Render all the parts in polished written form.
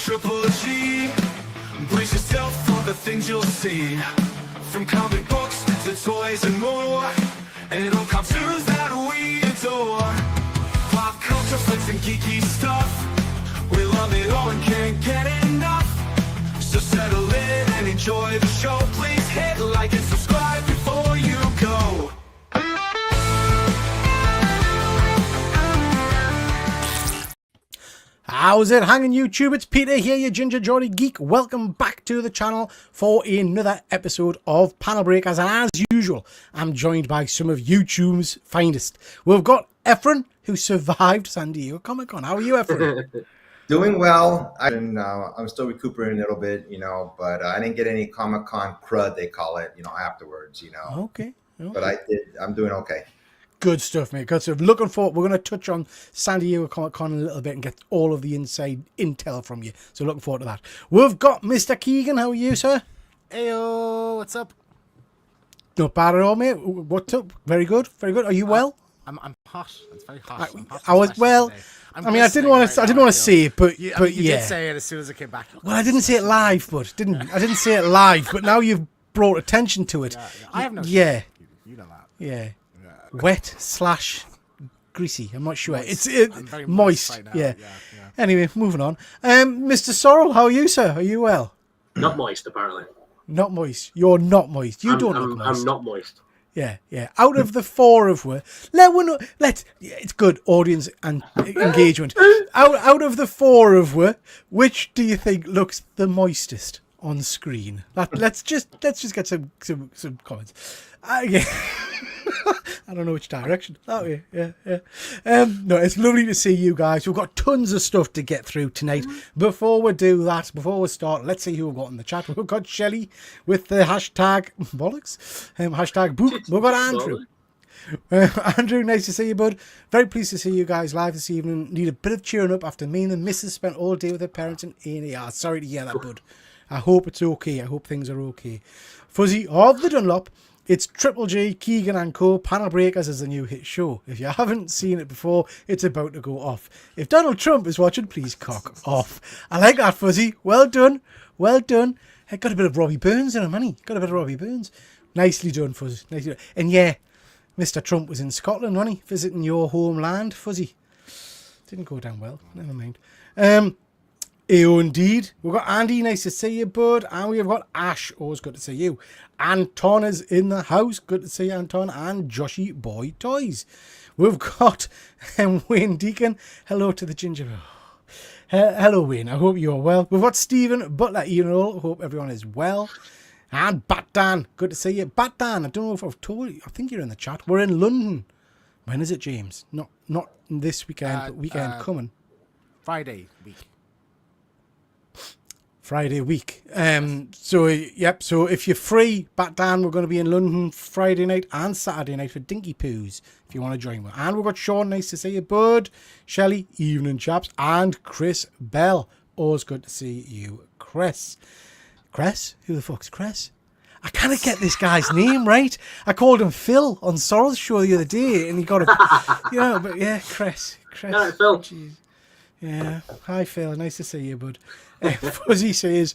Triple G, brace yourself for the things you'll see. From comic books to toys and more, and all cartoons that we adore. Pop culture, flicks and geeky stuff, we love it all and can't get enough. So settle in and enjoy the show. Please hit like and subscribe before you go. How's it hanging, YouTube? It's Peter here, your Ginger Geordie Geek. Welcome back to the channel for another episode of Panel Breakers. And as usual, I'm joined by some of YouTube's finest. We've got Efren, who survived San Diego Comic-Con. How are you, Efren? Doing well. I'm still recuperating a little bit, but I didn't get any Comic-Con crud, they call it, afterwards, Okay. But I did. I'm doing okay. Good stuff, mate. Good stuff. Looking forward. We're going to touch on San Diego Comic-Con in a little bit and get all of the inside intel from you. So looking forward to that. We've got Mr. Keegan. How are you, sir? Heyo, what's up? Not bad at all, mate. What's up? Very good. Very good. Are you well? I'm hot. It's very hot. I was well. I mean, I didn't want to say it, but you yeah. did say it as soon as it came back. Well, I didn't say it live, but I didn't say it live, but now you've brought attention to it. Yeah. I have no. Yeah. You know that. Yeah. Wet / greasy. I'm not sure. Moist. It's I'm very moist. right now. Yeah. Yeah. Anyway, moving on. Mr. Sorrel, how are you, sir? Are you well? Not moist, apparently. Not moist. You're not moist. You don't look moist. I'm not moist. Yeah. Out of the four of us, it's good audience and engagement. Out of the four of us, which do you think looks the moistest on screen? Let's just get some comments. I don't know which direction. Oh, yeah. No, it's lovely to see you guys. We've got tons of stuff to get through tonight. Before we start, let's see who we've got in the chat. We've got Shelley with the hashtag bollocks, hashtag book. We've got Andrew. Andrew, nice to see you, bud. Very pleased to see you guys live this evening. Need a bit of cheering up after me and the missus spent all day with their parents in A&AR. Sorry to hear that, bud. I hope it's okay. I hope things are okay. Fuzzy of the Dunlop. It's TripleG, Keegan and Co. Panel Breakers is the new hit show. If you haven't seen it before, it's about to go off. If Donald Trump is watching, please cock off. I like that, Fuzzy. Well done. I got a bit of Robbie Burns in him, hasn't he? Nicely done, Fuzzy. Nicely done. And yeah, Mr. Trump was in Scotland, wasn't he? Visiting your homeland, Fuzzy. Didn't go down well. Never mind. Indeed. We've got Andy, nice to see you, bud. And we've got Ash, always good to see you. Anton is in the house, good to see you, Anton. And Joshy Boy Toys. We've got Wayne Deacon. Hello to the ginger. Hello, Wayne. I hope you're well. We've got Stephen Butler, hope everyone is well. And Bat Dan, good to see you. Bat Dan, I don't know if I've told you. I think you're in the chat. We're in London. When is it, James? Not this weekend, but weekend coming. Friday week. So if you're free, Bat Dan, we're going to be in London Friday night and Saturday night for Dinky Poos, if you want to join me. And we've got Sean, nice to see you, bud. Shelley, evening chaps. And Chris Bell, always good to see you, Chris. Who the fuck's Chris? I can't get this guy's name right. I called him Phil on Sorrel's show the other day, and he got it. But yeah, Chris. Alright, Phil. Jeez. Yeah. Hi, Phil. Nice to see you, bud. Fuzzy says,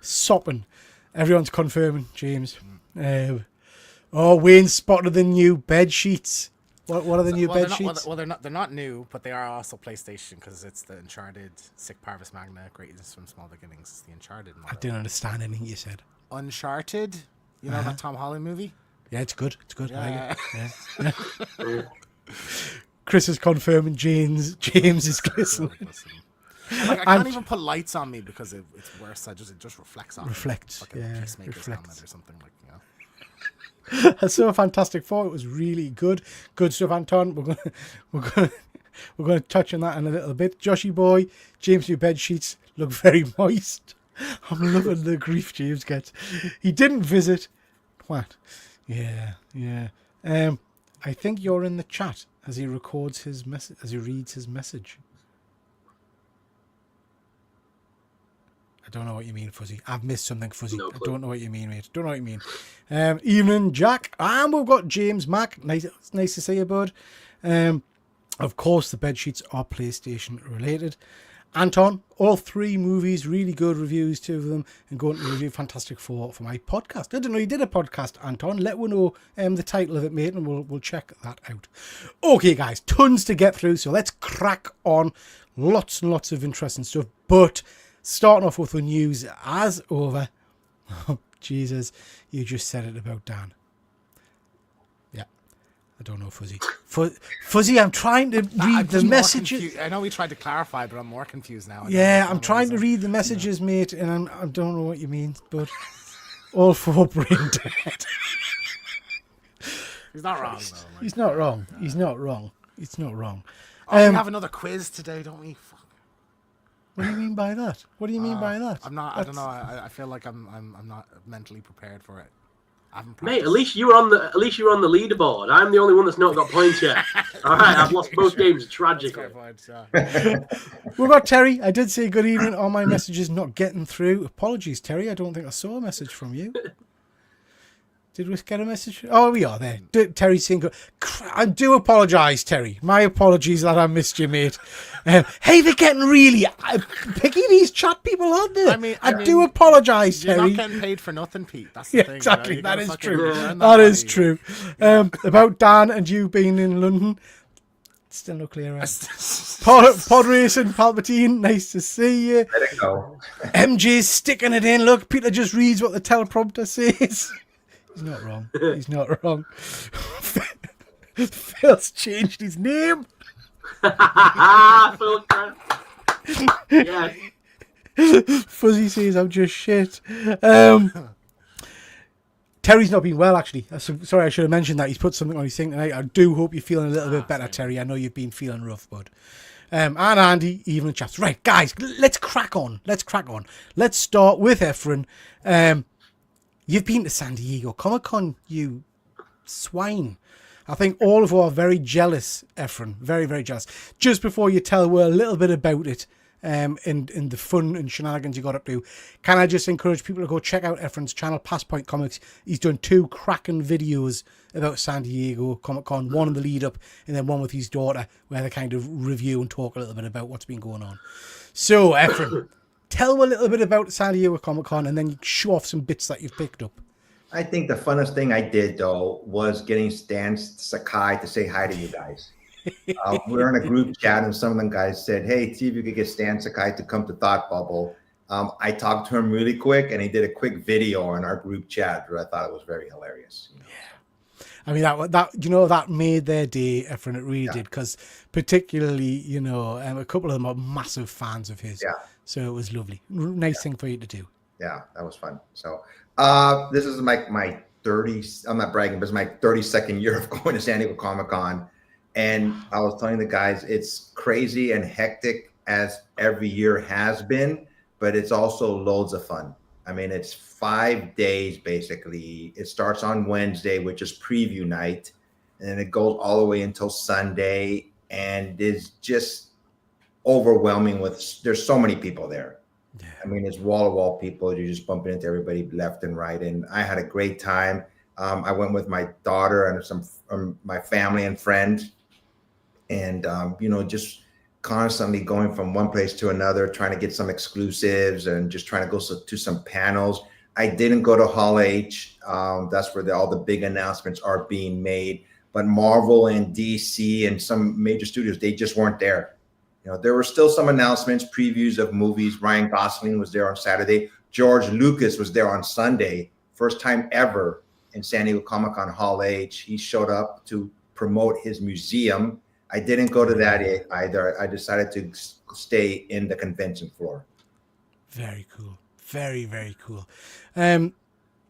sopping. Everyone's confirming, James. Wayne spotted the new bed sheets. What are the new bed sheets? They're not new, but they are also PlayStation because it's the Uncharted Sic Parvis Magna, Greatness from Small Beginnings. It's the Uncharted model. I didn't understand anything you said. Uncharted? You know that Tom Holland movie? Yeah, it's good. Yeah. I like it. Yeah. Chris is confirming James is glistening. I can't even put lights on me because it's worse. It just reflects on me. Reflects, like a Peacemaker's helmet or something I saw Fantastic Four. It was really good. Good stuff, Anton. We're gonna touch on that in a little bit. Joshy boy, James' new bed sheets look very moist. I'm loving the grief James gets. He didn't visit. What? Yeah. I think you're in the chat as he records his message, as he reads his message. I don't know what you mean, Fuzzy. I've missed something, Fuzzy. No I don't know what you mean, mate. Don't know what you mean. Evening, Jack. And we've got James Mack. Nice to see you, bud. Of course, the bed sheets are PlayStation related. Anton, all 3 movies, really good reviews, 2 of them, and going to review Fantastic Four for my podcast. I didn't know you did a podcast, Anton. Let me know the title of it, mate, and we'll check that out. Okay, guys, tons to get through, so let's crack on. Lots and lots of interesting stuff, but starting off with the news as over. Oh, Jesus, you just said it about Dan. Yeah, I don't know, Fuzzy. Fuzzy, I'm trying to read the messages. I know we tried to clarify, but I'm more confused now. Yeah, I'm trying to read the messages, mate, and I don't know what you mean, but all 4 brain dead. He's not wrong, though. He's not wrong. He's not wrong. It's not wrong. Oh, we have another quiz today, don't we? Fuck. What do you mean by that? What do you mean by that? I'm not. I don't know. I feel like I'm not mentally prepared for it. I haven't Mate, practiced. at least you were on the leaderboard. I'm the only one that's not got points yet. All right, I've lost both games tragically. We've got Terry. I did say good evening. All my messages not getting through. Apologies, Terry. I don't think I saw a message from you. Did we get a message? Oh, we are there. Terry's saying, I do apologise, Terry. My apologies that I missed you, mate. Hey, they're getting really picky, these chat people, aren't they? I mean, I do apologise, You're Terry. not getting paid for nothing, Pete. That's the Yeah, thing. exactly. You That gotta is fucking true. earn That is money. true. About Dan and you being in London, still no clear. Pod Racing, Palpatine, nice to see you. Let it go. MJ's sticking it in. Look, Peter just reads what the teleprompter says. He's not wrong. He's not wrong. Phil's changed his name. Phil Grant. Yeah. Fuzzy says I'm just shit. Terry's not been well, actually. Sorry, I should have mentioned that. He's put something on his thing tonight. I do hope you're feeling a little bit better, Terry. I know you've been feeling rough, bud. And Andy, even the chaps. Right, guys, let's crack on. Let's start with Efren. You've been to San Diego Comic-Con, you swine. I think all of us are very jealous, Efren. Very, very jealous. Just before you tell us a little bit about it, in the fun and shenanigans you got up to, can I just encourage people to go check out Efren's channel, Passpoint Comics. He's done 2 cracking videos about San Diego Comic-Con, one in the lead up and then one with his daughter, where they kind of review and talk a little bit about what's been going on. So, Efren, tell a little bit about San Diego Comic-Con and then show off some bits that you've picked up. I think the funnest thing I did, though, was getting Stan Sakai to say hi to you guys. We were in a group chat, and some of them guys said, hey, see if you could get Stan Sakai to come to Thought Bubble. I talked to him really quick, and he did a quick video in our group chat where I thought it was very hilarious. You know? Yeah. I mean, that made their day, Efren. It really did, because particularly, a couple of them are massive fans of his. Yeah. So it was lovely. Nice thing for you to do. Yeah, that was fun. So this is my 30, I'm not bragging, but it's my 32nd year of going to San Diego Comic-Con. And I was telling the guys, it's crazy and hectic as every year has been, but it's also loads of fun. I mean, it's 5 days, basically. It starts on Wednesday, which is preview night, and then it goes all the way until Sunday. And it's just overwhelming there's so many people there. Yeah. I mean, it's wall-to-wall people. You're just bumping into everybody left and right. And I had a great time. I went with my daughter and some my family and friends. And, just constantly going from one place to another, trying to get some exclusives and just trying to go to some panels. I didn't go to Hall H. That's where all the big announcements are being made. But Marvel and DC and some major studios, they just weren't there. There were still some announcements, previews of movies. Ryan Gosling was there on Saturday. George Lucas was there on Sunday. First time ever in San Diego Comic-Con Hall H. He showed up to promote his museum. I didn't go to that either. I decided to stay in the convention floor. Very cool. Very, very cool.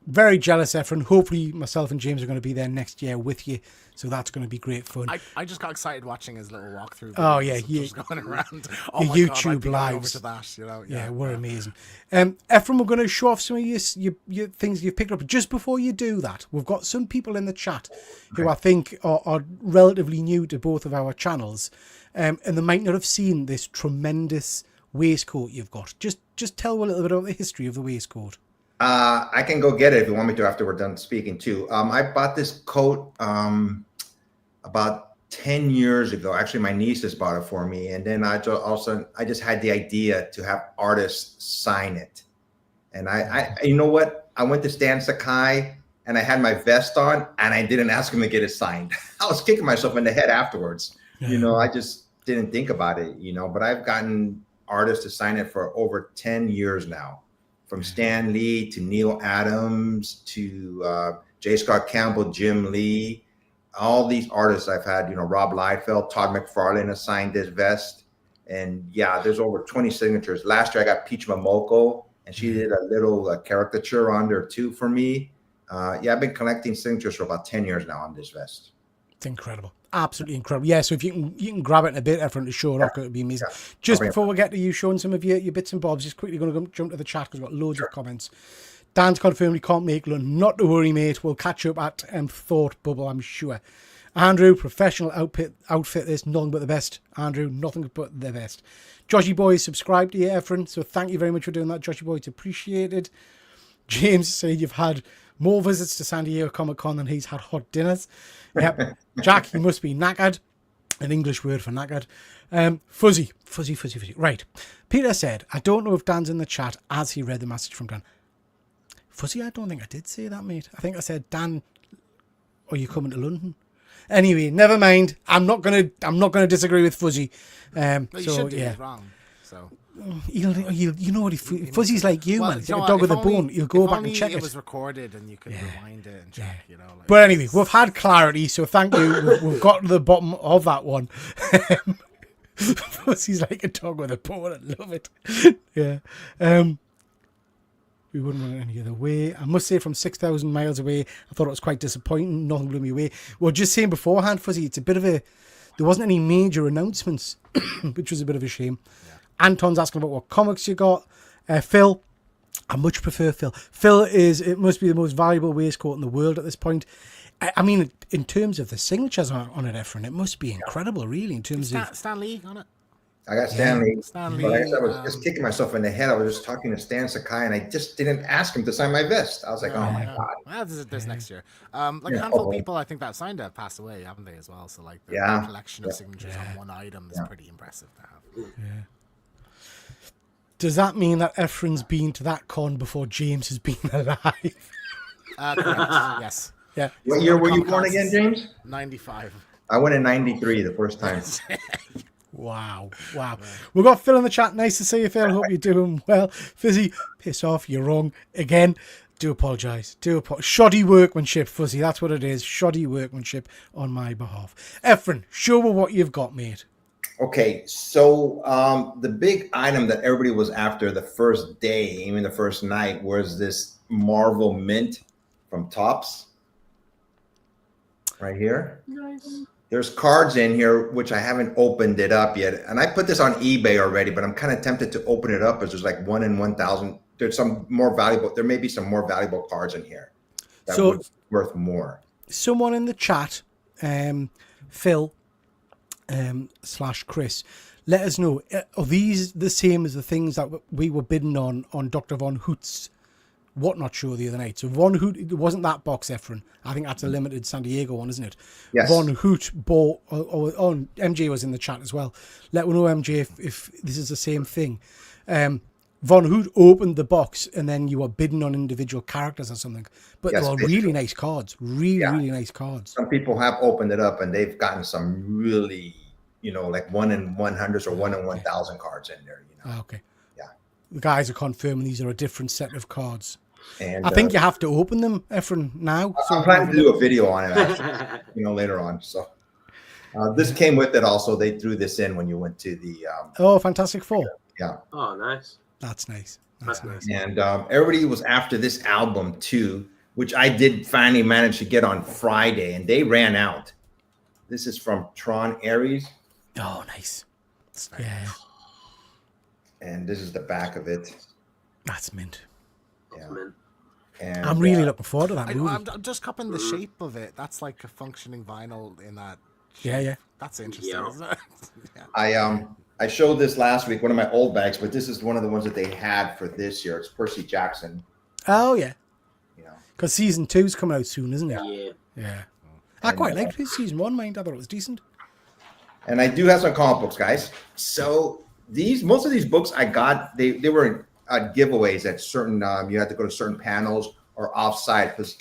Very jealous, Efren. Hopefully myself and James are going to be there next year with you. So that's going to be great fun. I just got excited watching his little walkthrough. Oh, yeah. Just going around. Oh, my YouTube God, lives. over to that, Yeah, we're amazing. Efren, we're going to show off some of your things you've picked up. Just before you do that, we've got some people in the chat who I think are relatively new to both of our channels. And they might not have seen this tremendous waistcoat you've got. Just tell a little bit about the history of the waistcoat. I can go get it if you want me to after we're done speaking too. I bought this coat about 10 years ago. Actually, my niece just bought it for me. And then I just had the idea to have artists sign it. And I you know what? I went to Stan Sakai and I had my vest on and I didn't ask him to get it signed. I was kicking myself in the head afterwards. You know, I just didn't think about it, you know, but I've gotten artists to sign it for over 10 years now, from Stan Lee to Neil Adams to J. Scott Campbell, Jim Lee, all these artists I've had, you know, Rob Liefeld, Todd McFarlane has signed this vest. And yeah, there's over 20 signatures. Last year I got Peach Momoko and she did a little caricature on there too for me. Yeah, I've been collecting signatures for about 10 years now on this vest. It's incredible. Absolutely incredible. Yeah, so if you can grab it in a bit, everyone, to show it off, it would be amazing. Yeah. Just before we get to you showing some of your bits and bobs, just quickly going to jump to the chat because we've got loads of comments. Dan's confirmed he can't make London. Not to worry, mate. We'll catch up at Thought Bubble, I'm sure. Andrew, professional outfit is nothing but the best. Andrew, nothing but the best. Joshy Boy is subscribed to you, Efren, so thank you very much for doing that, Joshy Boy. It's appreciated. James said you've had more visits to San Diego Comic-Con than he's had hot dinners. Yep. Jack, he must be knackered. An English word for knackered. Fuzzy. Right. Peter said, I don't know if Dan's in the chat as he read the message from Dan. Fuzzy, I don't think I did say that, mate. I think I said, Dan, are you coming to London? Anyway, never mind. I'm not gonna disagree with Fuzzy. Well, you so should do. yeah. He's wrong. So You know what? Fuzzy's like you, man. He's like a dog with a bone. You'll go back and check it. It was recorded and you could rewind it and check. You know. Like, But anyway, we've had clarity, so thank you. We've got to the bottom of that one. Fuzzy's like a dog with a bone. I love it. Yeah. We wouldn't run it any other way. I must say, from 6,000 miles away, I thought it was quite disappointing. Nothing blew me away. Well, just saying beforehand, Fuzzy, it's a bit of a... There wasn't any major announcements, which was a bit of a shame. Yeah. Anton's asking about what comics you got. Phil, I much prefer Phil. Phil it must be the most valuable waistcoat in the world at this point. I mean, in terms of the signatures on it, Efren, it must be incredible, really, in terms of... Stan Lee on it. I got Stanley, Stanley, but I was just kicking myself in the head. I was just talking to Stan Sakai, and I just didn't ask him to sign my vest. I was like, oh my God. Well, there's next year. Like a handful of people I think that signed it passed away, haven't they, as well? So like the collection of signatures on one item is pretty impressive to have. Yeah. Does that mean that Efren's been to that con before James has been alive? Correct. Yes. Yeah. What year were you born again, James? 95. I went in 93 the first time. Wow. We've got Phil in the chat. Nice to see you, Phil. Hope you're doing well. Fizzy, piss off. You're wrong. Again, do apologise. Shoddy workmanship, Fuzzy. That's what it is. Shoddy workmanship on my behalf. Efren, show me what you've got, mate. Okay, so the big item that everybody was after the first day, even the first night, was this Marvel Mint from Topps. Right here. Nice. There's cards in here, which I haven't opened it up yet. And I put this on eBay already, but I'm kind of tempted to open it up as there's like 1 in 1,000. There's some more valuable, there may be some more valuable cards in here that would be worth more. Someone in the chat, Phil / Chris, let us know, are these the same as the things that we were bidding on Dr. Von Hoot's Whatnot show the other night? So Von Hoot, it wasn't that box, Efren. I think that's a limited San Diego one, isn't it? Yes. Von Hoot bought, MJ was in the chat as well. Let me know, MJ, if this is the same thing. Von Hoot opened the box and then you were bidding on individual characters or something. But they were really nice cards. Really nice cards. Some people have opened it up and they've gotten some really, like 1 in 100s or 1 in 1,000 cards in there. Okay. Yeah. The guys are confirming these are a different set of cards. And I think you have to open them, Efren, now. I'm planning to do a video on it, actually, later on. So this came with it also. They threw this in when you went to the... Fantastic Four. Yeah. Oh, nice. That's nice. That's nice. And everybody was after this album, too, which I did finally manage to get on Friday, and they ran out. This is from Tron Ares. Oh, nice. Yeah. And this is the back of it. That's mint. Yeah. And I'm really looking forward to that movie. I'm just copping the shape of it. That's like a functioning vinyl in that shape. Yeah. That's interesting, isn't it? Yeah. I showed this last week, one of my old bags, but this is one of the ones that they had for this year. It's Percy Jackson. Oh, yeah. Because season 2's coming out soon, isn't it? Yeah. I quite liked season 1, mind. I thought it was decent. And I do have some comic books, guys. So most of these books I got, they were giveaways at certain, you had to go to certain panels or offsite, because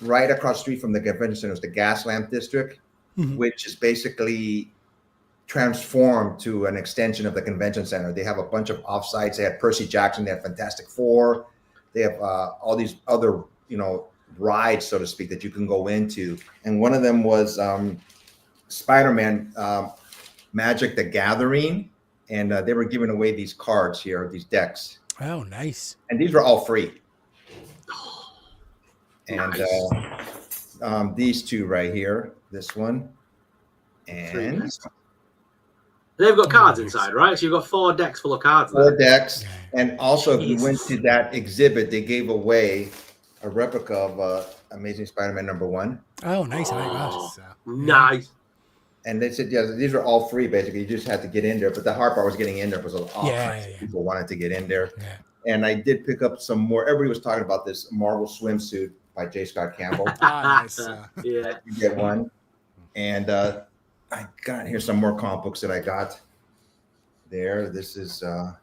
right across the street from the convention center is the Gas Lamp District, which is basically transformed to an extension of the convention center. They have a bunch of offsites. They had Percy Jackson. They have Fantastic Four. They have all these other, rides, so to speak, that you can go into. And one of them was Spider-Man Magic the Gathering. And they were giving away these cards here, these decks. Oh, nice. And these were all free. And Nice. These two right here, this one. And They've got cards inside, right? So you've got 4 decks full of cards. 4 decks. And also, if you Jesus. went to that exhibit, they gave away a replica of Amazing Spider-Man #1. Oh, nice. I like that. So, Nice. And they said, these are all free, basically. You just had to get in there. But the hard part was getting in there because all kinds of people wanted to get in there. Yeah. And I did pick up some more. Everybody was talking about this Marvel swimsuit by J. Scott Campbell. nice. Yeah. You get one. And I got here some more comic books that I got there. This is Oh,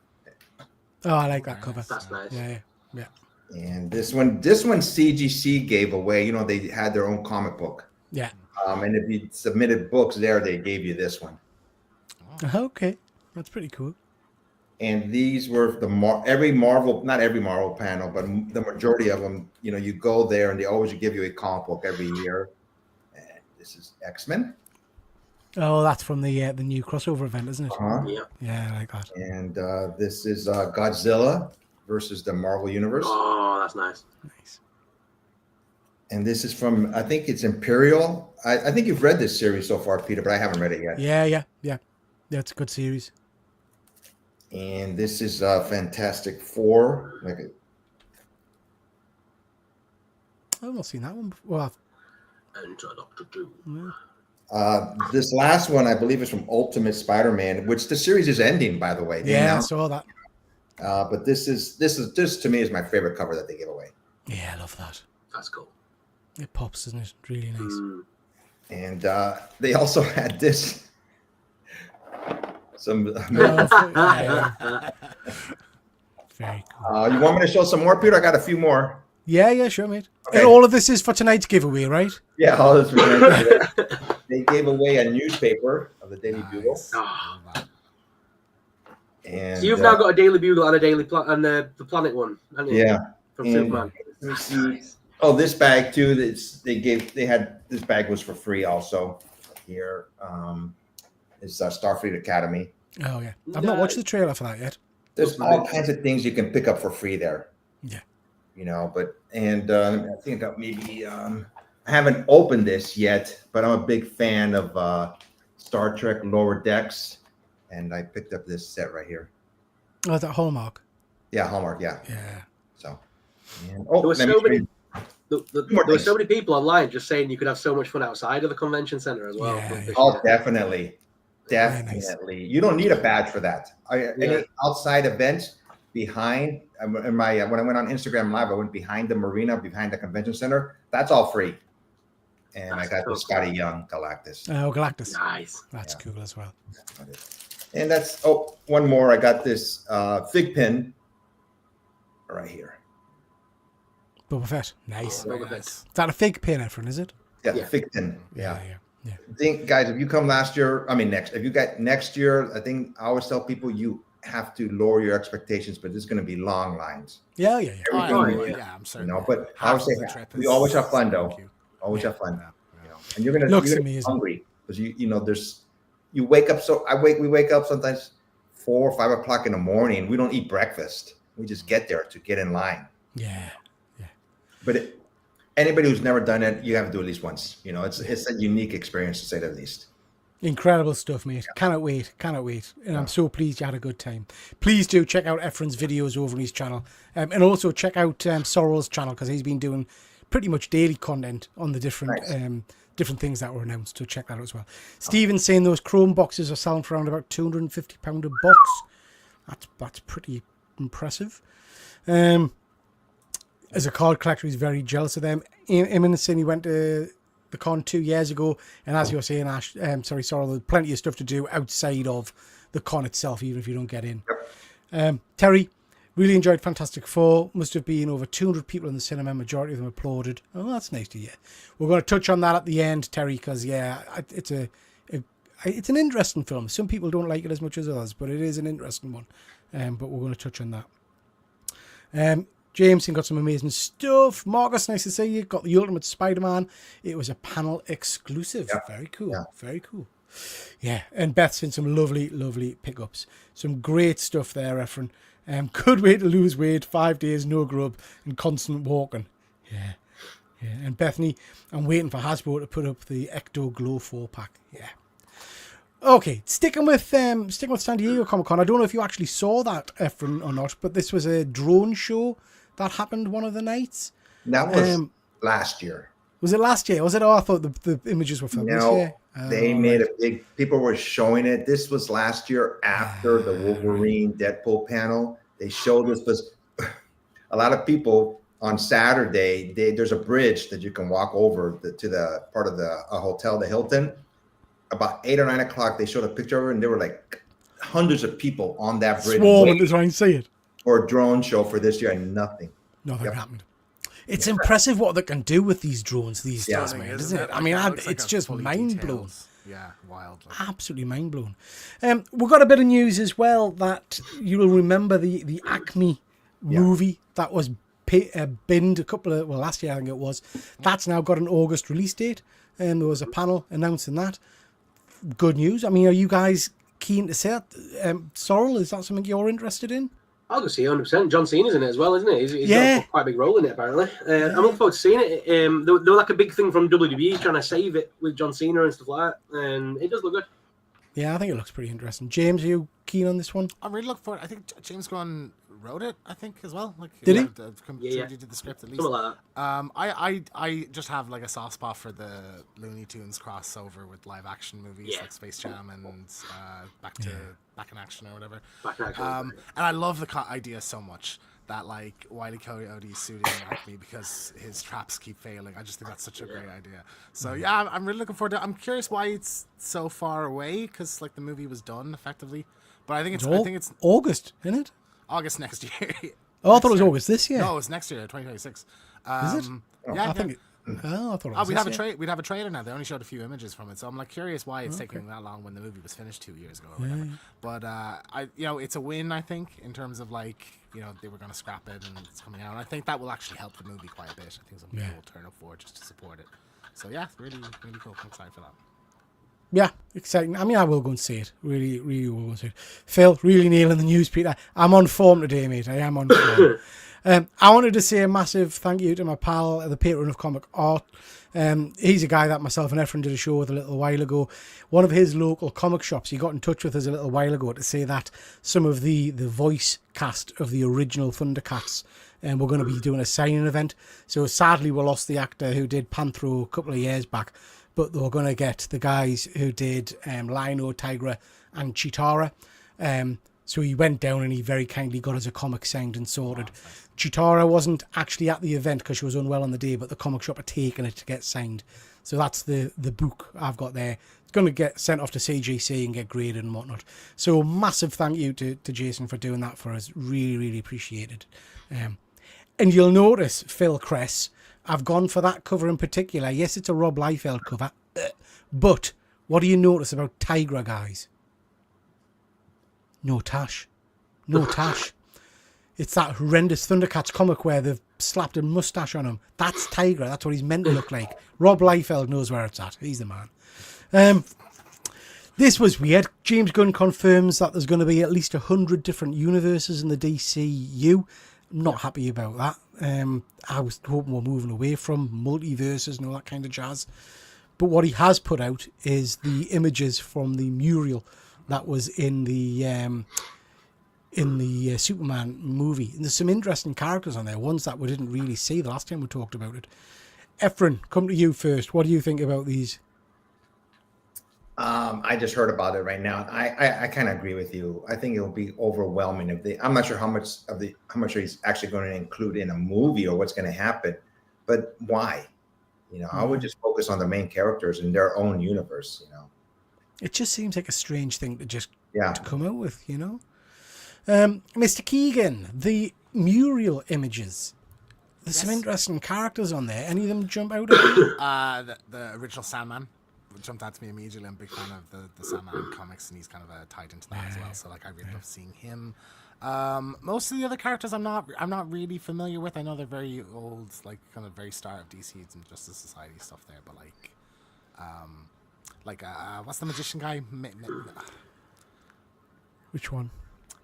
I like that cover. That's nice. Yeah. and this one CGC gave away. They had their own comic book. Yeah. And if you submitted books there, they gave you this one. Okay. That's pretty cool. And these were every Marvel, not every Marvel panel, but the majority of them, you go there and they always give you a comic book every year. And this is X-Men. Oh, that's from the new crossover event, isn't it? Yeah. Yeah, I like that. And this is Godzilla versus the Marvel Universe. Oh, that's nice. Nice. And this is from, I think it's Imperial. I think you've read this series so far, Peter, but I haven't read it yet. Yeah. It's a good series. And this is Fantastic Four. I've not seen that one before. Well, Enter Doctor Doom. This last one, I believe, is from Ultimate Spider-Man, which the series is ending, by the way. I saw that. But this to me is my favorite cover that they give away. Yeah, I love that. That's cool. It pops, isn't it? Really nice. And they also had this. Yeah. Very cool. You want me to show some more, Peter? I got a few more. Yeah, sure, mate. Okay. And all of this is for tonight's giveaway, right? Yeah, all this. They gave away a newspaper of the Daily Bugle. Oh. And So you've now got a Daily Bugle and a Daily and the Planet one, haven't you? Yeah. From And Superman. let me see. Oh, this bag too. They had this bag was for free also. Here is Starfleet Academy. Oh, yeah. I've not watched the trailer for that yet. There's all kinds of things you can pick up for free there. Yeah. I think I got maybe I haven't opened this yet, but I'm a big fan of Star Trek Lower Decks, and I picked up this set right here. Oh, is that Hallmark? Yeah, Hallmark. Yeah. Yeah. So. There were so many people online just saying you could have so much fun outside of the convention center as well. Yeah. Oh, definitely. Nice. You don't need a badge for that. Any outside events behind when I went on Instagram Live, I went behind the marina, behind the convention center. That's all free. And I got the Scotty Young Galactus. Oh, Galactus. Nice. That's cool as well. And that's one more. I got this fig pin right here. Boba Fett. Nice. Boba Fett. Is that a fig pin, Efren, is it? Yeah, the fig pin. Yeah. I think, guys, if you come next year, I think I always tell people you have to lower your expectations, but there's going to be long lines. Yeah. I'm sorry. But I would say we always have fun, though. Always have fun. And you're gonna be hungry because you wake up. We wake up sometimes 4 or 5 o'clock in the morning. We don't eat breakfast. We just get there to get in line. Yeah. But anybody who's never done it, you have to do it at least once. It's a unique experience to say the least. Incredible stuff, mate. Cannot wait. And I'm so pleased you had a good time. Please do check out Efren's videos over on his channel. And also check out Sorrel's channel, because he's been doing pretty much daily content on the different things that were announced. So check that out as well. Stephen's saying those Chrome boxes are selling for around about £250 a box. That's pretty impressive. As a card collector, he's very jealous of them. Eamon is saying he went to the the con 2 years ago, and as you're saying, Ash, Sorrel, there's plenty of stuff to do outside of the con itself, even if you don't get in. Terry, really enjoyed Fantastic Four. Must have been over 200 people in the cinema. Majority of them applauded. Oh, that's nice to hear. We're going to touch on that at the end, Terry, because it's an interesting film. Some people don't like it as much as others, but it is an interesting one. But we're going to touch on that. James, you got some amazing stuff. Marcus, nice to see you. Got the Ultimate Spider-Man. It was a panel exclusive. Yep. Very cool. Yeah. Very cool. Yeah, and Beth's in some lovely, lovely pickups. Some great stuff there, Efren. Could wait to lose weight. 5 days, no grub, and constant walking. Yeah. And Bethany, I'm waiting for Hasbro to put up the Ecto Glow 4-pack. Yeah. Okay, sticking with San Diego Comic-Con. I don't know if you actually saw that, Efren, or not, but this was a drone show that happened one of the nights. That was last year. Was it last year? Was it? Oh, I thought the images were from this year. They made a big. People were showing it. This was last year after the Wolverine Deadpool panel. They showed this. Was a lot of people on Saturday. There's a bridge that you can walk over to the part of the hotel, the Hilton. About 8 or 9 o'clock, they showed a picture of it, and there were like hundreds of people on that bridge. Swarming to try and see it. For a drone show for this year, and nothing. Nothing happened. It's impressive what they can do with these drones these days, man, isn't it? I mean, it's just mind-blowing. Yeah, wild. Absolutely mind-blowing. We've got a bit of news as well that you will remember the Acme movie that was binned last year, I think it was. That's now got an August release date, and there was a panel announcing that. Good news. I mean, are you guys keen to see it? Sorrel, is that something you're interested in? I'll go see 100%. John Cena's in it as well, isn't he? He's got quite a big role in it, apparently. I'm looking forward to seeing it. There was like a big thing from WWE trying to save it with John Cena and stuff like that, and it does look good. Yeah, I think it looks pretty interesting. James, are you keen on this one? I'm really looking forward. I think James Gunn wrote it, I think, as well. Did he? He did the script at least. Something like that. I just have like a soft spot for the Looney Tunes crossover with live action movies like Space Jam and Back in Action or whatever. Back in Action. And I love the idea so much that like Wile E. Coyote's suiting Acme because his traps keep failing. I just think that's such a great idea. So yeah, I'm really looking forward to it. I'm curious why it's so far away because like the movie was done effectively, but I think it's August, isn't it? August next year. Oh, I thought it was August this year. No, it's next year, 2026. Is it? Yeah, I think. I thought it was. We'd have a trailer now. They only showed a few images from it, so I'm like curious why it's taking that long when the movie was finished 2 years ago or whatever. But it's a win, I think, in terms of like they were going to scrap it and it's coming out. And I think that will actually help the movie quite a bit. I think some people will turn up for it just to support it. So yeah, really, really cool. I'm excited for that. Yeah, exciting. I mean, I will go and see it. Really, really will go and see it. Phil, really nailing the news, Peter. I'm on form today, mate. I am on form. I wanted to say a massive thank you to my pal, the patron of comic art. He's a guy that myself and Efren did a show with a little while ago. One of his local comic shops, he got in touch with us a little while ago to say that some of the voice cast of the original Thundercats and we're going to be doing a signing event. So sadly, we lost the actor who did Panthro a couple of years back, but they were going to get the guys who did Lino, Tigra and Chitara. So he went down and he very kindly got us a comic signed and sorted. Wow. Chitara wasn't actually at the event because she was unwell on the day, but the comic shop had taken it to get signed. So that's the book I've got there. It's going to get sent off to CGC and get graded and whatnot. So massive thank you to Jason for doing that for us. Really, really appreciated. And you'll notice, Phil Kress, I've gone for that cover in particular. Yes, it's a Rob Liefeld cover. But what do you notice about Tigra, guys? No tash. No tash. It's that horrendous Thundercats comic where they've slapped a mustache on him. That's Tigra. That's what he's meant to look like. Rob Liefeld knows where it's at. He's the man. This was weird. James Gunn confirms that there's going to be at least 100 different universes in the DCU. I'm not happy about that. I was hoping we're moving away from multiverses and all that kind of jazz. But what he has put out is the images from the mural that was in the Superman movie. And there's some interesting characters on there, ones that we didn't really see the last time we talked about it. Efren, come to you first. What do you think about these? I just heard about it right now. I kind of agree with you. I think it'll be overwhelming if they. I'm not sure how much he's actually going to include in a movie or what's going to happen. But why? You know, I would just focus on the main characters in their own universe. You know, It just seems like a strange thing to just yeah. to come out with, you know. Mr. Keegan, the mural images. There's some interesting characters on there. Any of them jump out at you? The original Sandman jumped out to me immediately. I'm a big fan of the Sandman comics, and he's kind of tied into that as well. So like, I really love seeing him. Most of the other characters I'm not really familiar with. I know they're very old, like kind of very start of DC and Justice Society stuff there, but what's the magician guy? Which one?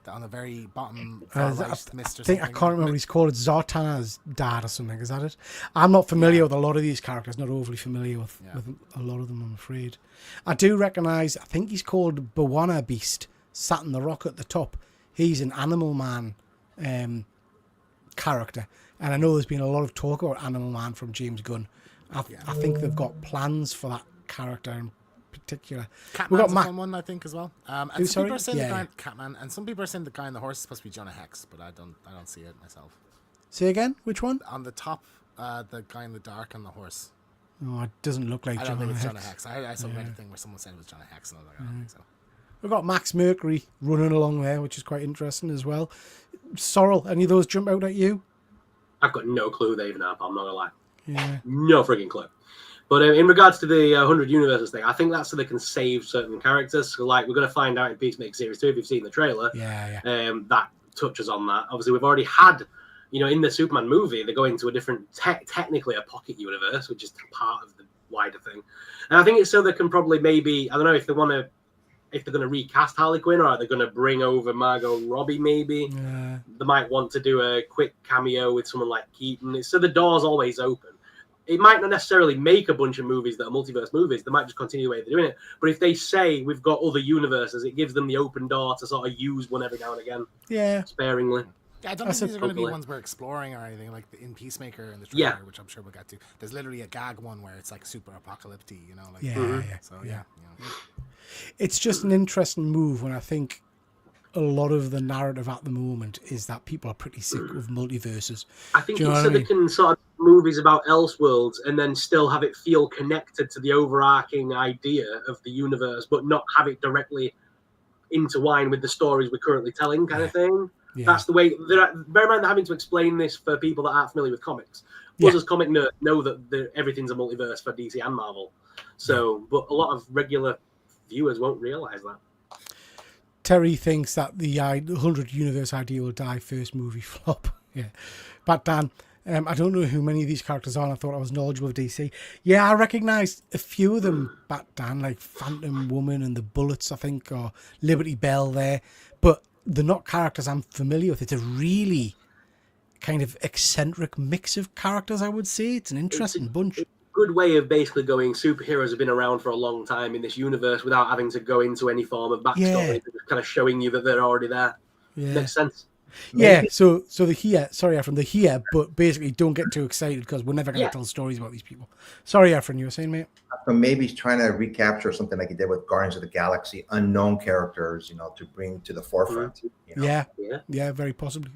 On the very bottom, I Mr. think I can't remember what he's called. It's Zartana's dad or something. Is that it? I'm not familiar with a lot of these characters. Not overly familiar with a lot of them, I'm afraid. I do recognise. I think he's called Bawana Beast. Sat in the rock at the top. He's an Animal Man character, and I know there's been a lot of talk about Animal Man from James Gunn. I think they've got plans for that character in particular. Catman's a fun one, I think, as well. And some people are saying the guy Catman, and some people are saying the guy on the horse is supposed to be Jonah Hex, but I don't see it myself. Say again, which one? On the top, the guy in the dark on the horse. Oh, it doesn't look like I Jonah don't think it's Hex. Jonah Hex. I saw a thing where someone said it was Jonah Hex, and I was like, I don't think so. We've got Max Mercury running along there, which is quite interesting as well. Sorrel, any of those jump out at you? I've got no clue they even are, I'm not gonna lie. Yeah. No frigging clue. But in regards to the 100 universes thing, I think that's so they can save certain characters. So, like, we're going to find out in Peacemaker Series 2, if you've seen the trailer, that touches on that. Obviously, we've already had, in the Superman movie, they go into a different, technically a pocket universe, which is part of the wider thing. And I think it's so they can probably maybe, I don't know if they want to, if they're going to recast Harley Quinn, or are they going to bring over Margot Robbie maybe? Yeah. They might want to do a quick cameo with someone like Keaton. So the door's always open. It might not necessarily make a bunch of movies that are multiverse movies. They might just continue the way they're doing it. But if they say we've got other universes, it gives them the open door to sort of use one every now and again. Yeah. Sparingly. Yeah, I don't think these are going to be ones we're exploring or anything, like in Peacemaker and the trailer, which I'm sure we'll get to. There's literally a gag one where it's like super apocalyptic, So, It's just an interesting move when I think a lot of the narrative at the moment is that people are pretty sick of multiverses. I think it's so they can sort of movies about Elseworlds and then still have it feel connected to the overarching idea of the universe, but not have it directly intertwine with the stories we're currently telling, kind of thing. Yeah. That's the way. Bear in mind, they're having to explain this for people that aren't familiar with comics. Us as comic nerds know that everything's a multiverse for DC and Marvel. So, but a lot of regular viewers won't realize that. Terry thinks that the 100 universe idea will die first movie flop. Yeah, but Dan, I don't know who many of these characters are. And I thought I was knowledgeable of DC. Yeah, I recognised a few of them, Bat Dan, like Phantom Woman and the Bullets, I think, or Liberty Bell there. But they're not characters I'm familiar with. It's a really kind of eccentric mix of characters, I would say. It's an interesting bunch. Good way of basically going, superheroes have been around for a long time in this universe without having to go into any form of backstory, just kind of showing you that they're already there. Makes sense. Yeah, so the here, sorry Efren, the here, but basically don't get too excited because we're never going to tell stories about these people. Sorry Efren, you were saying, mate? So maybe he's trying to recapture something like he did with Guardians of the Galaxy, unknown characters, to bring to the forefront. Yeah, very possibly.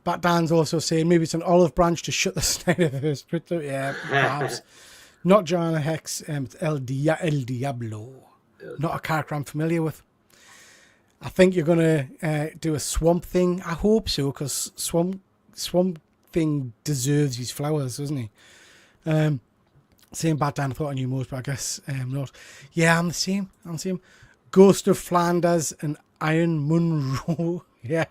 Bat Dan's also saying maybe it's an olive branch to shut the Snyderverse. Yeah, perhaps. Not Jonah Hex, it's El Diablo. Not a character I'm familiar with. I think you're going to do a Swamp Thing. I hope so, because Swamp Thing deserves his flowers, doesn't he? Same Bat Dan, I thought I knew most, but I guess not. Yeah, I'm the same. Ghost of Flanders and Iron Munro. Yeah.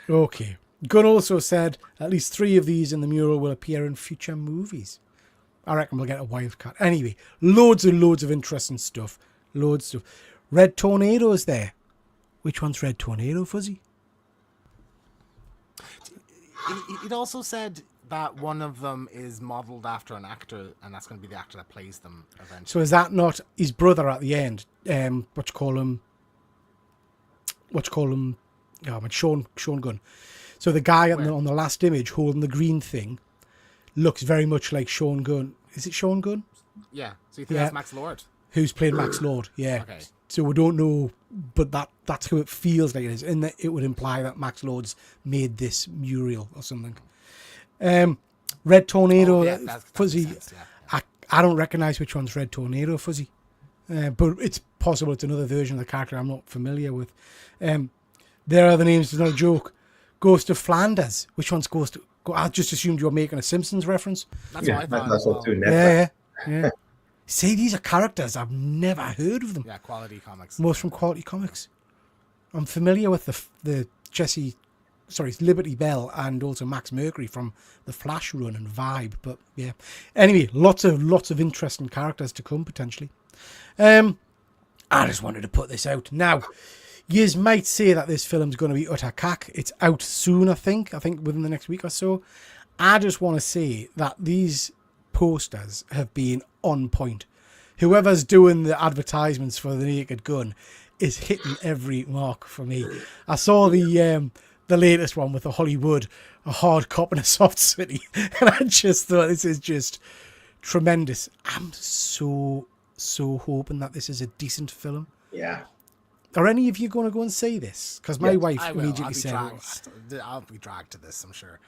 Okay. Gunn also said at least 3 of these in the mural will appear in future movies. I reckon we'll get a wild card. Anyway, loads and loads of interesting stuff. Loads of stuff. Red Tornado is there. Which one's Red Tornado, Fuzzy? It also said that one of them is modelled after an actor, and that's going to be the actor that plays them eventually. So is that not his brother at the end? What you call him? Sean Gunn. So the guy on the last image holding the green thing looks very much like Sean Gunn. Is it Sean Gunn? Yeah. So you think that's Max Lord? who's played Max Lord. Yeah. Okay. So we don't know, but that's who it feels like it is, and that it would imply that Max Lord's made this Muriel or something. Red Tornado, that Fuzzy. makes sense, yeah. I don't recognise which one's Red Tornado, Fuzzy, but it's possible it's another version of the character I'm not familiar with. Their other names is not a joke. Ghost of Flanders. Which one's Ghost? I just assumed you were making a Simpsons reference. That's what I thought. That's as well. too. Yeah. See, these are characters I've never heard of them. Yeah, Quality Comics. Most from Quality Comics. I'm familiar with the Liberty Bell and also Max Mercury from the Flash run and Vibe, but yeah. Anyway, lots of interesting characters to come potentially. I just wanted to put this out. Now, you might say that this film's going to be utter cack. It's out soon, I think within the next week or so. I just want to say that these posters have been on point. Whoever's doing the advertisements for the Naked Gun is hitting every mark for me. I saw the latest one with the Hollywood, a hard cop and a soft city, and I just thought this is just tremendous. I'm so hoping that this is a decent film. Yeah. Are any of you going to go and see this? Because my wife immediately said, I'll be dragged to this, I'm sure.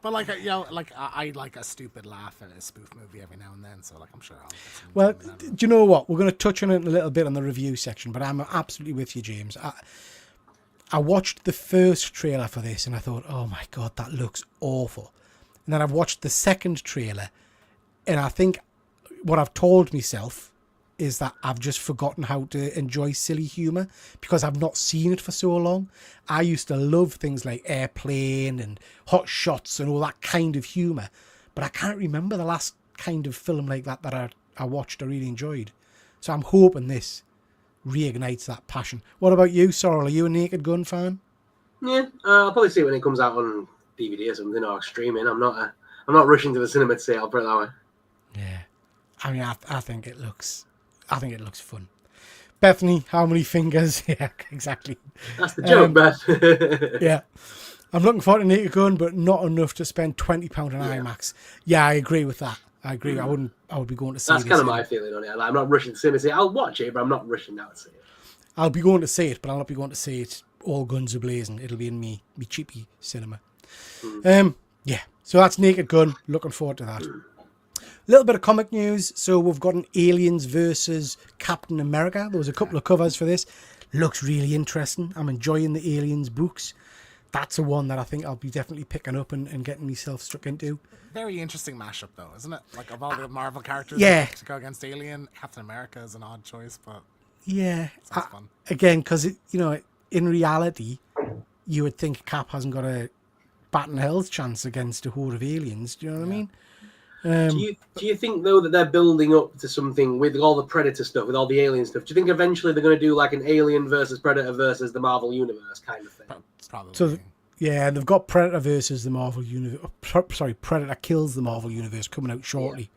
But I like a stupid laugh at a spoof movie every now and then, so I'm sure I'll get some. well, do you know what? We're going to touch on it a little bit on the review section, but I'm absolutely with you, James. I watched the first trailer for this and I thought, oh my God, that looks awful. And then I've watched the second trailer and I think what I've told myself is that I've just forgotten how to enjoy silly humour because I've not seen it for so long. I used to love things like Airplane and Hot Shots and all that kind of humour, but I can't remember the last kind of film like that I watched I really enjoyed. So I'm hoping this reignites that passion. What about you, Sorrel? Are you a Naked Gun fan? Yeah, I'll probably see it when it comes out on DVD or something or streaming. I'm not rushing to the cinema to see it. I'll put it that way. Yeah, I mean, I think it looks fun. Bethany, how many fingers? Yeah, exactly. That's the joke, Beth. Yeah, I'm looking forward to Naked Gun, but not enough to spend £20 on IMAX. Yeah, I agree with that. I agree. I would be going to see That's this. kind of my feeling on it. I'm not rushing to cinema to see it. I'll watch it, but I'm not rushing now to see it. I'll be going to see it, but I'll not be going to see it all guns a blazing. It'll be in me cheapy cinema. Yeah, so that's Naked Gun. Looking forward to that. A little bit of comic news. So we've got an Aliens versus Captain America. There was a couple of covers for this. Looks really interesting. I'm enjoying the Aliens books. That's a one that I think I'll be definitely picking up and getting myself stuck into. Very interesting mashup, though, isn't it? Like, of all the Marvel characters to go against Alien, Captain America is an odd choice, but yeah, sounds fun. Again, because in reality, you would think Cap hasn't got a bat in hell's chance against a horde of aliens. Do you know what I mean? Do you think, though, that they're building up to something with all the Predator stuff, with all the alien stuff? Do you think eventually they're going to do like an Alien versus Predator versus the Marvel Universe kind of thing? Probably. So, yeah, they've got Predator versus the Marvel Universe. Sorry, Predator kills the Marvel Universe coming out shortly.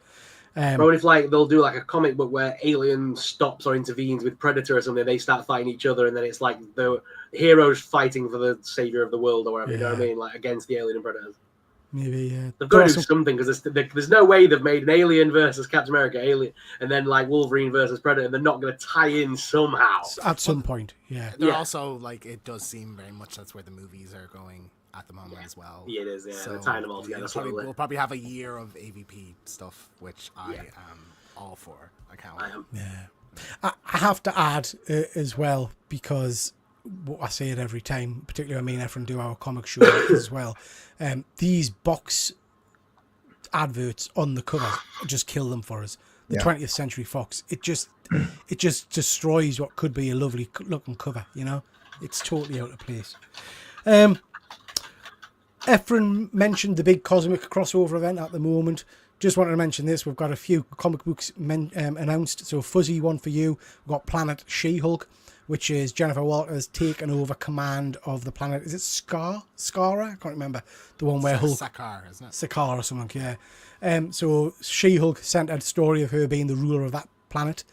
Or if they'll do like a comic book where Alien stops or intervenes with Predator or something, they start fighting each other, and then it's like the heroes fighting for the savior of the world or whatever. You know what I mean? Like against the Alien and Predators. Maybe, yeah. They've got to do something because there's no way they've made an Alien versus Captain America, Alien, and then like Wolverine versus Predator, and they're not going to tie in somehow. At some point, yeah. They're also, like, it does seem very much that's where the movies are going at the moment as well. Yeah, it is, yeah. So they're tying them all together. We'll probably have a year of AVP stuff, which I am all for. I can't wait. Yeah. I have to add as well, because I say it every time, particularly when me and Efren do our comic show as well. These box adverts on the cover just kill them for us. The 20th Century Fox, it just destroys what could be a lovely looking cover. You know, it's totally out of place. Efren mentioned the big cosmic crossover event at the moment. Just wanted to mention this. We've got a few comic books announced. So Fuzzy, one for you. We've got Planet She-Hulk, which is Jennifer Walters taking over command of the planet. Is it Skara? I can't remember. The one where Hulk... Sakaar, isn't it? Sakaar or something, yeah. So She-Hulk sent a story of her being the ruler of that planet.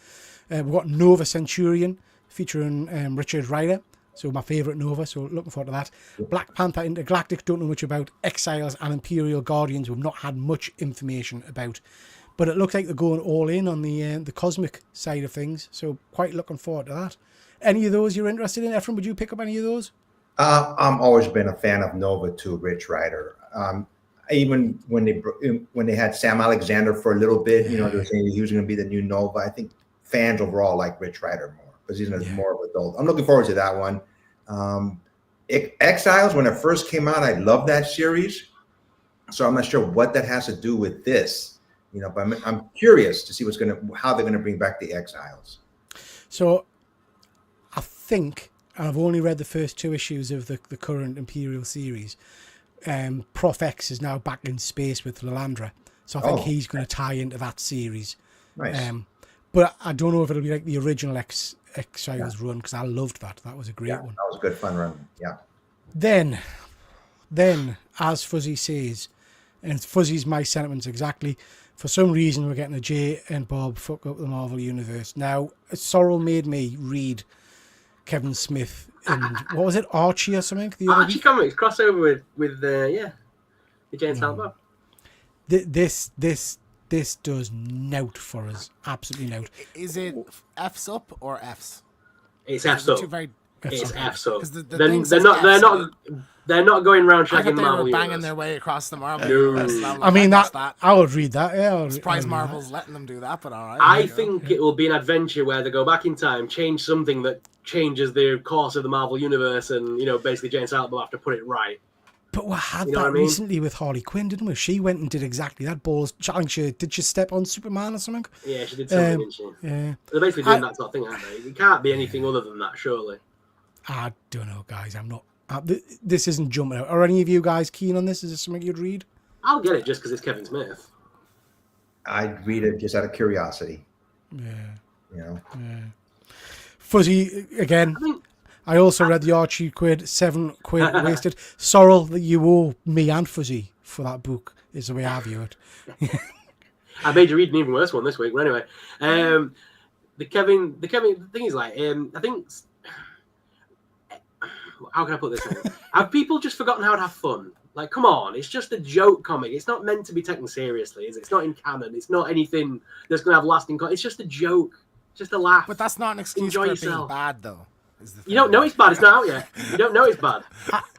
We've got Nova Centurion featuring Richard Rider. So my favourite Nova, so looking forward to that. Black Panther Intergalactic, don't know much about. Exiles and Imperial Guardians, we've not had much information about. but it looks like they're going all in on the cosmic side of things. So quite looking forward to that. Any of those you're interested in? Ephraim, would you pick up any of those? I'm always been a fan of Nova too, Rich Rider. Even when they had Sam Alexander for a little bit, you know, they were saying he was going to be the new Nova. I think fans overall like Rich Rider more because he's more of an adult. I'm looking forward to that one. Exiles, when it first came out, I loved that series. So I'm not sure what that has to do with this, you know, but I'm curious to see how they're gonna bring back the Exiles. So I think, and I've only read the first 2 issues of the current Imperial series. Prof X is now back in space with Lilandra, so I think he's going to tie into that series. Nice. But I don't know if it'll be like the original Exiles run, because I loved that. That was a great one. That was a good fun run. Yeah. Then, as Fuzzy says, and Fuzzy's my sentiments exactly, for some reason we're getting a Jay and Bob fuck up the Marvel Universe. Now, Sorrel made me read Kevin Smith and what was it, Archie or something? Archie Comics crossover with the Jay and Silent Bob. This does nout for us. Absolutely nout. Is it F's up or F's? It's F's up. It's F's up. They're not going around I shagging thought Marvel. They were banging their way across the Marvel. No. I mean that I would read that. Yeah, I'm surprised Marvel's letting them do that, but all right. I think it will be an adventure where they go back in time, change something that changes the course of the Marvel universe, and basically Jane Silent will have to put it right. But we had that recently with Harley Quinn, didn't we? She went and did exactly that. Balls challenge. Did she step on Superman or something? Yeah, she did something, didn't she? Yeah. They're basically doing that sort of thing, aren't they? It can't be anything other than that, surely. I don't know, guys. I'm not. This isn't jumping out. Are any of you guys keen on this? Is this something you'd read? I'll get it just because it's Kevin Smith. I'd read it just out of curiosity. Yeah. Yeah. Fuzzy again. I also read the Archie £7 wasted. Sorrel, that you owe me and Fuzzy for that book is the way I view it. I made you read an even worse one this week. But anyway, the Kevin thing is like, I think. How can I put this in? Have people just forgotten how to have fun? Like, come on, it's just a joke comic. It's not meant to be taken seriously, is it? It's not in canon. It's not anything that's going to have lasting. It's just a joke, just a laugh. But that's not an excuse for it being bad, though. You don't know it's bad. It's not out yet. You don't know it's bad.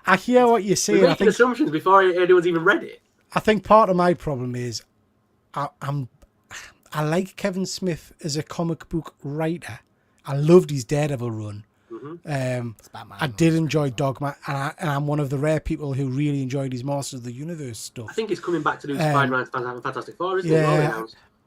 I hear what you're saying. We're making assumptions before anyone's even read it. I think part of my problem is I like Kevin Smith as a comic book writer. I loved his Daredevil run. I did enjoy Dogma, and I'm one of the rare people who really enjoyed his Masters of the Universe stuff. I think he's coming back to do Spider-Man's Fantastic Four, isn't he? Yeah,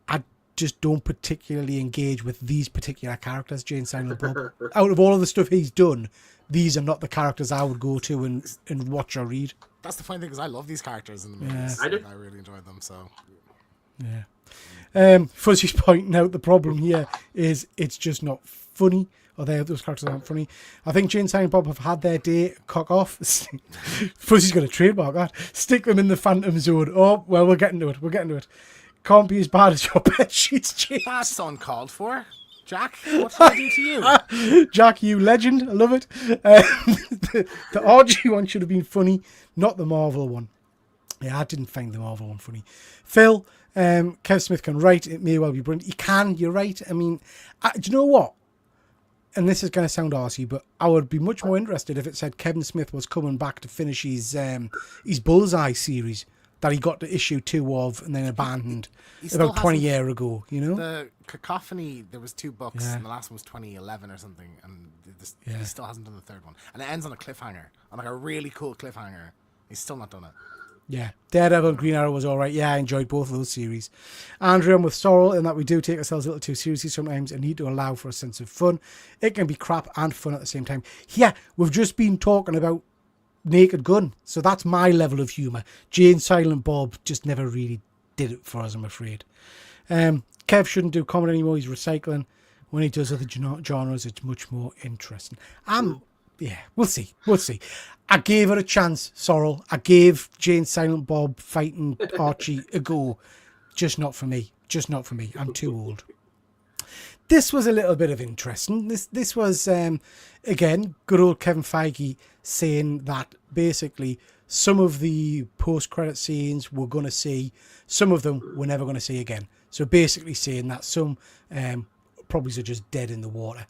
I just don't particularly engage with these particular characters, Jane Silent Bob. Out of all of the stuff he's done, these are not the characters I would go to and watch or read. That's the funny thing, because I love these characters in the movies. I do. I really enjoyed them, so... Yeah. Fuzzy's pointing out the problem here is it's just not funny. Or those characters aren't funny. I think Jane Silent Bob have had their day. Cock off. Fuzzy's got a trademark that. Stick them in the Phantom Zone. Oh, well, we're getting to it. Can't be as bad as your bed sheets, Jane. That's uncalled for. Jack, what did I do to you? Jack, you legend. I love it. The RG one should have been funny, not the Marvel one. Yeah, I didn't find the Marvel one funny. Phil, Kev Smith can write. It may well be brilliant. He can, you're right. I mean, do you know what? And this is going to sound arsey, but I would be much more interested if it said Kevin Smith was coming back to finish his Bullseye series that he got to issue 2 of and then abandoned about 20 years ago, The Cacophony, there was 2 books, and the last one was 2011 or something, and he still hasn't done the 3rd one. And it ends on a cliffhanger, on like a really cool cliffhanger. He's still not done it. Yeah, Daredevil and Green Arrow was all right. Yeah, I enjoyed both of those series. Andrew, I'm with Sorrel in that we do take ourselves a little too seriously sometimes and need to allow for a sense of fun. It can be crap and fun at the same time. Yeah, we've just been talking about Naked Gun, so that's my level of humour. Jane Silent Bob just never really did it for us, I'm afraid. Kev shouldn't do comedy anymore. He's recycling. When he does other genres, it's much more interesting. Yeah, we'll see. I gave it a chance, Sorrel. I gave Jane Silent Bob fighting Archie a go. Just not for me. I'm too old. This was a little bit of interesting. This was, again, good old Kevin Feige saying that basically some of the post-credit scenes we're going to see, some of them we're never going to see again. So basically saying that some properties are just dead in the water.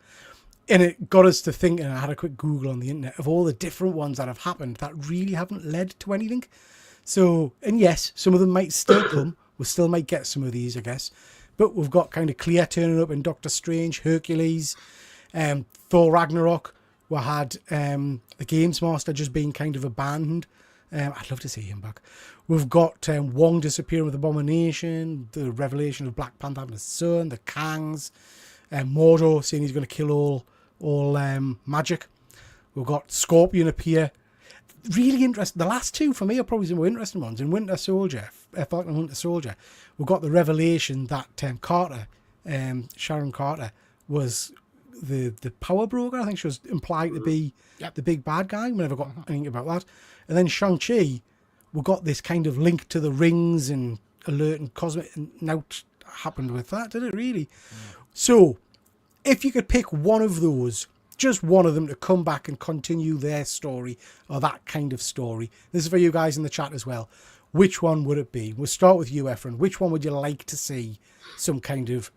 And it got us to thinking, and I had a quick Google on the internet, of all the different ones that have happened that really haven't led to anything. So, and yes, some of them might still come. We still might get some of these, I guess. But we've got kind of Clea turning up in Doctor Strange, Hercules, Thor Ragnarok. We had the Games Master just being kind of abandoned. I'd love to see him back. We've got Wong disappearing with Abomination, the revelation of Black Panther having a son, the Kangs, Mordo saying he's going to kill all magic. We've got Scorpion appear. Really interesting. The last two for me are probably the more interesting ones. In Winter Soldier, Falcon and Winter Soldier, we've got the revelation that Carter, Sharon Carter, was the power broker. I think she was implied to be the big bad guy. We never got anything about that. And then Shang-Chi, we got this kind of link to the rings and alert and cosmic. And now happened with that, did it really? So, if you could pick one of those, just one of them, to come back and continue their story or that kind of story. This is for you guys in the chat as well. Which one would it be? We'll start with you, Efren. Which one would you like to see some kind of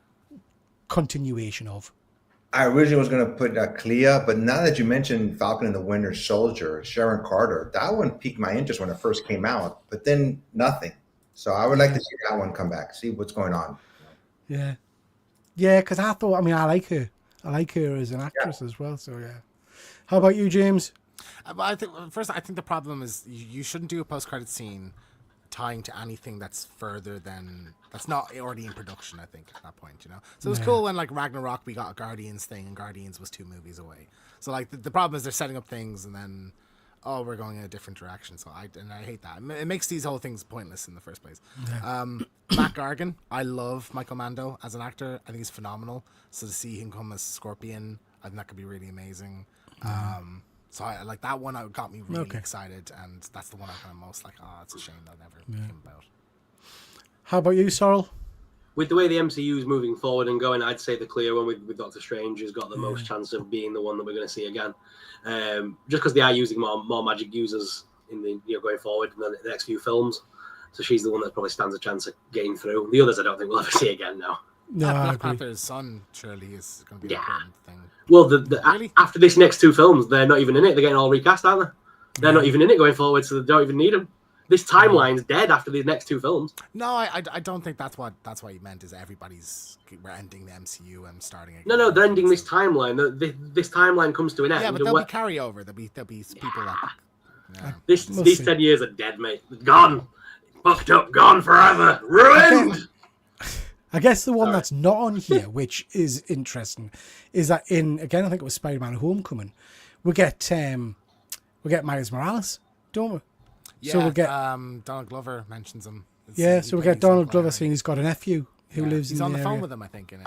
continuation of? I originally was going to put Clea, but now that you mentioned Falcon and the Winter Soldier, Sharon Carter, that one piqued my interest when it first came out, but then nothing. So I would like to see that one come back, see what's going on. Yeah. Yeah, because I like her. I like her as an actress as well, so yeah. How about you, James? I think the problem is you shouldn't do a post-credit scene tying to anything that's not already in production. I think at that point, So it was cool when like Ragnarok we got a Guardians thing, and Guardians was 2 movies away. So like the problem is they're setting up things and then we're going in a different direction. So I hate that. It makes these whole things pointless in the first place. Yeah. Matt Gargan, I love Michael Mando as an actor. I think he's phenomenal. So to see him come as Scorpion, I think that could be really amazing. So I like that one. Got me really excited, and that's the one I'm kind of most like. Oh, it's a shame that never came about. How about you, Sorrel? With the way the MCU is moving forward and going, I'd say the clear one with Doctor Strange has got the most chance of being the one that we're going to see again. Just because they are using more magic users in the going forward in the next few films. So she's the one that probably stands a chance of getting through. The others I don't think we'll ever see again now. No, Black Panther's son surely is going to be an important thing. Well, Really? after this next 2 films, they're not even in it. They're getting all recast, aren't they? They're not even in it going forward, so they don't even need them. This timeline's dead after these next 2 films. No, I don't think that's what he meant. Is we're ending the MCU and starting again. No, they're ending this timeline. This timeline comes to an end. Yeah, but there'll be carryover. There'll be people that. Yeah. These 10 years are dead, mate. Gone, fucked up, gone forever, ruined. I guess the one that's not on here, which is interesting, is that I think it was Spider-Man: Homecoming, we get Miles Morales, don't we? Yeah, so we'll get Donald Glover mentions him. So we get Donald Glover saying he's got a nephew who lives in the area. He's on the phone with him, I think, on it,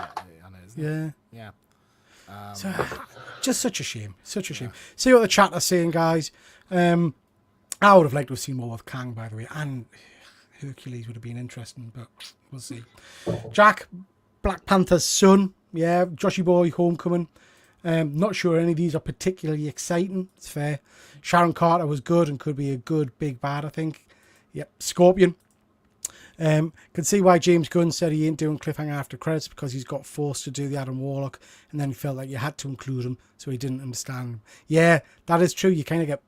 isn't he? Yeah. So, just such a shame. Such a shame. See what the chat are saying, guys. I would have liked to have seen more with Kang, by the way, and Hercules would have been interesting, but we'll see. Jack, Black Panther's son. Yeah, Joshy Boy, Homecoming. Not sure any of these are particularly exciting. It's fair. Sharon Carter was good and could be a good big bad, I think. Yep. Scorpion. Can see why James Gunn said he ain't doing cliffhanger after credits, because he's got forced to do the Adam Warlock, and then he felt like you had to include him, so he didn't understand him. Yeah, that is true. You kind of get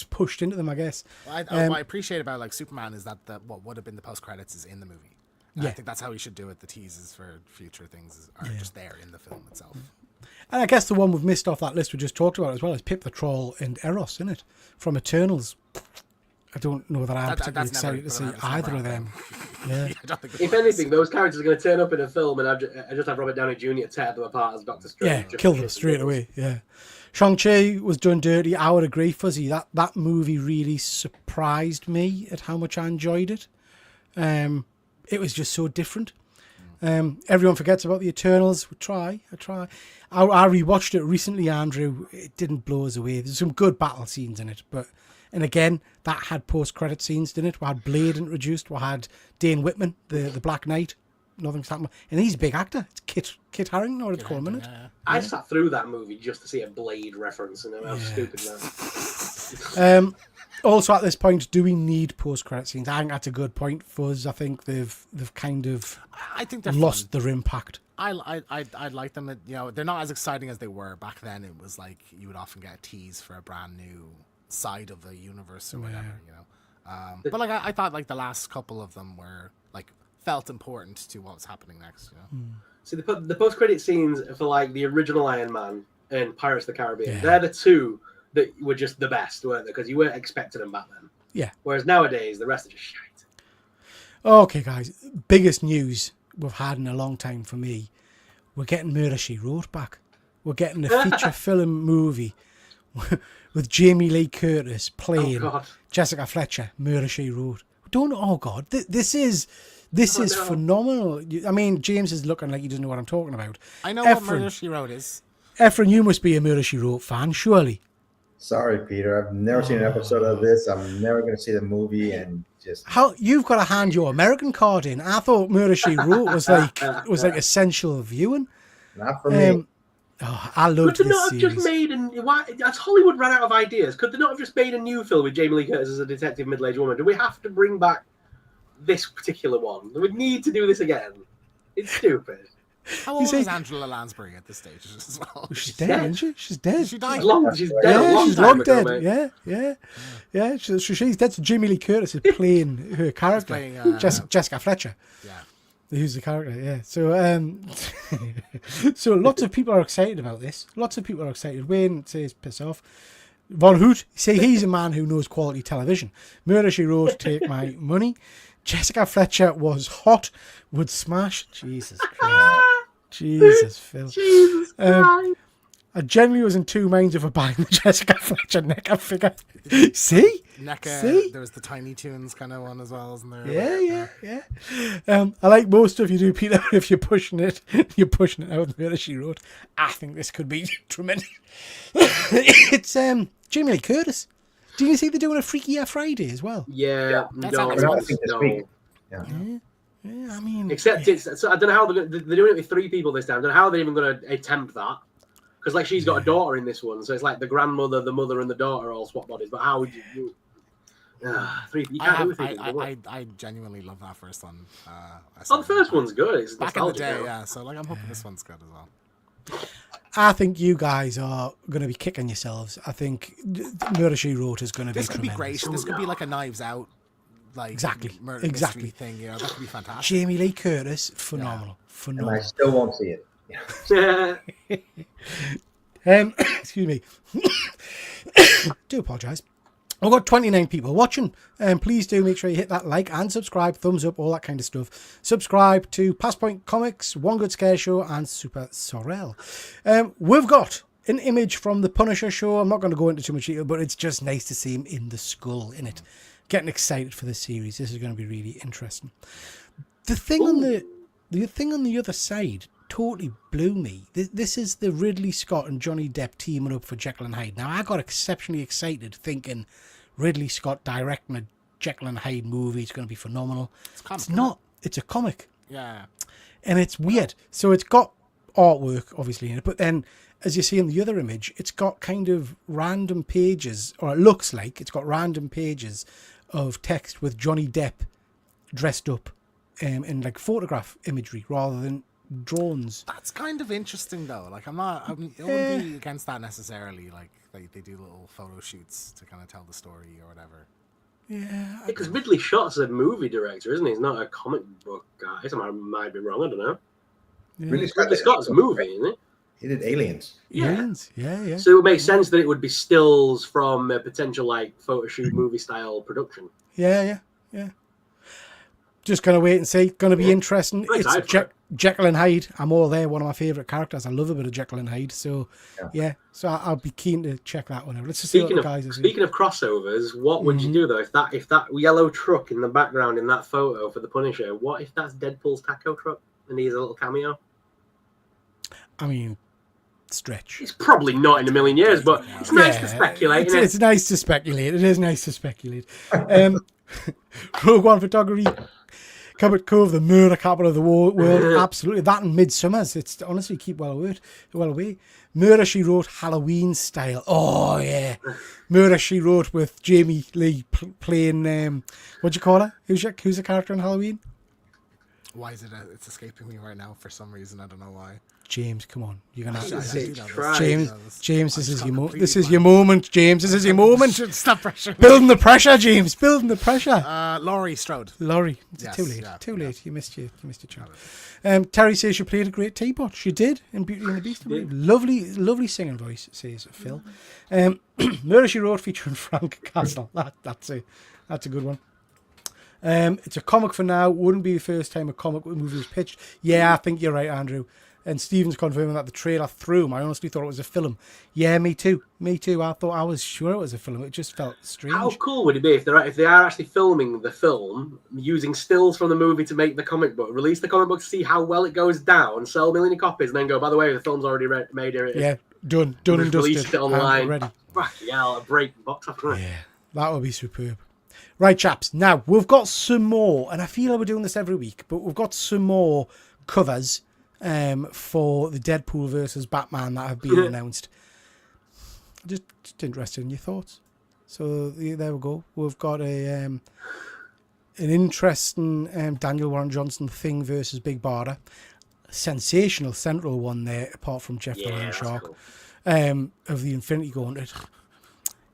pushed into them, I guess. What I appreciate about like Superman is that what would have been the post credits is in the movie. I think that's how we should do it. The teases for future things are just there in the film itself. And I guess the one we've missed off that list we just talked about as well is Pip the Troll and Eros, isn't it? From Eternals. I don't know that I'm particularly excited to see either of them. Yeah. If anything, those characters are going to turn up in a film and I just have Robert Downey Jr. tear them apart as Doctor Strange. Yeah, kill them straight away. Yeah. Shang-Chi was done dirty. I would agree, Fuzzy. That movie really surprised me at how much I enjoyed it. It was just so different. Everyone forgets about the Eternals. I try. I rewatched it recently, Andrew. It didn't blow us away. There's some good battle scenes in it, and again, that had post-credit scenes, didn't it? We had Blade introduced. We had Dane Whitman, the Black Knight. Nothing's happened. And he's a big actor. It's Kit Harington, or what it's called, isn't it? I sat through that movie just to see a Blade reference, and how stupid that. Also, at this point, do we need post-credit scenes? I think that's a good point for us. I think they've kind of I think they're lost fun. their impact. I'd like them. You know, they're not as exciting as they were back then. It was like you would often get a tease for a brand new side of the universe or whatever. You know, but like I thought like the last couple of them were like felt important to what was happening next. You know. So the post-credit scenes for like the original Iron Man and Pirates of the Caribbean, they're the two that were just the best, weren't they? Because you weren't expecting them back then. Yeah. Whereas nowadays, the rest are just shite. Okay, guys. Biggest news we've had in a long time for me. We're getting Murder, She Wrote back. We're getting a feature film movie with Jamie Lee Curtis playing Jessica Fletcher, Murder, She Wrote. Oh, God. This is phenomenal. I mean, James is looking like he doesn't know what I'm talking about. I know what Murder, She Wrote is. Efren, you must be a Murder, She Wrote fan, surely. Sorry, Peter. I've never seen an episode of this. I'm never going to see the movie, and just you've got to hand your American card in. I thought Murder, She Wrote was like essential viewing. Not for me. I loved Could they this not have series. just made as Hollywood ran out of ideas, could they not have just made a new film with Jamie Lee Curtis as a detective middle-aged woman? Do we have to bring back this particular one? Do we need to do this again? It's stupid. How old is Angela Lansbury at this stage as well? She's dead, isn't she? She's dead. She died. She's dead. Yeah, she's long dead. Mate. Yeah. She's dead. So Jamie Lee Curtis is playing her character, Jessica Fletcher. Yeah. Who's the character? Yeah. So, so lots of people are excited about this. Lots of people are excited. Wayne says, "Piss off." Von Hoot, say he's a man who knows quality television. Murder, She Wrote, take my money. Jessica Fletcher was hot, would smash. Jesus Christ. Jesus, Phil. Jesus Christ. I genuinely was in two minds of buying the Jessica Fletcher NECA figure. See? NECA, there was the Tiny Toons kind of one as well, isn't there? Yeah. I like most stuff you do, Peter. If you're pushing it out of Murder, She Wrote. I think this could be tremendous. It's Jamie Lee Curtis. Do you see they're doing a Freaky Air Friday as well? Yeah. That's No. I think this week. Yeah. Yeah, I mean... Except so I don't know how they're doing it with 3 people this time. I don't know how they're even going to attempt that. Because like she's got a daughter in this one, so it's like the grandmother, the mother, and the daughter all swap bodies. But how would you do? 3. You can't do it. I genuinely love that first one. The first one's good. It's back in the day, now. yeah. So like I'm hoping this one's good as well. I think you guys are going to be kicking yourselves. I think Murder, She Wrote is going to be This could be tremendous. great. This could be like a Knives Out, like Exactly. murder mystery thing. You know, that could be fantastic. Jamie Lee Curtis, phenomenal. And Phenomenal. I still won't see it. Yeah. Excuse me. Do apologise. I've got 29 people watching. Please do make sure you hit that like and subscribe, thumbs up, all that kind of stuff. Subscribe to Passport Comics, One Good Scare Show, and Super Sorrel. We've got an image from the Punisher show. I'm not going to go into too much detail, but it's just nice to see him in the skull in it. Getting excited for this series. This is going to be really interesting. The thing on the other side totally blew me. This is the Ridley Scott and Johnny Depp teaming up for Jekyll and Hyde. Now, I got exceptionally excited thinking Ridley Scott directing a Jekyll and Hyde movie. It's going to be phenomenal. It's not. It's a comic. Yeah. And it's weird. So it's got artwork, obviously, in it. But then, as you see in the other image, it's got kind of random pages, or it looks like it's got random pages of text with Johnny Depp dressed up in like photograph imagery rather than drones. That's kind of interesting though. Like I wouldn't be against that necessarily. Like they do little photo shoots to kind of tell the story or whatever. Yeah. Because Ridley Scott's a movie director, isn't he? He's not a comic book guy. I might be wrong. I don't know. Yeah. Ridley Scott's a movie, isn't it? He did Aliens. Aliens. Yeah. So it would make sense that it would be stills from a potential like photo shoot movie style production. Yeah. Just gonna wait and see. Gonna be interesting. It's Jekyll and Hyde. I'm all there. One of my favourite characters. I love a bit of Jekyll and Hyde. So yeah. So I'll be keen to check that one out. Let's just see what the guys are saying. Speaking of crossovers, what would you do though if that yellow truck in the background in that photo for the Punisher? What if that's Deadpool's taco truck and he's a little cameo? I mean, stretch. It's probably not in a million years, but it's nice to speculate. It's nice to speculate. It is nice to speculate. Rogue One Photography Cabot Cove, the murder capital of the world. Absolutely. That and Midsummer's. It's honestly keep well away. Murder, She Wrote, Halloween style. Oh, yeah. Murder, She Wrote with Jamie Lee playing, what do you call her? Who's the character in Halloween? Why is it? It's escaping me right now for some reason. I don't know why. James, come on. You're going to have to... James, this is your moment, James. This is your moment. Stop pressure. Building the pressure, James. Building the pressure. Laurie Strode. Laurie. Yes, Too late. yeah, Too yeah. late. You missed your chance. Terry says she played a great teapot. She did in Beauty and the Beast. Lovely singing voice, says Phil. Murder, She Wrote featuring Frank Castle. That's a good one. It's a comic for now. Wouldn't be the first time a comic movie was pitched. Yeah, I think you're right, Andrew. And Stephen's confirming that the trailer threw him. I honestly thought it was a film. Yeah, me too. I was sure it was a film. It just felt strange. How cool would it be if they are actually filming the film using stills from the movie to make the comic book, release the comic book to see how well it goes down, sell a million copies, and then go, by the way, the film's already made it. Yeah, done and dusted. Released it online. Ready. Yeah, a break box office. Yeah, that would be superb. Right, chaps. Now, we've got some more, and I feel like we're doing this every week, but we've got some more covers for the Deadpool versus Batman that have been announced. Just interested in your thoughts. So there we go. We've got an interesting Daniel Warren Johnson Thing versus Big Barda. A sensational central one there, apart from Jeff the Land Shark, cool. of the Infinity Gauntlet.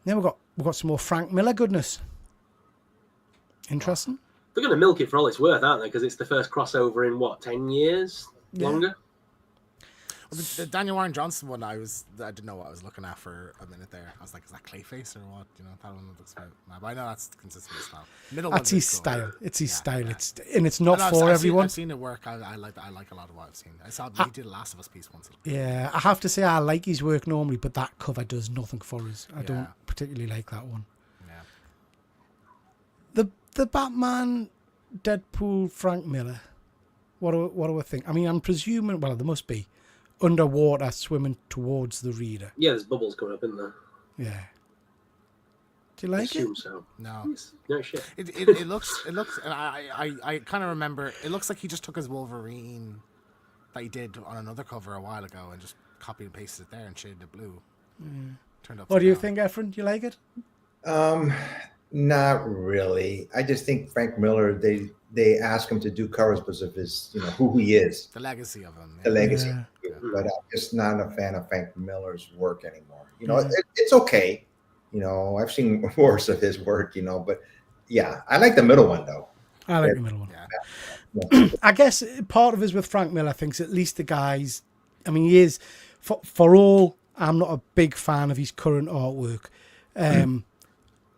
Then we've got some more Frank Miller goodness. Interesting. They're going to milk it for all it's worth, aren't they? Because it's the first crossover in 10 years? Longer? Well, the Daniel Warren Johnson one, I didn't know what I was looking at for a minute there. I was like, is that Clayface or what? That one looks about. But I know that's consistent with style. That's his style. It's his style. Yeah. It's not for everyone. I've seen it work. I like a lot of what I've seen. I saw he did a Last of Us piece once. Yeah, I have to say I like his work normally, but that cover does nothing for us. I don't particularly like that one. Yeah. The Batman, Deadpool, Frank Miller. What do I think? I mean, I'm presuming, well, there must be underwater swimming towards the reader. Yeah, there's bubbles coming up in there. Yeah. Do you like I assume so. No. Yes. No shit. It looks, and I kind of remember, it looks like he just took his Wolverine that he did on another cover a while ago and just copied and pasted it there and shaded it blue. Turned up. What do you think, Efren? Do you like it? Not really. I just think Frank Miller, they ask him to do covers because of his, who he is. The legacy of him. The legacy. Yeah. But I'm just not a fan of Frank Miller's work anymore. It's okay. I've seen worse of his work, but yeah, I like the middle one though. I like the middle one. Yeah. I guess part of it is with Frank Miller thinks at least the guys, I mean, he is, for all, I'm not a big fan of his current artwork.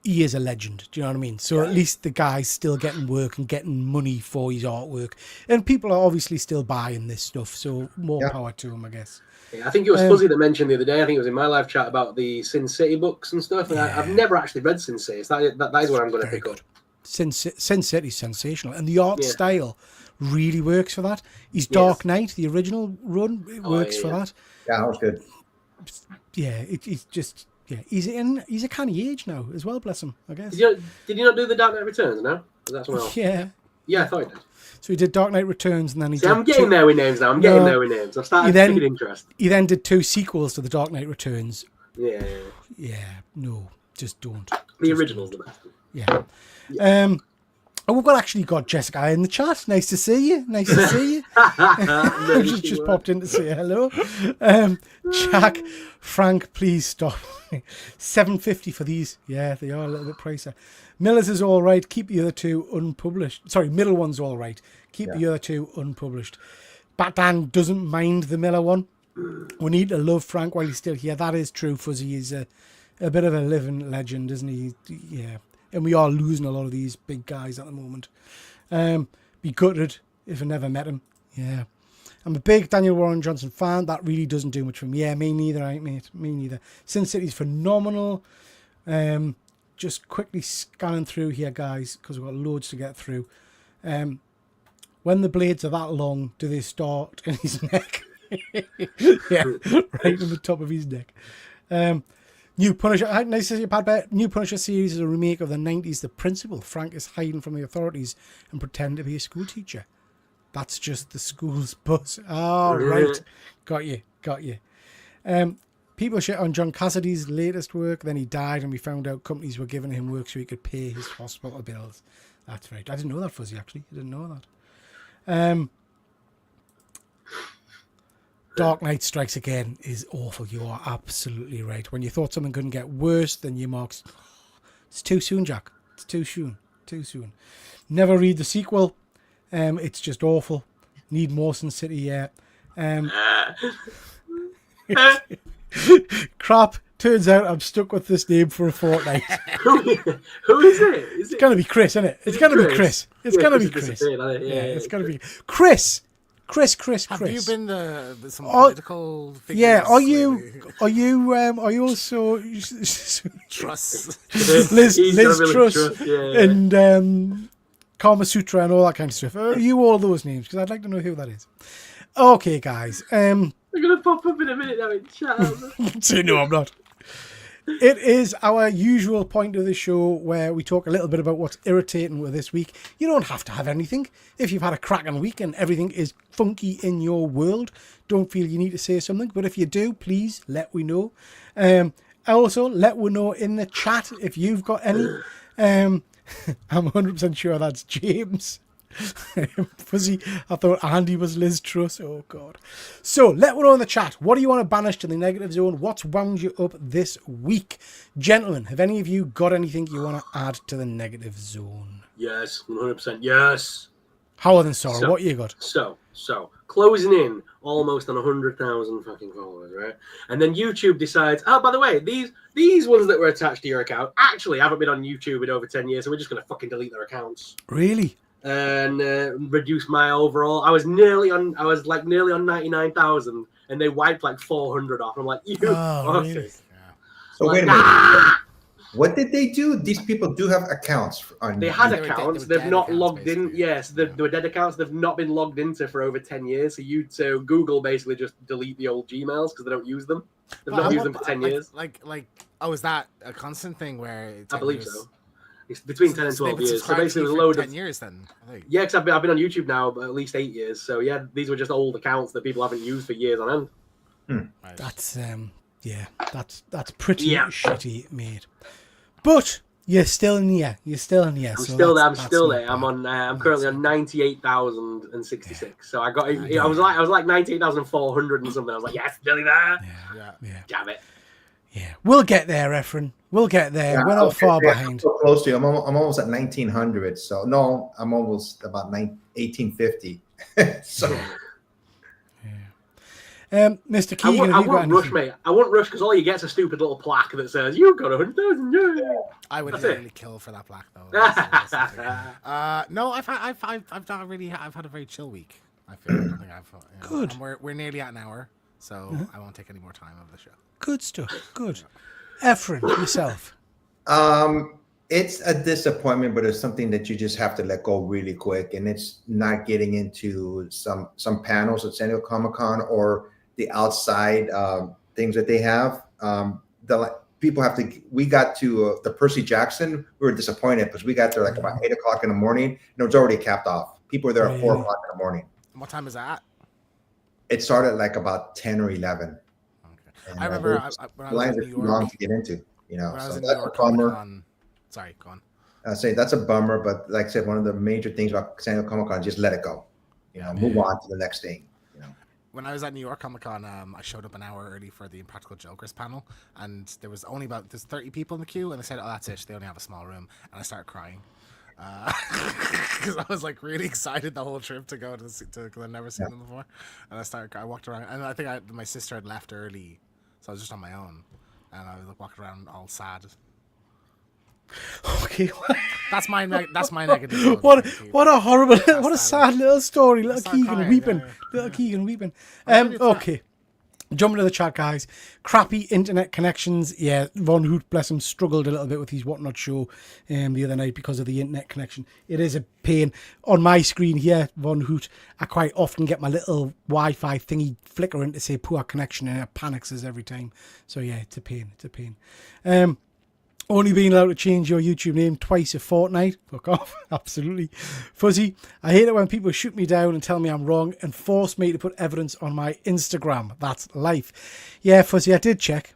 He is a legend. Do you know what I mean? So at least the guy's still getting work and getting money for his artwork. And people are obviously still buying this stuff. So more power to him, I guess. Yeah, I think it was Fuzzy that mentioned the other day, I think it was in my live chat about the Sin City books and stuff. And I've never actually read Sin City. So that is what I'm going to pick up. Sin City's sensational. And the art style really works for that. His Dark Knight, the original run, it works for that. Yeah, that was good. Yeah, it's just... Yeah, he's a canny age now as well, bless him, I guess. Did you not do the Dark Knight Returns now? That's someone else? Yeah. Yeah, I thought he did. So he did Dark Knight Returns and then he did... I'm getting there with names now. I'm getting there with names. I've started taking interest. He then did 2 sequels to the Dark Knight Returns. Yeah. Yeah, no, just don't. The original's the best. Yeah. Oh, we've actually got Jessica in the chat. Nice to see you. just popped in to say hello. Jack, Frank, please stop. $7.50 for these. Yeah, they are a little bit pricey. Miller's is all right. Keep the other 2 unpublished. Sorry, middle one's all right. Keep the other 2 unpublished. Batman doesn't mind the Miller one. We need to love Frank while he's still here. That is true. Fuzzy is a bit of a living legend, isn't he? Yeah. And we are losing a lot of these big guys at the moment. Be gutted if I never met him. Yeah. I'm a big Daniel Warren Johnson fan. That really doesn't do much for me. Yeah, me neither, right, mate? Me neither. Sin City's phenomenal. Just quickly scanning through here, guys, because we've got loads to get through. When the blades are that long, do they start in his neck? Yeah, right on the top of his neck. New Punisher. Nice to see you, Pat Bear. New Punisher series is a remake of the 90s. The principal, Frank, is hiding from the authorities and pretend to be a school teacher. That's just the school's bus. Oh, right. Got you. People shit on John Cassidy's latest work. Then he died, and we found out companies were giving him work so he could pay his hospital bills. That's right. I didn't know that, Fuzzy, actually. I didn't know that. Dark Knight Strikes Again is awful. You are absolutely right. When you thought something couldn't get worse, then you marked... It's too soon, Jack. It's too soon. Never read the sequel. It's just awful. Need Mawson City yet. Crap. Turns out I'm stuck with this name for a fortnight. Who is it? It's going to be Chris, isn't it? It's going to be Chris. It's going to be Chris. It's going to be Chris. Chris. Have you been some political figures? Yeah. Are you also Truss? Liz Truss yeah. and Kama Sutra and all that kind of stuff. Are you all those names? Because I'd like to know who that is. Okay, guys. They're gonna pop up in a minute now in chat. So no, I'm not. It is our usual point of the show where we talk a little bit about what's irritating with this week. You don't have to have anything. If you've had a cracking week and everything is funky in your world, don't feel you need to say something. But if you do, please let we know. Also, let we know in the chat if you've got any. I'm 100% sure that's James. Fuzzy, I thought Andy was Liz Truss. Oh God. So let me know in the chat, what do you want to banish to the negative zone? What's wound you up this week? Gentlemen, have any of you got anything you want to add to the negative zone? Yes, 100%. Yes. Howard and Sora, what you got? So closing in almost on 100,000 fucking followers, right? And then YouTube decides, oh, by the way, these ones that were attached to your account actually haven't been on YouTube in over 10 years, so we're just going to fucking delete their accounts. Really? And reduce my overall. I was nearly on 99,000, and they wiped like 400 off. I'm like, you really? yeah. So wait a minute. What did they do? These people do have accounts on. They had accounts. They've not logged in. Yes, they were dead accounts. They've not been logged into for over 10 years. So Google basically just delete the old Gmails because they don't use them. They've not used them for 10 years. Is that a constant thing where? I believe so. It's between 10 and 12 years. So basically, it was a load of 10 years then. I think. Yeah, because I've been on YouTube now at least 8 years. So yeah, these were just old accounts that people haven't used for years on end. Right. That's that's pretty shitty, mate. But you're still in here. I'm still there. I'm currently on 98,066. So I got. I was like 98,400 and something. I was like, yes, nearly there. Yeah. Damn it. Yeah, we'll get there, Efren. We'll get there. Yeah, we're not far behind. I'm so close to you. I'm almost at 1900. So no, I'm almost about 1850. So. Mr. Keegan, I want Rush, mate. I want Rush because all you get is a stupid little plaque that says you've got 100,000. I would literally kill for that plaque, though. No, I've had a very chill week. I feel. I don't think I've. Good. We're nearly at an hour, so I won't take any more time of the show. Good stuff. Good. Efren, yourself. It's a disappointment, but it's something that you just have to let go really quick, and it's not getting into some panels at San Diego Comic-Con or the outside things that they have. People have to. We got to the Percy Jackson. We were disappointed because we got there like about 8 o'clock in the morning, and it was already capped off. People were there at 4 o'clock in the morning. What time is that? It started like about 10 or 11. And I remember when I was in New York, long to get into, When I was so in New that's York, a bummer. Sorry, go on. I say that's a bummer, but like I said, one of the major things about San Diego Comic-Con, just let it go. Move on to the next thing. When I was at New York Comic Con, I showed up an hour early for the Impractical Jokers panel, and there was only there's 30 people in the queue, and they said, "Oh, that's it. They only have a small room," and I started crying because I was like really excited the whole trip to go because I've never seen them before, and I walked around, and I think my sister had left early. So I was just on my own, and I was like, walking around all sad. Okay, that's my negative. What a horrible, what a sad little story. Little Keegan weeping. Little Keegan weeping. Okay, Jump into the chat, guys. Crappy internet connections. Yeah, Von Hoot, bless him, struggled a little bit with his Whatnot show the other night because of the internet connection. It is a pain. On my screen here, Von Hoot, I quite often get my little Wi-Fi thingy flickering to say poor connection, and it panics us every time. So yeah, it's a pain. It's a pain. Only being allowed to change your YouTube name twice a fortnight. Fuck off. Absolutely. Fuzzy, I hate it when people shoot me down and tell me I'm wrong and force me to put evidence on my Instagram. That's life. Yeah, Fuzzy, I did check.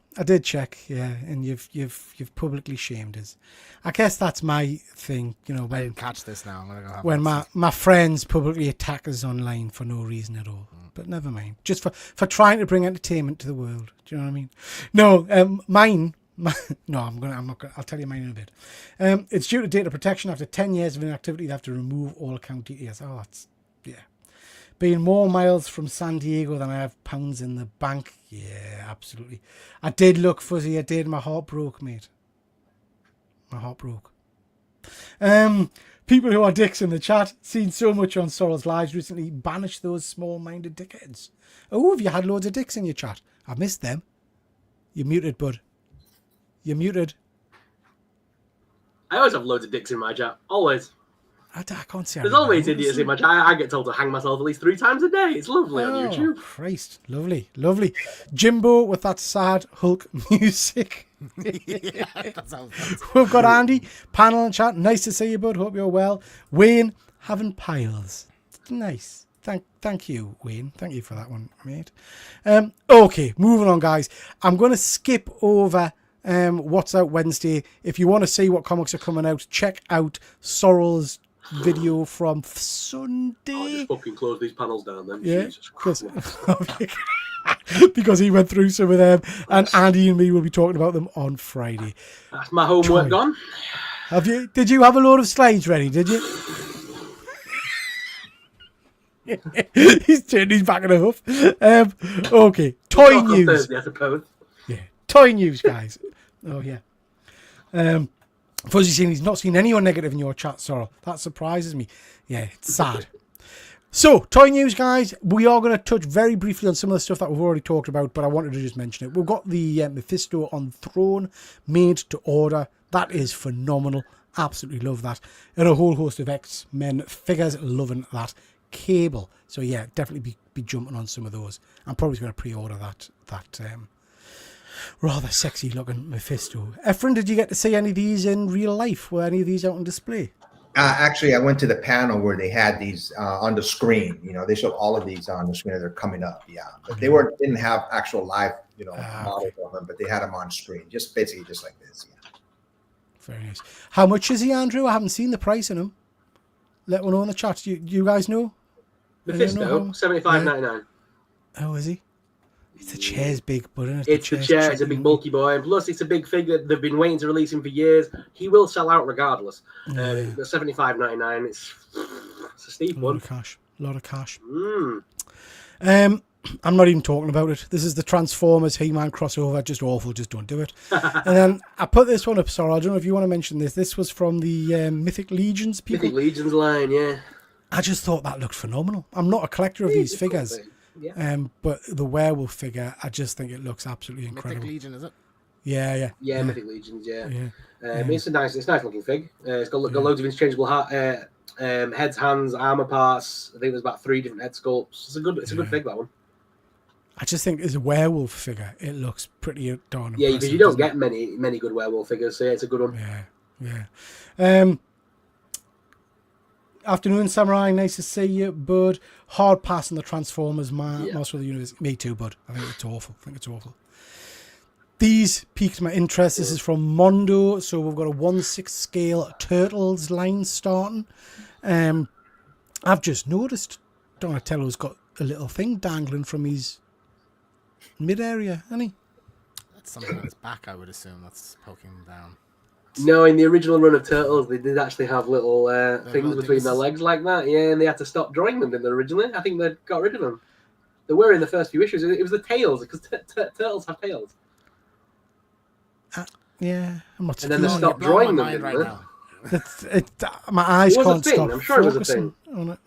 Yeah, and you've publicly shamed us. I guess that's my thing, you know. When, I didn't catch this now. I'm gonna go have when my friends publicly attack us online for no reason at all. But never mind. Just for trying to bring entertainment to the world. Do you know what I mean? No, mine. No, I'm not gonna. I'll tell you mine in a bit. It's due to data protection. After 10 years of inactivity, they have to remove all account details. Oh, that's being more miles from San Diego than I have pounds in the bank. Yeah, absolutely. I did look, Fuzzy. I did. My heart broke, mate. My heart broke. People who are dicks in the chat, seen so much on Sorrel's lives recently. Banish those small-minded dickheads. Oh, have you had loads of dicks in your chat? I missed them. You're muted, bud. You're muted. I always have loads of dicks in my chat. Always. I can't see. There's always idiots in my chat. I get told to hang myself at least 3 times a day. It's lovely on YouTube. Christ. Lovely. Lovely. Jimbo with that sad Hulk music. Yeah, that sounds nice. We've got Andy, panel and chat. Nice to see you, bud. Hope you're well. Wayne, having piles. Nice. Thank you, Wayne. Thank you for that one, mate. Okay, moving on, guys. I'm going to skip over What's Out Wednesday. If you want to see what comics are coming out, check out Sorrel's video from Sunday. I'll just fucking close these panels down then. Yeah, Jesus Christ. because he went through some of them, and Andy and me will be talking about them on Friday. That's my homework gone. Have you? Did you have a load of slides ready? Did you? He's turned his back in a huff. Okay, toy news. Thursday, I suppose. Yeah, toy news, guys. Oh yeah. Fuzzy saying he's not seen anyone negative in your chat, Sorrel. That surprises me. Yeah, it's sad. So, toy news, guys. We are going to touch very briefly on some of the stuff that we've already talked about, but I wanted to just mention it. We've got the Mephisto on Throne made to order. That is phenomenal. Absolutely love that. And a whole host of X-Men figures. Loving that. Cable. So, yeah, definitely be jumping on some of those. I'm probably going to pre-order that rather sexy looking Mephisto. Efren, did you get to see any of these in real life? Were any of these out on display? Actually, I went to the panel where they had these on the screen. You know, they showed all of these on the screen as they're coming up. Yeah, but they didn't have actual live, models of them, but they had them on screen, just basically just like this. Yeah. Very nice. How much is he, Andrew? I haven't seen the price on him. Let one know in the chat. You guys know? Mephisto, $75.99. Oh, is he? It's the chair's big, but it's the chair. It's a big bulky boy, and plus it's a big figure. They've been waiting to release him for years. He will sell out regardless. $75.99. It's a steep one. Lot of cash. I'm not even talking about it. This is the Transformers He-Man crossover. Just awful. Just don't do it. And then I put this one up. Sorry, I don't know if you want to mention this. This was from the Mythic Legions people. Mythic Legions line, yeah. I just thought that looked phenomenal. I'm not a collector of these figures. Yeah. But the werewolf figure, I just think it looks absolutely incredible. Mythic Legion, is it? Yeah. Mythic Legions, yeah. It's a nice looking fig. It's got loads of interchangeable heads, hands, armor parts. I think there's about 3 different head sculpts. It's a good fig, that one. I just think as a werewolf figure, it looks pretty darn impressive. Yeah, because you don't get many good werewolf figures, so yeah, it's a good one. Yeah. Afternoon, Samurai. Nice to see you, bud. Hard pass on the Transformers, Master of the Universe. Me too, bud. I think it's awful. These piqued my interest. This is from Mondo. So we've got a 1/6 scale Turtles line starting. I've just noticed Donatello's got a little thing dangling from his mid area, hasn't he? That's something on his back, I would assume. That's poking him down. No, in the original run of Turtles, they did actually have little things between their legs like that. Yeah, and they had to stop drawing them, didn't they, originally? I think they got rid of them. They were in the first few issues. It was the tails, because Turtles have tails. Yeah, I'm not. And then they stopped drawing them right now. My eyes can't stop. I'm sure it was a thing. On it.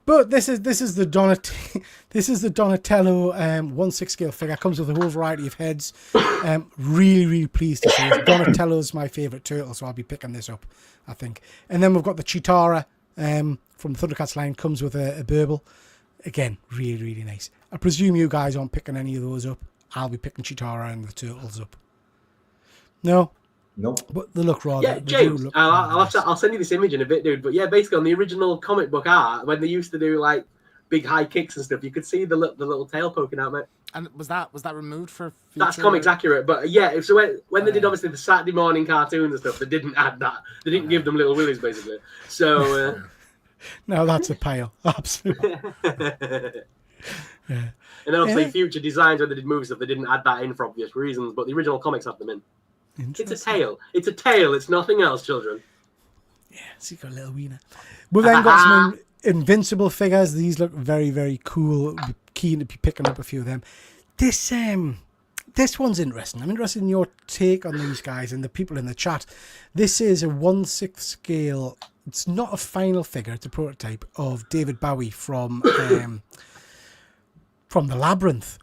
But this is the this is the Donatello 1/6 scale figure. Comes with a whole variety of heads. Really pleased to see it. Donatello's my favourite turtle, so I'll be picking this up, I think. And then we've got the Chitara from the Thundercats line. Comes with a burble. Again, really nice. I presume you guys aren't picking any of those up. I'll be picking Chitara and the turtles up. No. Nope. But they look rather. Yeah, James, look I'll send you this image in a bit, dude. But yeah, basically on the original comic book art, when they used to do like big high kicks and stuff, you could see the little tail poking out, mate. And was that removed for future? That's comics accurate, but yeah. So when they did obviously the Saturday morning cartoons and stuff, they didn't add that. They didn't give them little willies basically. So no, that's a pile. Absolutely. Yeah. And then obviously future designs when they did movie stuff, they didn't add that in for obvious reasons, but the original comics have them in. It's a tail. It's a tail. It's nothing else, children. Yeah, so you got a little wiener. We've then got some Invincible figures. These look very cool. Be keen to be picking up a few of them. This one's interesting. I'm interested in your take on these guys and the people in the chat. This is a 1/6 scale. It's not a final figure. It's a prototype of David Bowie from the Labyrinth.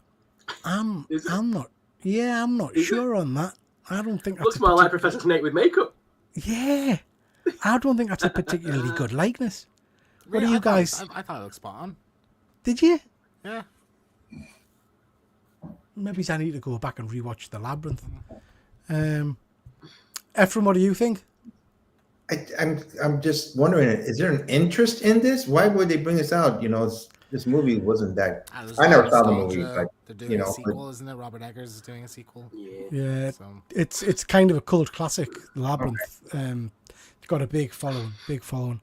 I'm not sure on that. I don't think that's looks more like Professor Snake with makeup. Yeah, I don't think that's a particularly good likeness. What do you guys? I thought it looked spot on. Did you? Yeah. Maybe I need to go back and rewatch the Labyrinth. Ephraim, what do you think? I'm just wondering, is there an interest in this? Why would they bring this out? You know, this movie wasn't that. I never saw the movie, but they're doing a sequel, isn't it? Robert Eggers is doing a sequel. Yeah. So. It's kind of a cult classic, Labyrinth. Okay. It's got a big following.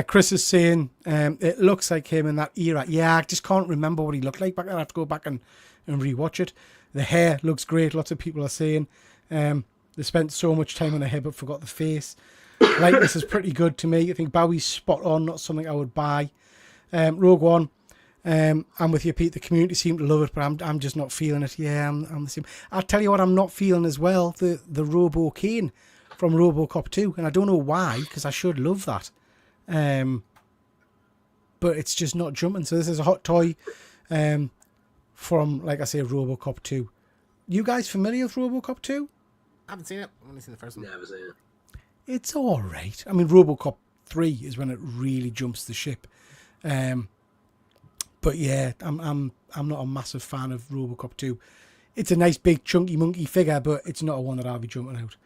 Chris is saying it looks like him in that era. Yeah, I just can't remember what he looked like back then. I have to go back and rewatch it. The hair looks great. Lots of people are saying they spent so much time on the hair but forgot the face. Like, this is pretty good to me. I think Bowie's spot on, not something I would buy. Rogue One, I'm with you, Pete. The community seem to love it, but I'm just not feeling it. Yeah, I'm the same. I'll tell you what I'm not feeling as well, the Robo Kane from RoboCop 2, and I don't know why, because I should love that. But it's just not jumping. So this is a hot toy from, like I say, RoboCop 2. You guys familiar with RoboCop 2? I haven't seen it. I've only seen the first one. Never seen it. It's all right. I mean, RoboCop 3 is when it really jumps the ship. But yeah, I'm not a massive fan of RoboCop 2. It's a nice big chunky monkey figure, but it's not a one that I'll be jumping out.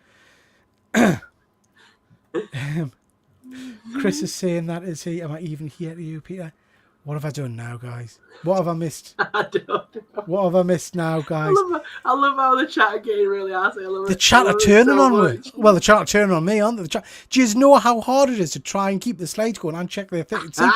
Chris is saying that, is he? Am I even here to you, Peter? What have I done now, guys? What have I missed? I don't know. What have I missed now, guys? I love how the chat are getting really arsey. The chat are turning on me. Well, the chat are turning on me, aren't they? Do you know how hard it is to try and keep the slides going and check their thing? See,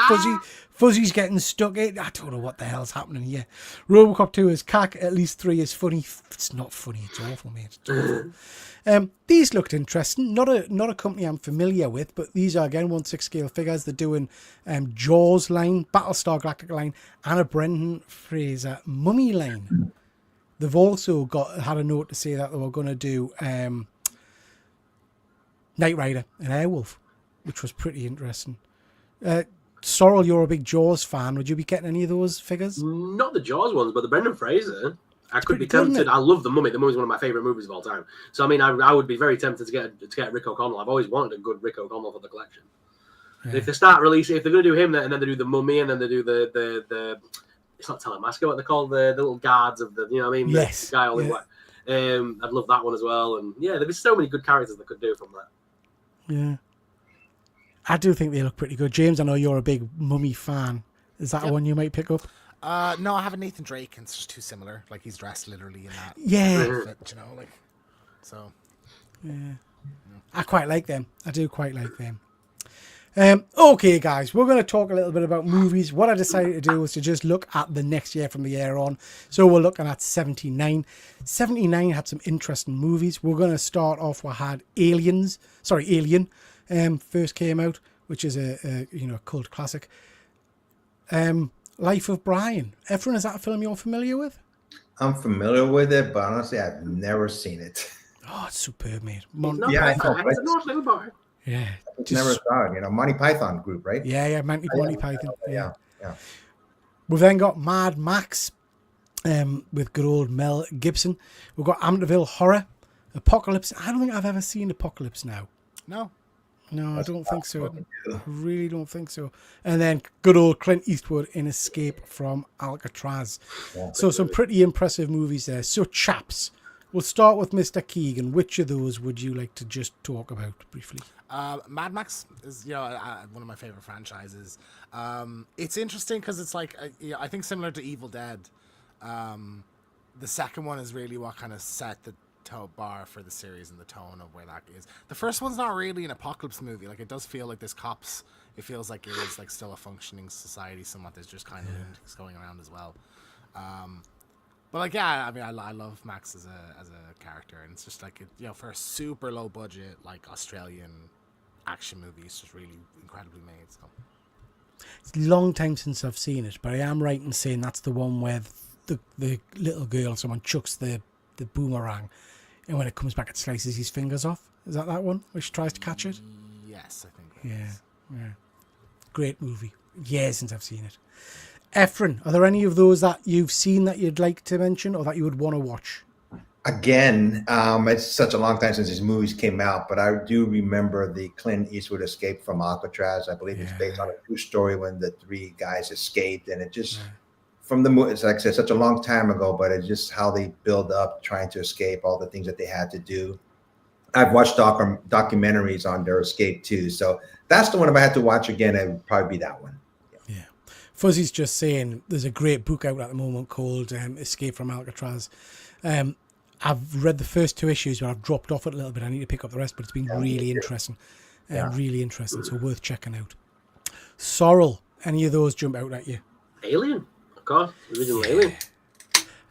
Fuzzy's getting stuck in. I don't know what the hell's happening here. RoboCop 2 is cack. At least 3 is funny. It's not funny. It's awful, mate. It's awful. These looked interesting. Not a company I'm familiar with, but these are again 1/6 scale figures. They're doing Jaws line, Battlestar Galactica line, and a Brendan Fraser Mummy line. They've also had a note to say that they were going to do Knight Rider and Airwolf, which was pretty interesting. Sorrel, you're a big Jaws fan. Would you be getting any of those figures? Not the Jaws ones, but the Brendan Fraser. I could be good, tempted. I love The Mummy. The Mummy's one of my favourite movies of all time. So I mean, I would be very tempted to get Rick O'Connell. I've always wanted a good Rick O'Connell for the collection. Yeah. If they start releasing, if they're going to do him, and then they do The Mummy, and then they do the it's not Telemasco, what they call the little guards of the, you know what I mean? Yes. The guy all in black. I'd love that one as well. And yeah, there'd be so many good characters they could do from that. Yeah. I do think they look pretty good. James, I know you're a big Mummy fan. Is that one you might pick up? No, I have a Nathan Drake, and it's just too similar. Like, he's dressed literally in that. Yeah. Outfit, you know, like, so. Yeah. I quite like them. I do quite like them. Okay, guys, we're going to talk a little bit about movies. What I decided to do was to just look at the next year from the year on. So we're looking at 79. 79 had some interesting movies. We're going to start off, we had Alien, first came out, which is a cult classic. Life of Brian. Efren, is that a film you're familiar with? I'm familiar with it, but honestly, I've never seen it. Oh, it's superb, mate. I know, right? It's a little boy. Yeah. Never saw it. Monty Python group, right? Yeah, Monty Python. Yeah. Yeah. We've then got Mad Max with good old Mel Gibson. We've got Amityville Horror, Apocalypse. I don't think I've ever seen Apocalypse Now. No. No, I don't think so. I really don't think so. And then good old Clint Eastwood in Escape from Alcatraz. Yeah. So some pretty impressive movies there. So chaps, we'll start with Mr. Keegan. Which of those would you like to just talk about briefly? Mad Max is, one of my favorite franchises. It's interesting because it's like, I think similar to Evil Dead, the second one is really what kind of set the bar for the series and the tone of where that is. The first one's not really an apocalypse movie. Like, it does feel like there's cops. It feels like it is like still a functioning society somewhat. There's just kind of lunatics going around as well. But like, yeah, I mean, I love Max as a character, and it's just like, for a super low budget, like Australian action movie, it's just really incredibly made. So it's a long time since I've seen it, but I am right in saying that's the one where the little girl, someone chucks the boomerang, and when it comes back, it slices his fingers off. Is that one where she tries to catch it? Yes, I think. Yeah. Great movie. Years since I've seen it. Efren, are there any of those that you've seen that you'd like to mention or that you would want to watch? Again, it's such a long time since these movies came out, but I do remember the Clint Eastwood Escape from Alcatraz. I believe it's based on a true story when the three guys escaped, and it just from the movie, it's like I said, such a long time ago, but it's just how they build up trying to escape, all the things that they had to do. I've watched documentaries on their escape too, so that's the one. If I had to watch again, it would probably be that one. Yeah. Fuzzy's just saying there's a great book out at the moment called Escape from Alcatraz. I've read the first 2 issues, but I've dropped off it a little bit. I need to pick up the rest, but it's been really interesting. Really interesting, so worth checking out. Sorrel, any of those jump out at you? Alien, of course, original Alien.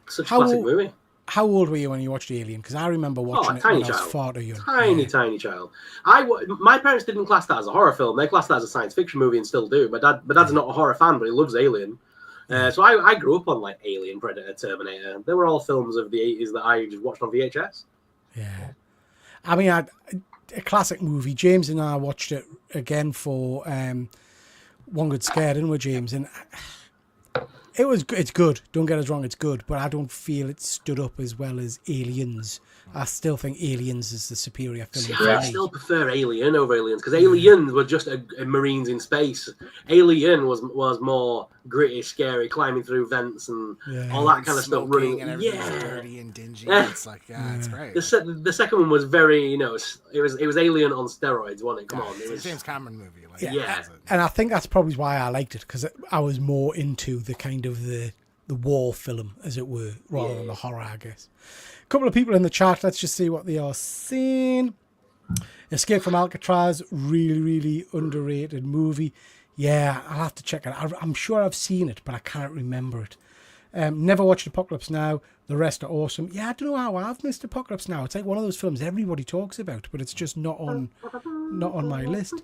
Such a classic movie. How old were you when you watched Alien? Because I remember watching it when I was far too young. Tiny child. My parents didn't class that as a horror film. They classed that as a science fiction movie and still do. My dad's not a horror fan, but he loves Alien. So I grew up on like Alien, Predator, Terminator. They were all films of the 80s that I just watched on VHS. Yeah. I mean, a classic movie. James and I watched it again for One Good Scare, didn't we, James? And it's good. Don't get us wrong, it's good. But I don't feel it stood up as well as Aliens. I still think Aliens is the superior film. I still prefer Alien over Aliens because Aliens were just a Marines in space. Alien was more gritty, scary, climbing through vents and all that kind of stuff. Running, and dirty and dingy. It's like, it's great. The second one was very, it was Alien on steroids, wasn't it? Come on, it was a James Cameron movie. Like, and I think that's probably why I liked it, because I was more into the kind of the war film, as it were, rather than the horror, I guess. Couple of people in the chat, let's just see what they are saying. Escape from Alcatraz, really, really underrated movie. Yeah, I'll have to check it. I'm sure I've seen it, but I can't remember it. Never watched Apocalypse Now. The rest are awesome. Yeah, I don't know how I've missed Apocalypse Now. It's like one of those films everybody talks about, but it's just not on my list.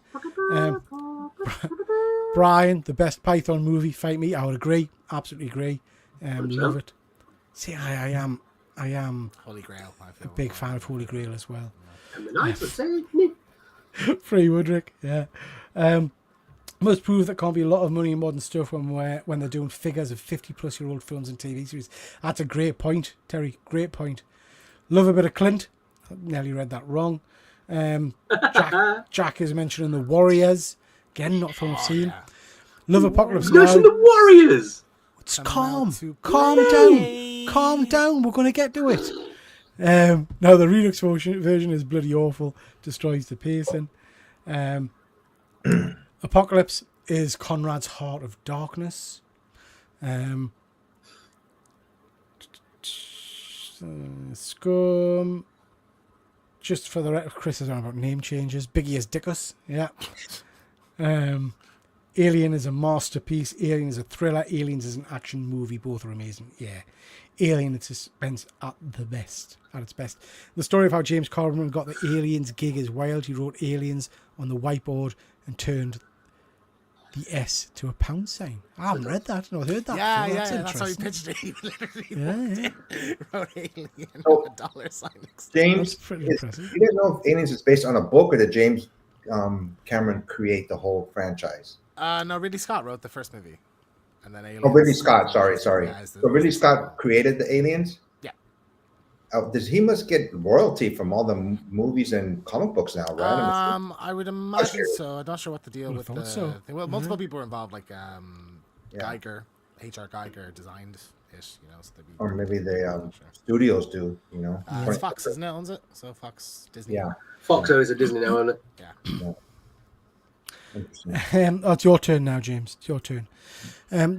Brian, the best Python movie, Fight Me. I would agree. Absolutely agree. Love it. See, I am Holy Grail. a big fan of Holy Grail as well. Free Woodrick, yeah. Must prove that can't be a lot of money in modern stuff when they're doing figures of 50-plus-year-old films and TV series. That's a great point, Terry. Great point. Love a bit of Clint. I nearly read that wrong. Jack is mentioning the Warriors. Again, not from scene. Yeah. Love Apocalypse Now. The Warriors. It's calm down. We're going to get to it. Now the Redux version is bloody awful. Destroys the pacing. Apocalypse is Conrad's Heart of Darkness. Scum. Just for the record, Chris is on about name changes. Biggie is Dickus. Yeah. Alien is a masterpiece. Alien is a thriller. Aliens is an action movie. Both are amazing. Yeah. Alien is suspense at its best. The story of how James Cameron got the Aliens gig is wild. He wrote Aliens on the whiteboard and turned the S to a pound sign. I haven't read that. No, heard that. Yeah, That's how he pitched it. He literally wrote Alien with a dollar sign. James, pretty impressive. You didn't know if Aliens is based on a book, or did James Cameron create the whole franchise? No, Ridley Scott wrote the first movie. and then Aliens. Oh, Ridley Scott. Sorry. Yeah, So Ridley Scott created the aliens. Yeah. He must get royalty from all the movies and comic books now, right? I would imagine so. I'm not sure what the deal with the so. thing. Well, multiple people were involved, like Yeah. Geiger, H.R. Geiger designed it, you know. So Or maybe the studios do, you know. It's Fox, isn't it? Owns it, so Fox, Disney. Yeah. Fox owns a Disney now, isn't it? Yeah. Interesting. It's your turn now, James. It's your turn.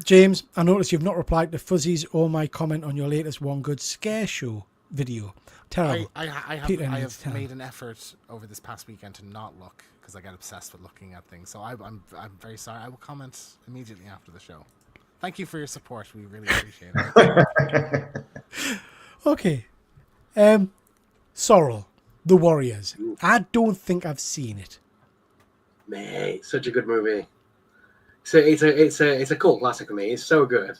James, I noticed you've not replied to Fuzzy's or my comment on your latest One Good Scare Show video. Terrible. I have made an effort over this past weekend to not look because I get obsessed with looking at things. So I'm very sorry. I will comment immediately after the show. Thank you for your support. We really appreciate it. Okay. Sorrel, The Warriors. I don't think I've seen it. Mate, such a good movie. It's a cult classic for me. It's so good.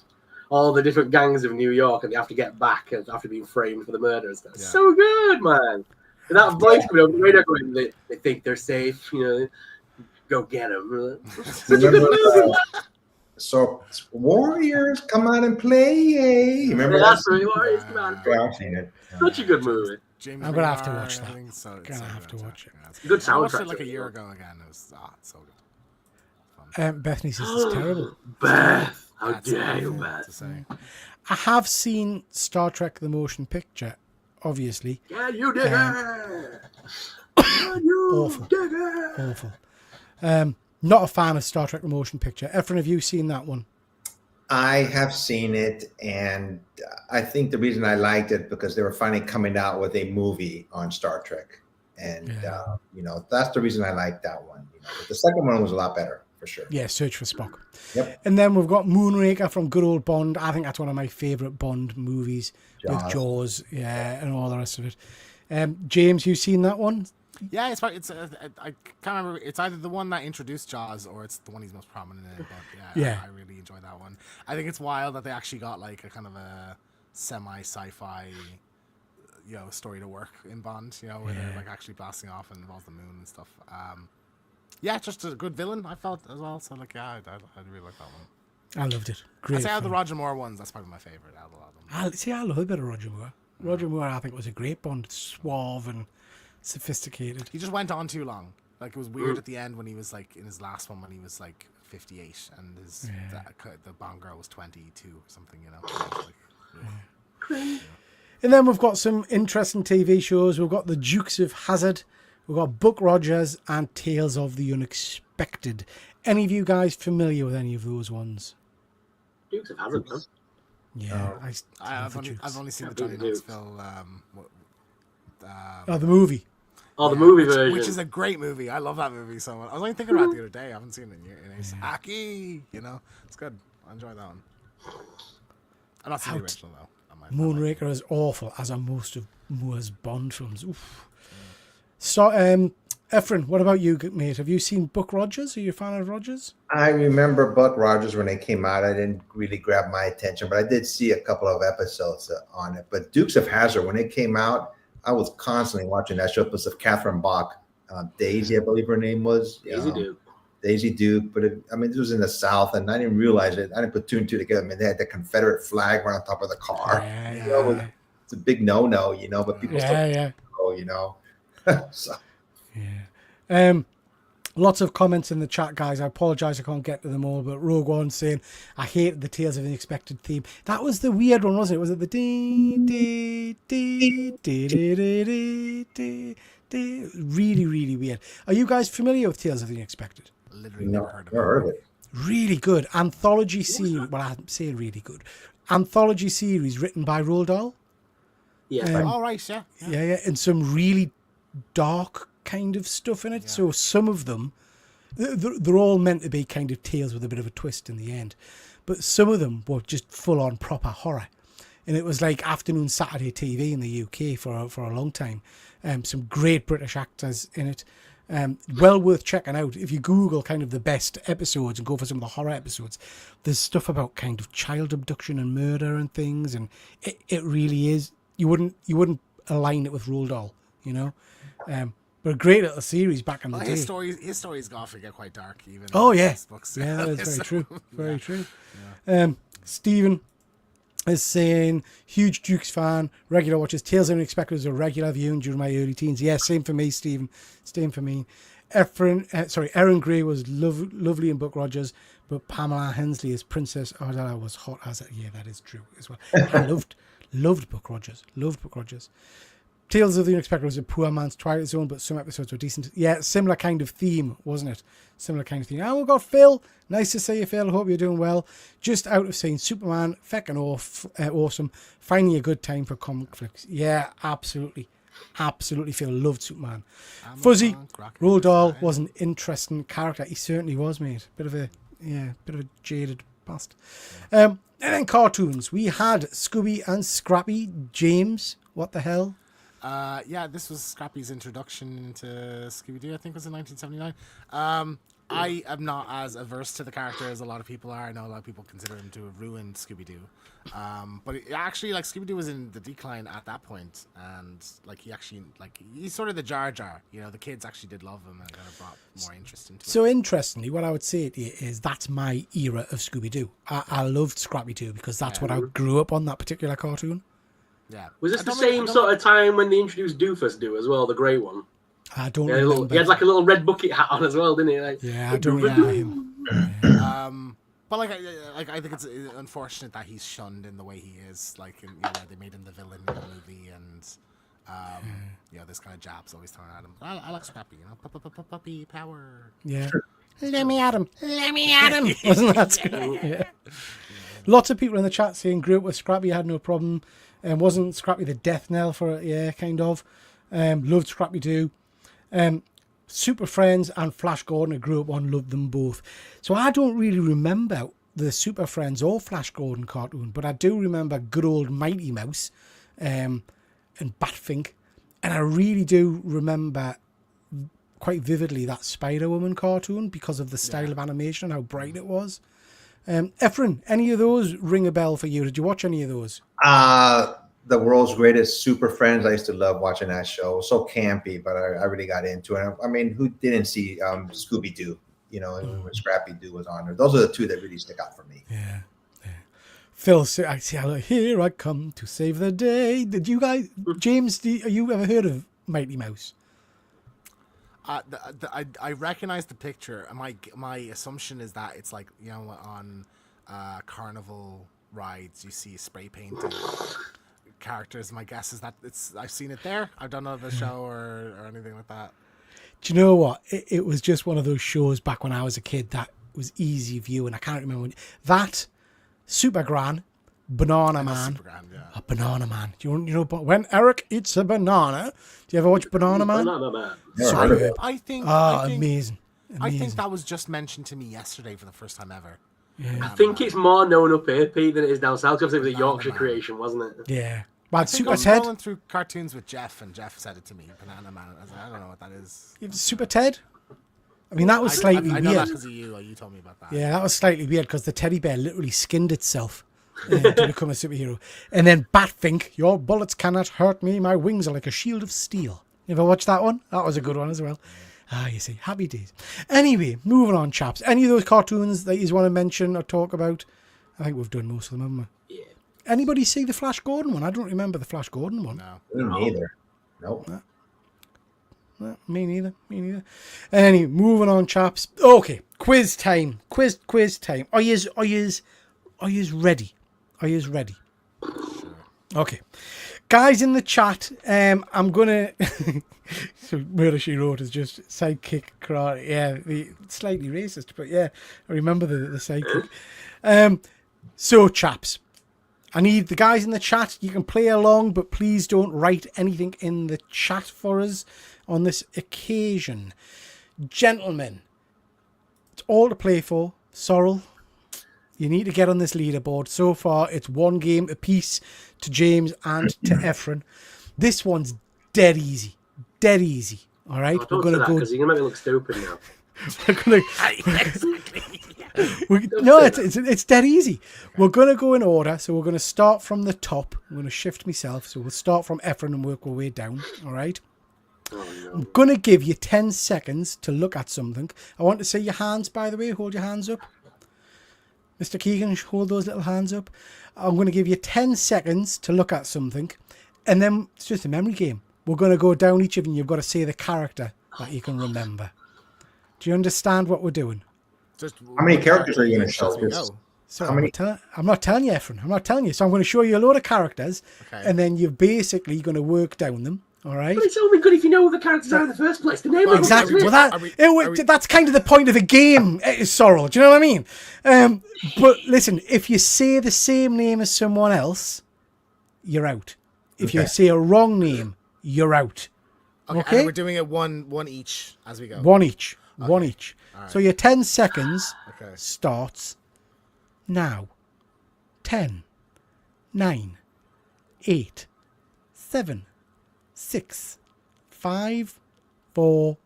All the different gangs of New York, and they have to get back after being framed for the murder and stuff. It's so good, man. And that voice coming over the radio going, they think they're safe, you know, go get them. Such a good movie. So Warriors come out and play. You remember That's that? really Warriors, man. Yeah, I've seen it. Such a good movie. James I'm gonna have to Maynard, watch that. I think so. Gonna have to watch it. Yeah, it's Good I watched soundtrack. it like a year ago again. It was so good. Bethany says it's terrible. Beth, how That's dare all you, to Beth? say. I have seen Star Trek The Motion Picture, obviously. Yeah, you did it. You Awful. did it. Awful. Not a fan of Star Trek The Motion Picture. Efren, have you seen that one? I have seen it, and I think the reason I liked it because they were finally coming out with a movie on Star Trek, and you know, that's the reason I liked that one. You know, but the second one was a lot better for sure. Yeah, Search for Spock. Yep. And then we've got Moonraker from good old Bond. I think that's one of my favourite Bond movies with Jaws, and all the rest of it. James, you seen that one? Yeah, it's probably, I can't remember. It's either the one that introduced Jaws or it's the one he's most prominent in. But Yeah. I really enjoy that one. I think it's wild that they actually got like a kind of a semi-sci-fi, you know, story to work in Bond. You know, where they're like actually blasting off and involves the moon and stuff. Yeah, just a good villain I felt as well. So like, yeah, I really like that one. I loved it. Great. I'd say out of the film. Roger Moore ones, that's probably my favorite out of a lot of them. I love a bit of Roger Moore. Roger Moore, I think, was a great Bond. Suave and sophisticated. He just went on too long. Like, it was weird at the end when he was like in his last one when he was like 58 and the Bond girl was 22 or something, you know. Like, And then we've got some interesting TV shows. We've got The Dukes of Hazzard. We've got Buck Rogers and Tales of the Unexpected. Any of you guys familiar with any of those ones? Dukes of Hazzard, man. Yeah, I've only seen the Johnny Knoxville the movie. Oh, the movie version. which is a great movie. I love that movie so much. I was only thinking about it the other day. I haven't seen it in years. Aki, you know, it's good. I enjoy that one. I'm not seeing the original though. Moonraker is awful, as are most of Moore's Bond films. Oof. So, Efren, what about you, mate? Have you seen Buck Rogers? Are you a fan of Rogers? I remember Buck Rogers when they came out. I didn't really grab my attention, but I did see a couple of episodes on it. But Dukes of Hazzard, when it came out, I was constantly watching that show because of Catherine Bach, Daisy, I believe her name was. Daisy Duke. Daisy Duke, but I mean, this was in the South, and I didn't realize it. I didn't put two and two together. I mean, they had the Confederate flag right on top of the car. Yeah. You know, it's a big no-no, you know, but people still go, you know. So. Yeah. Lots of comments in the chat, guys. I apologize I can't get to them all, but Rogue One saying, I hated the Tales of the Unexpected theme. That was the weird one, wasn't it? Was it the dee, dee, dee, dee, dee, dee, dee, dee, dee? Really, really weird. Are you guys familiar with Tales of the Unexpected? Literally never heard of it. Really good. Anthology series. Well, I say really good. Anthology series written by Roald Dahl. Yeah. All right, yeah. Yeah. And some really dark kind of stuff in it. Yeah. So some of them, they're all meant to be kind of tales with a bit of a twist in the end. But some of them were just full-on proper horror. And it was like afternoon Saturday TV in the UK for a long time. Some great British actors in it. Well worth checking out. If you Google kind of the best episodes and go for some of the horror episodes, there's stuff about kind of child abduction and murder and things. And it really is. You wouldn't align it with Roald Dahl, you know. But But a great little series back in the day. His stories got to get quite dark, even. Oh, in yeah. his books. Yeah, that is very So, true. Very yeah. true. Stephen is saying, huge Dukes fan, regular watches, Tales Unexpected was a regular viewing during my early teens. Yeah, same for me, Stephen. Same for me. Erin Gray was lovely in Buck Rogers, but Pamela Hensley as Princess Ardella was hot as it. Yeah, that is true as well. I loved Buck Rogers. Loved Buck Rogers. Tales of the Unexpected was a poor man's Twilight Zone, but some episodes were decent. Yeah, similar kind of theme, wasn't it? Similar kind of theme. And we've got Phil. Nice to see you, Phil. Hope you're doing well. Just out of saying Superman, feckin' awesome. Finding a good time for comic flicks. Yeah, absolutely. Absolutely, Phil. Loved Superman. Fuzzy, Roald Dahl was an interesting character. He certainly was, mate. Bit of a jaded past. And then cartoons. We had Scooby and Scrappy. James, what the hell? This was Scrappy's introduction to Scooby-Doo, I think it was in 1979. I am not as averse to the character as a lot of people are. I know a lot of people consider him to have ruined Scooby-Doo. But actually, like, Scooby-Doo was in the decline at that point, and like he's sort of the Jar Jar. You know, the kids actually did love him and kind of brought more interest into it. So interestingly, what I would say to you is that's my era of Scooby-Doo. I loved Scrappy-Doo because that's what I grew up on, that particular cartoon. Yeah. Was this the same sort of time when they introduced Doofus Doo as well, the grey one? I don't remember. He had like a little red bucket hat on as well, didn't he? Like, yeah, I don't remember him. But I think it's unfortunate that he's shunned in the way he is. Like, they made him the villain in the movie, and this kind of jab's always thrown at him. I like Scrappy, puppy power. Yeah. Let me at him. Wasn't that good? Yeah. Lots of people in the chat saying grew up with Scrappy, had no problem. Wasn't Scrappy the death knell for it? Yeah, kind of. Loved Scrappy-Doo. Super Friends and Flash Gordon, I grew up on, loved them both. So I don't really remember the Super Friends or Flash Gordon cartoon, but I do remember good old Mighty Mouse and Batfink. And I really do remember quite vividly that Spider-Woman cartoon because of the style of animation and how bright it was. Efren, any of those ring a bell for you? Did you watch any of those? The World's Greatest Super Friends. I used to love watching that show. It was so campy, but I really got into it. I mean, who didn't see Scooby-Doo? You know, when Scrappy-Doo was on there. Those are the two that really stick out for me. Yeah. Phil, here I come to save the day. Did you guys, James, have you ever heard of Mighty Mouse? I recognize the picture. My assumption is that it's like, on carnival rides, you see spray painted characters. My guess is that I've seen it there. I don't know the show or anything like that. Do you know what? It was just one of those shows back when I was a kid that was easy viewing. I can't remember that. Super Gran, Banana Man. Super Gran, yeah. A Banana Man. Do you know when Eric eats a banana? Do you ever watch Banana Man? Banana Man. Superb. I think amazing. I think that was just mentioned to me yesterday for the first time ever. Yeah. I think it's more known up here, Pete, than it is down south. Because it was a Yorkshire creation, wasn't it? Yeah. But Super Super Ted. Rolling through cartoons with Jeff, and Jeff said it to me. Banana Man. I was like, I don't know what that is. Super Ted. I mean, that was slightly I know weird. that because of you. You told me about that. Yeah, that was slightly weird because the teddy bear literally skinned itself to become a superhero. And then Batfink, your bullets cannot hurt me. My wings are like a shield of steel. You ever watched that one? That was a good one as well. You see, happy days. Anyway, moving on, chaps. Any of those cartoons that you want to mention or talk about? I think we've done most of them, haven't we? Yeah. Anybody see the Flash Gordon one? I don't remember the Flash Gordon one. Me neither. Nope. No, me neither. Anyway, moving on, chaps. Okay, quiz time. Quiz time. Are you ready? Are you ready? Okay. Guys in the chat, I'm gonna so Murder She Wrote is just sidekick karate. Yeah, slightly racist, but yeah, I remember the sidekick. So chaps, I need the guys in the chat. You can play along, but please don't write anything in the chat for us on this occasion. Gentlemen, it's all to play for. Sorrel, you need to get on this leaderboard. So far, it's one game apiece to James and to Efren. This one's dead easy. Dead easy. All right? We're going to go... because you're going to make me look stupid now. No, it's dead easy. Okay. We're going to go in order. So we're going to start from the top. I'm going to shift myself. So we'll start from Efren and work our way down. All right? I'm going to give you 10 seconds to look at something. I want to see your hands, by the way. Hold your hands up. Mr. Keegan, hold those little hands up. I'm going to give you 10 seconds to look at something. And then it's just a memory game. We're going to go down each of you. You've got to say the character that you can remember. Do you understand what we're doing? How many characters are you going to show? So I'm not telling you, Efren. I'm not telling you. So I'm going to show you a load of characters. Okay. And then you're basically going to work down them. All right. But it's only good if you know who the characters are in the first place. The name exactly. Well, that's kind of the point of the game, Sorrel. Do you know what I mean? But listen, if you say the same name as someone else, you're out. If you say a wrong name, you're out. Okay. And we're doing it one each as we go. One each. Right. So your 10 seconds starts now. 10, 9, 8, 7, 6, 5, 4,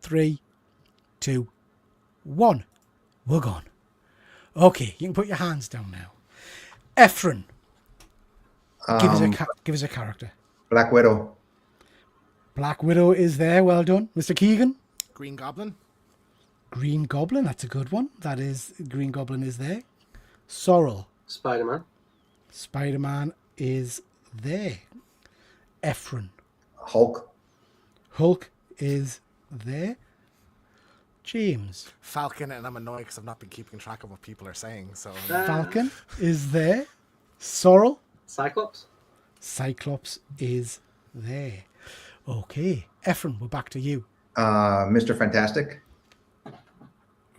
3, 2, 1. We're gone. Okay, you can put your hands down now. Efren, give us a character. Black Widow. Black Widow is there. Well done. Mr. Keegan? Green Goblin. Green Goblin, that's a good one. That is, Green Goblin is there. Sorrel. Spider-Man. Spider-Man is there. Efren. Hulk. Hulk is there. James. Falcon, and I'm annoyed because I've not been keeping track of what people are saying. So Falcon is there. Sorrel. Cyclops. Cyclops is there. Okay. Efren, we're back to you. Mr. Fantastic.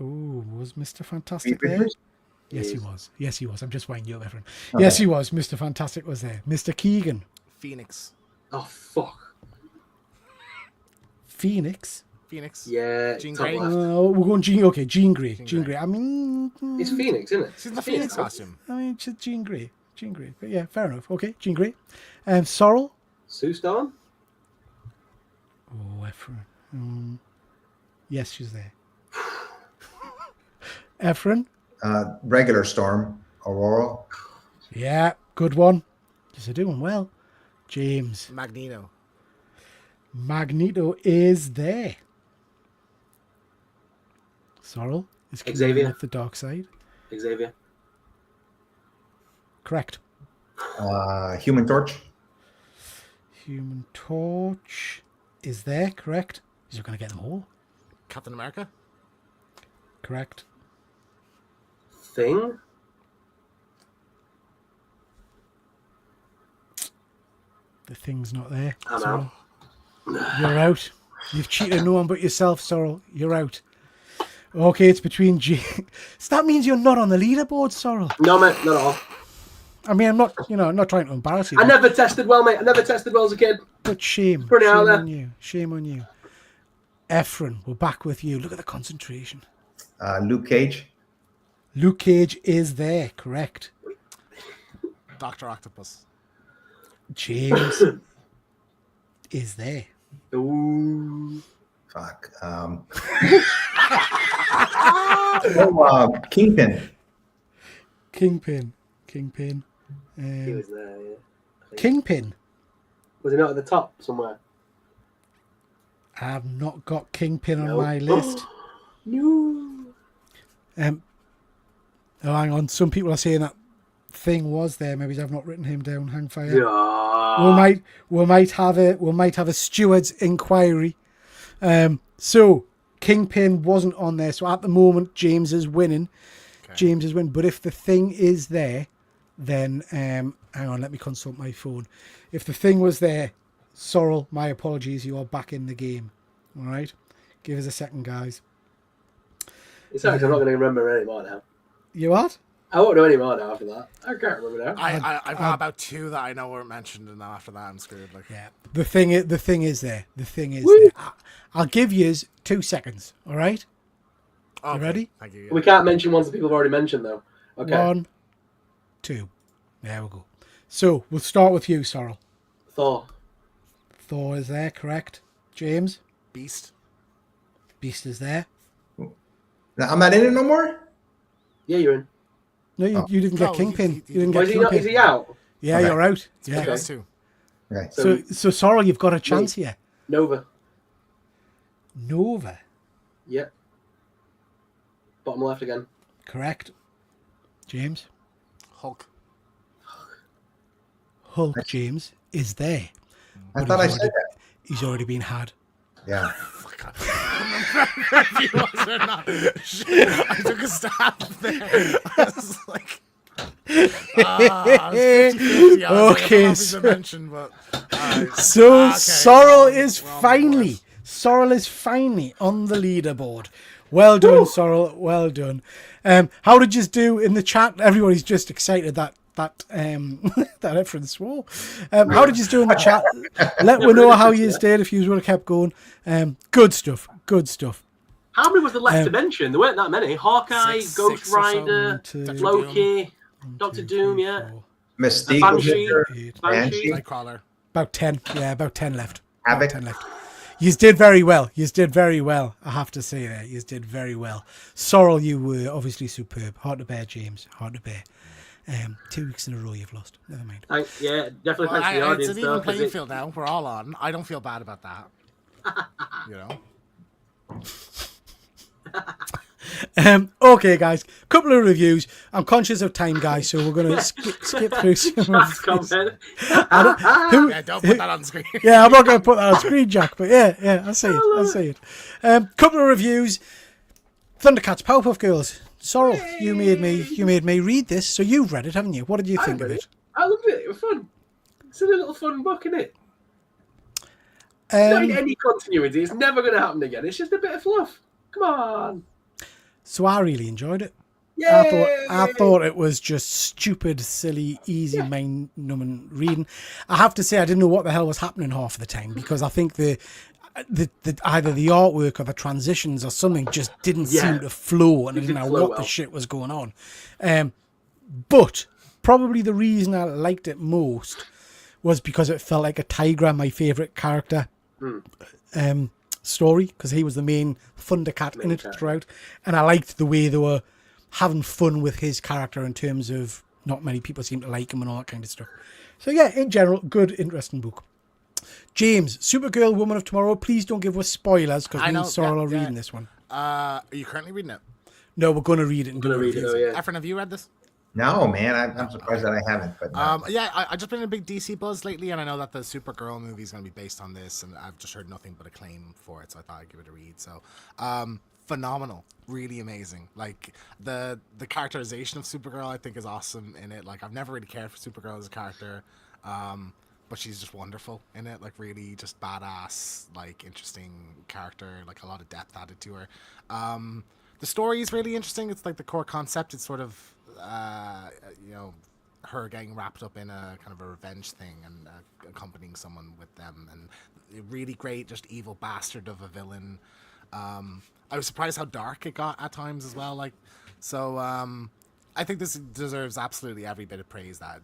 Ooh, was Mr. Fantastic there? Yes, he was. Yes, he was. I'm just winding you up, Efren. Okay. Yes, he was. Mr. Fantastic was there. Mr. Keegan. Phoenix. Oh, fuck. Phoenix? Yeah. Jean Grey. We're going Jean. Okay, Jean Grey. Jean Grey. I mean, it's Phoenix, isn't it? She's in the Phoenix costume. I mean, it's Jean Grey. Jean Grey. But yeah, fair enough. Okay, Jean Grey. Sorrel. Sue Storm. Oh, Efren. Yes, she's there. Efren. Regular Storm. Aurora. Yeah, good one. You're doing well. James. Magneto. Magneto is there. Sorrel is Xavier. Off the dark side. Xavier. Correct. Human Torch. Human Torch is there. Correct. You're going to get them all. Captain America. Correct. Thing. The Thing's not there. I'm out. You're out. You've cheated no one but yourself, Sorrel. You're out. Okay, it's between So that means you're not on the leaderboard, Sorrel. No, mate, not at all. I mean, I'm not trying to embarrass you. I never tested well, mate. I never tested well as a kid. But shame. Pretty shame out there. on you. Shame on you. Efren, we're back with you. Look at the concentration. Luke Cage. Luke Cage is there, correct. Dr. Octopus. James is there. Ooh. Fuck. Kingpin. Kingpin. He was there, yeah. Kingpin. Was he not at the top somewhere? I've not got Kingpin on my list. No. Oh, hang on. Some people are saying that Thing was there. Maybe I've not written him down. Hang fire. Yeah. We might have a steward's inquiry. So Kingpin wasn't on there. So at the moment, James is winning. Okay. James is winning. But if the Thing is there, then hang on. Let me consult my phone. If the Thing was there, Sorrel, my apologies. You are back in the game. All right. Give us a second, guys. It's actually I'm not going to remember anymore now. You what? I won't know any more now after that. I can't remember now. I've got about two that I know weren't mentioned, and after that I'm screwed. Like, yeah, the thing is there. The thing is there. I'll give you 2 seconds. All right. Okay. You ready? Thank you. Yeah. We can't mention ones that people have already mentioned, though. Okay. 1, 2. There we go. So we'll start with you, Sorrel. Thor. Thor is there, correct? James. Beast. Beast is there. I'm not in it no more. Yeah, you're in. No, you didn't get Kingpin. You didn't get Kingpin. Is he out? Yeah, okay. You're out. Yeah. That's two. Okay. So Sorrel, you've got a chance here. Nova. Nova. Yep. Bottom left again. Correct. James. Hulk. Hulk, James, is there. I thought I said that. He's already been had. Yeah. If he was or not. Shit, I took a stab there. I was like, Okay, so Sorrel is finally on the leaderboard. Well done, Sorrel. Well done. How did you do in the chat? Everybody's just excited that that reference swore. How did you do in the chat? Let me know how you did if you would have kept going. Good stuff. Good stuff. How many was there left to mention? There weren't that many. Hawkeye, Ghost Rider, Loki, Doctor Doom, yeah. Mystique, Banshee. Nightcrawler. About 10. Yeah, about 10 left. Havoc. 10 left. You did very well. You did very well. I have to say that. You did very well. Sorrel, you were obviously superb. Hard to bear, James. Hard to bear. 2 weeks in a row you've lost. Never mind. Yeah, definitely thanks to the audience. It's an even playing field now. We're all on. I don't feel bad about that. You know? Okay, guys. Couple of reviews. I'm conscious of time, guys, so we're going to skip through some of these. Yeah, don't put that on screen. Yeah, I'm not going to put that on screen, Jack, but yeah, I see it. Couple of reviews. Thundercats, Powerpuff Girls. Sorrel, you made me read this, so you've read it, haven't you? What did you think of it? I loved it. It was fun. It's a little fun book, isn't it? It's not in any continuity. It's never going to happen again. It's just a bit of fluff. Come on. So I really enjoyed it. Yay! I thought it was just stupid, silly, easy, mind-numbing reading. I have to say I didn't know what the hell was happening half of the time because I think the either the artwork or the transitions or something just didn't seem to flow, and I didn't know what the shit was going on. But probably the reason I liked it most was because it felt like a Tigra, my favourite character, story, because he was the main Thundercat in it throughout, and I liked the way they were having fun with his character in terms of not many people seem to like him and all that kind of stuff. So yeah, in general, good, interesting book. James, Supergirl, Woman of Tomorrow. Please don't give us spoilers because me and Sorrel are reading this one. Are you currently reading it? No, we're going to read it and do a review. Efren, have you read this? No, man, I'm surprised that I haven't. But I just been in a big DC buzz lately, and I know that the Supergirl movie is going to be based on this, and I've just heard nothing but acclaim for it, so I thought I'd give it a read. So, phenomenal, really amazing. Like the characterization of Supergirl, I think, is awesome in it. Like I've never really cared for Supergirl as a character, but she's just wonderful in it. Like really, just badass, like interesting character. Like a lot of depth added to her. The story is really interesting. It's like the core concept. It's sort of her getting wrapped up in a kind of a revenge thing and accompanying someone with them, and a really great, just evil bastard of a villain. I was surprised how dark it got at times as well. Like, so I think this deserves absolutely every bit of praise that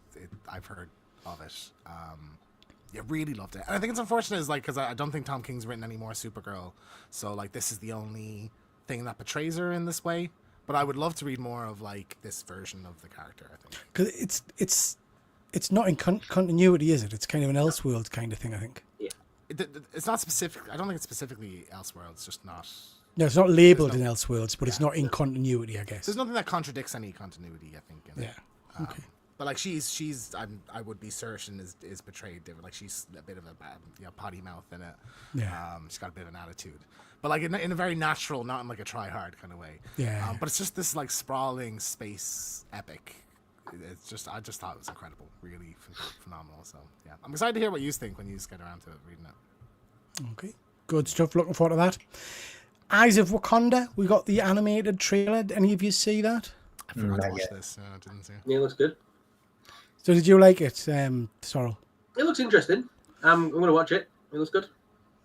I've heard of it. Yeah, really loved it, and I think it's unfortunate is like because I don't think Tom King's written any more Supergirl, so like this is the only thing that portrays her in this way. But I would love to read more of like this version of the character. I think because it's not in continuity, is it? It's kind of an Elseworlds kind of thing. I think. Yeah, it's not specific. I don't think it's specifically Elseworlds. It's just not. No, it's not labeled in Elseworlds, but it's not in continuity, I guess. There's nothing that contradicts any continuity, I think. In it. Okay. But like she's I would be certain is portrayed different. Like she's a bit of a potty mouth in it. Yeah. She's got a bit of an attitude, but like in a very natural, not in like a try hard kind of way. Yeah. But it's just this like sprawling space epic. It's just I just thought it was incredible, really phenomenal. So yeah, I'm excited to hear what you think when you get around to reading it. Okay, good stuff. Looking forward to that. Eyes of Wakanda. We got the animated trailer. Did any of you see that? I forgot to watch this. I didn't see it. Yeah, it looks good. So did you like it, Sorrel? It looks interesting. I'm going to watch it. It looks good.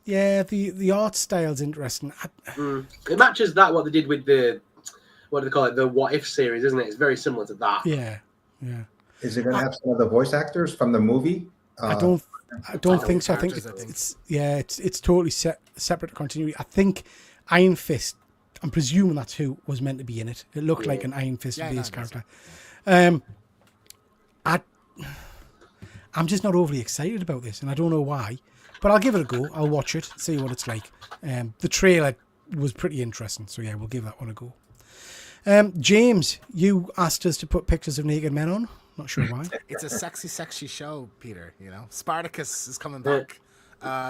Yeah, the art style's interesting. It matches what they did with the, what do they call it, the What If series, isn't it? It's very similar to that. Yeah. Is it going to have some of the voice actors from the movie? I don't think so. I think it's totally separate continuity. I think Iron Fist, I'm presuming that's who was meant to be in it. It looked like an Iron Fist based character. I'm just not overly excited about this, and I don't know why, but I'll give it a go. I'll watch it, see what it's like. The trailer was pretty interesting, so yeah, we'll give that one a go. James, you asked us to put pictures of naked men on. Not sure why. It's a sexy show, Peter. You know, Spartacus is coming back.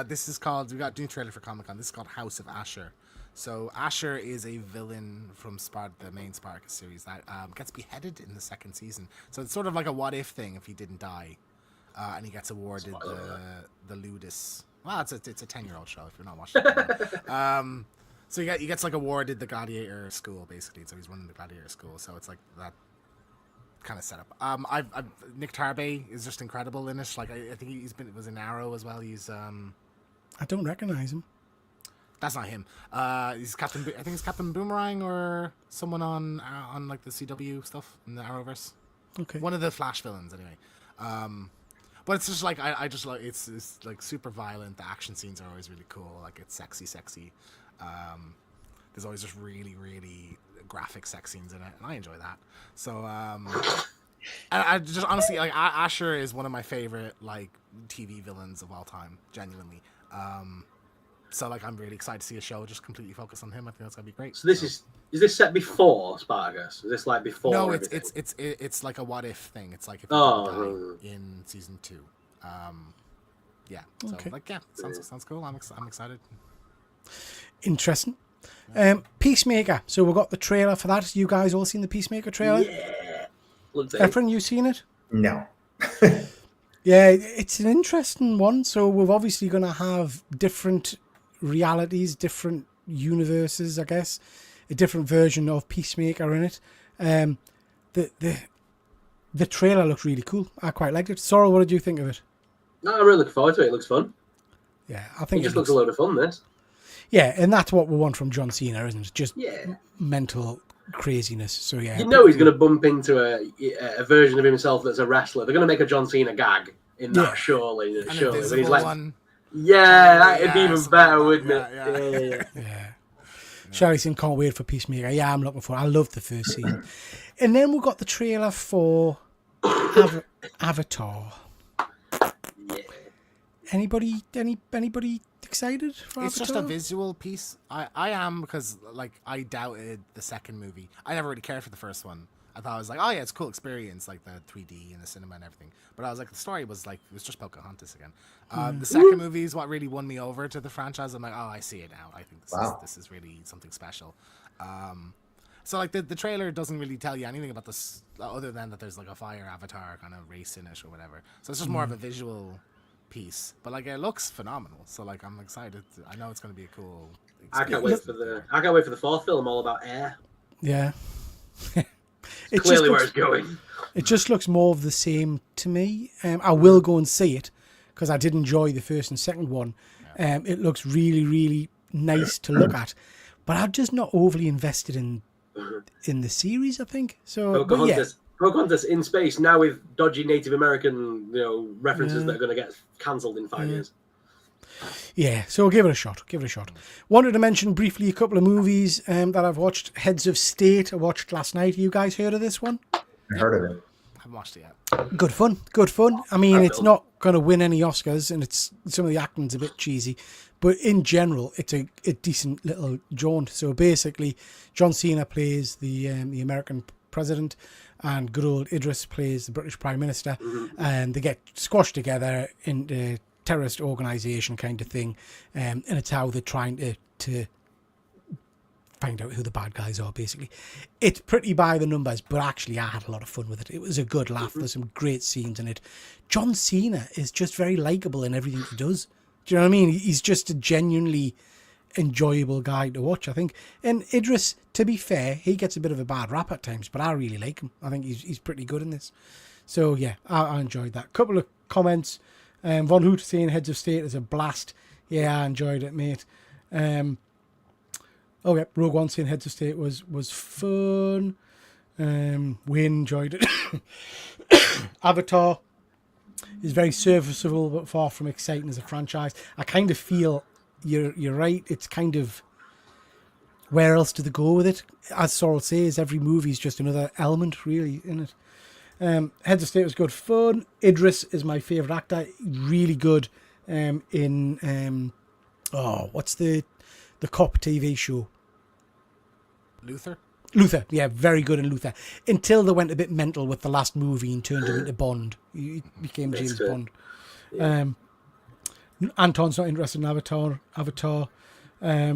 This is called. We got a new trailer for Comic-Con. This is called House of Asher. So Asher is a villain from the main Spartacus series that gets beheaded in the second season. So it's sort of like a what if thing if he didn't die, and he gets awarded the Ludus. Well, it's a 10-year-old show if you're not watching it. So he gets like awarded the Gladiator School basically. So he's running the Gladiator School. So it's like that kind of setup. Nick Tarbay is just incredible in it. Like I think was in Arrow as well. He's I don't recognize him. That's not him. He's Captain. I think it's Captain Boomerang or someone on like the CW stuff in the Arrowverse. Okay. One of the Flash villains, anyway. But it's just like I just like it's like super violent. The action scenes are always really cool. Like it's sexy. There's always just really graphic sex scenes in it, and I enjoy that. So I just honestly like Asher is one of my favorite like TV villains of all time, genuinely. So like I'm really excited to see a show just completely focused on him. I think that's gonna be great. So is this set before Spartacus? Is this like before? No, everything? it's like a what if thing. It's like if die in season 2. Yeah. So Okay. like sounds cool. I'm excited. Interesting. Peacemaker. So we've got the trailer for that. You guys all seen the Peacemaker trailer? Yeah. Efren, you seen it? No. Yeah, it's an interesting one. So we're obviously going to have different realities, different universes, I guess. A different version of Peacemaker in it. The trailer looked really cool. I quite liked it. Sorrel, what did you think of it? No, I'm really looking forward to it. It looks fun. Yeah, I think It just looks a load of fun, this. Yeah, and that's what we want from John Cena, isn't it? Just Yeah. mental craziness. So yeah, You know he's going to bump into a version of himself that's a wrestler. They're going to make a John Cena gag in that, Yeah. surely. An But invisible he's like, one. yeah, that'd be even something better, like wouldn't that. it? Yeah. Yeah. Shelley Sim can't wait for Peacemaker. Yeah, I'm looking for it. I love the first scene. And then we've got the trailer for Avatar. Yeah. Anybody excited for It's Avatar? just a visual piece. I am, because like I doubted the second movie. I never really cared for the first one. I thought it was like, oh yeah, it's a cool experience, like the 3D and the cinema and everything. But I was like, the story was like, it was just Pocahontas again. The second movie is what really won me over to the franchise. I'm like, oh, I see it now. I think this is really something special. So like the trailer doesn't really tell you anything about this other than that there's like a fire avatar kind of race in it or whatever. So it's just more of a visual piece. But like it looks phenomenal. So like I'm excited. I know it's going to be a cool experience. I can't wait for the fourth film all about air. Yeah. It's clearly where it's going. It just looks more of the same to me. I will go and see it because I did enjoy the first and second one. It looks really nice to look at, but I'm just not overly invested in the series, I think. So Pocahontas in space now with dodgy Native American references that are going to get cancelled in 5 years. Yeah, so give it a shot. Wanted to mention briefly a couple of movies that I've watched. Heads of State, I watched last night. You guys heard of this one? I heard of it. I haven't watched it yet. Good fun. I mean, it's not going to win any Oscars, and some of the acting's a bit cheesy, but in general, it's a decent little jaunt. So basically, John Cena plays the American president, and good old Idris plays the British Prime Minister, and they get squashed together into terrorist organization kind of thing, and it's how they're trying to find out who the bad guys are. Basically, it's pretty by the numbers, but actually I had a lot of fun with it. It was a good laugh. There's some great scenes in it. John Cena is just very likable in everything he does. Do you know what I mean? He's just a genuinely enjoyable guy to watch, I think. And Idris, to be fair, he gets a bit of a bad rap at times, but I really like him. I think he's pretty good in this. So yeah, I enjoyed that. Couple of comments. Von Hoot saying Heads of State is a blast. Yeah, I enjoyed it, mate. Okay, Rogue One saying Heads of State was fun. Wayne enjoyed it. Avatar is very serviceable but far from exciting as a franchise. I kind of feel you're right. It's kind of, where else do they go with it? As Sorrel says, every movie is just another element really in it. Heads of State was good fun. Idris is my favourite actor. Really good in what's the cop TV show? Luther, yeah, very good in Luther. Until they went a bit mental with the last movie and turned him into Bond. He became James Bond. Yeah. Anton's not interested in Avatar. Yeah.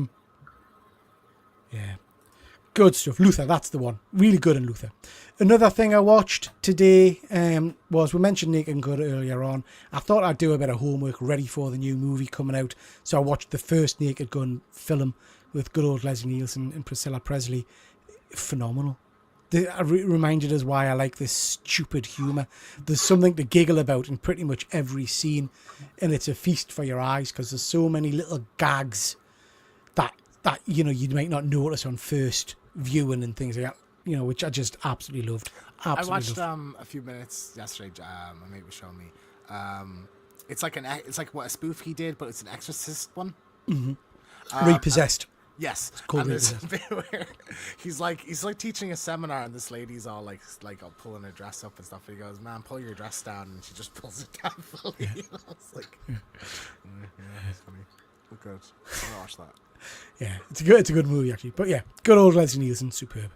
Good stuff. Luther, that's the one. Really good in Luther. Another thing I watched today was, we mentioned Naked Gun earlier on. I thought I'd do a bit of homework ready for the new movie coming out. So I watched the first Naked Gun film with good old Leslie Nielsen and Priscilla Presley. Phenomenal. It reminded us why I like this stupid humour. There's something to giggle about in pretty much every scene, and it's a feast for your eyes because there's so many little gags that you might not notice on first viewing and things like that, which I just absolutely loved. I watched a few minutes yesterday. My mate was showing me. It's like what a spoof he did, but it's an Exorcist one. Mm-hmm. Repossessed. Yes, and there's a bit where he's like teaching a seminar, and this lady's all like pulling her dress up and stuff. And he goes, "Man, pull your dress down," and she just pulls it down fully. Yeah. It's like, yeah, it's funny. Look good. I'll watch that. Yeah, it's a good movie actually. But yeah, good old Leslie Nielsen, superb.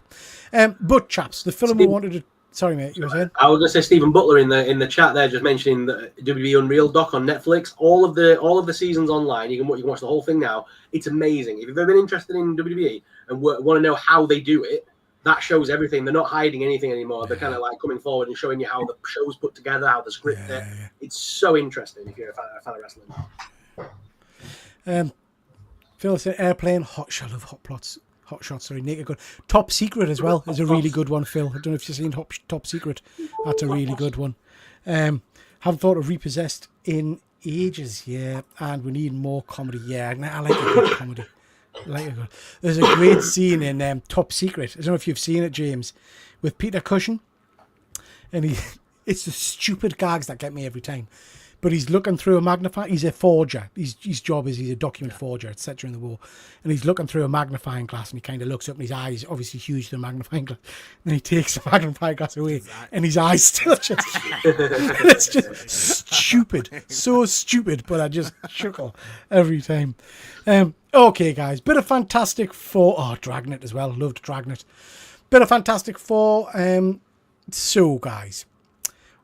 But chaps, the film we wanted to. Sorry, mate, you were saying? I was going to say Stephen Butler in the chat there just mentioning the WWE Unreal doc on Netflix. All of the seasons online. You can watch the whole thing now. It's amazing. If you've ever been interested in WWE and want to know how they do it, that shows everything. They're not hiding anything anymore. They're kind of like coming forward and showing you how the show's put together, how the script it. It's so interesting if you're a fan of wrestling. Phil said Airplane, I love Hot Shots, Naked Gun. Top Secret as well is a really good one, Phil. I don't know if you've seen Top Secret. That's a really good one. Haven't thought of Repossessed in ages, yeah. And we need more comedy, yeah. I like a good comedy. There's a great scene in Top Secret. I don't know if you've seen it, James, with Peter Cushing. And it's the stupid gags that get me every time. But he's looking through a magnifying. He's a forger. His job is he's a document forger, etc. in the war. And he's looking through a magnifying glass, and he kind of looks up, and his eyes obviously huge to the magnifying glass. And then he takes the magnifying glass away, and his eyes still just. It's just stupid, so stupid. But I just chuckle every time. Okay, guys, bit of Fantastic Four. Oh, Dragnet as well. Loved Dragnet. Bit of Fantastic Four. So, guys.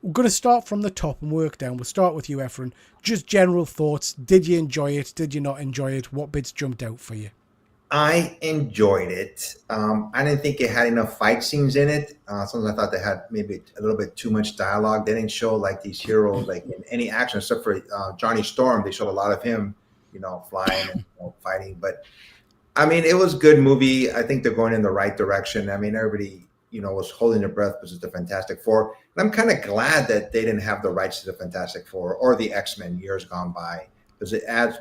We're going to start from the top and work down. We'll start with you, Efren. Just general thoughts. Did you enjoy it? Did you not enjoy it? What bits jumped out for you? I enjoyed it. I didn't think it had enough fight scenes in it. Sometimes I thought they had maybe a little bit too much dialogue. They didn't show like these heroes like in any action except for Johnny Storm. They showed a lot of him, flying and fighting. But I mean, it was a good movie. I think they're going in the right direction. I mean, everybody was holding their breath because it's the Fantastic Four. And I'm kind of glad that they didn't have the rights to the Fantastic Four or the X-Men years gone by, because it adds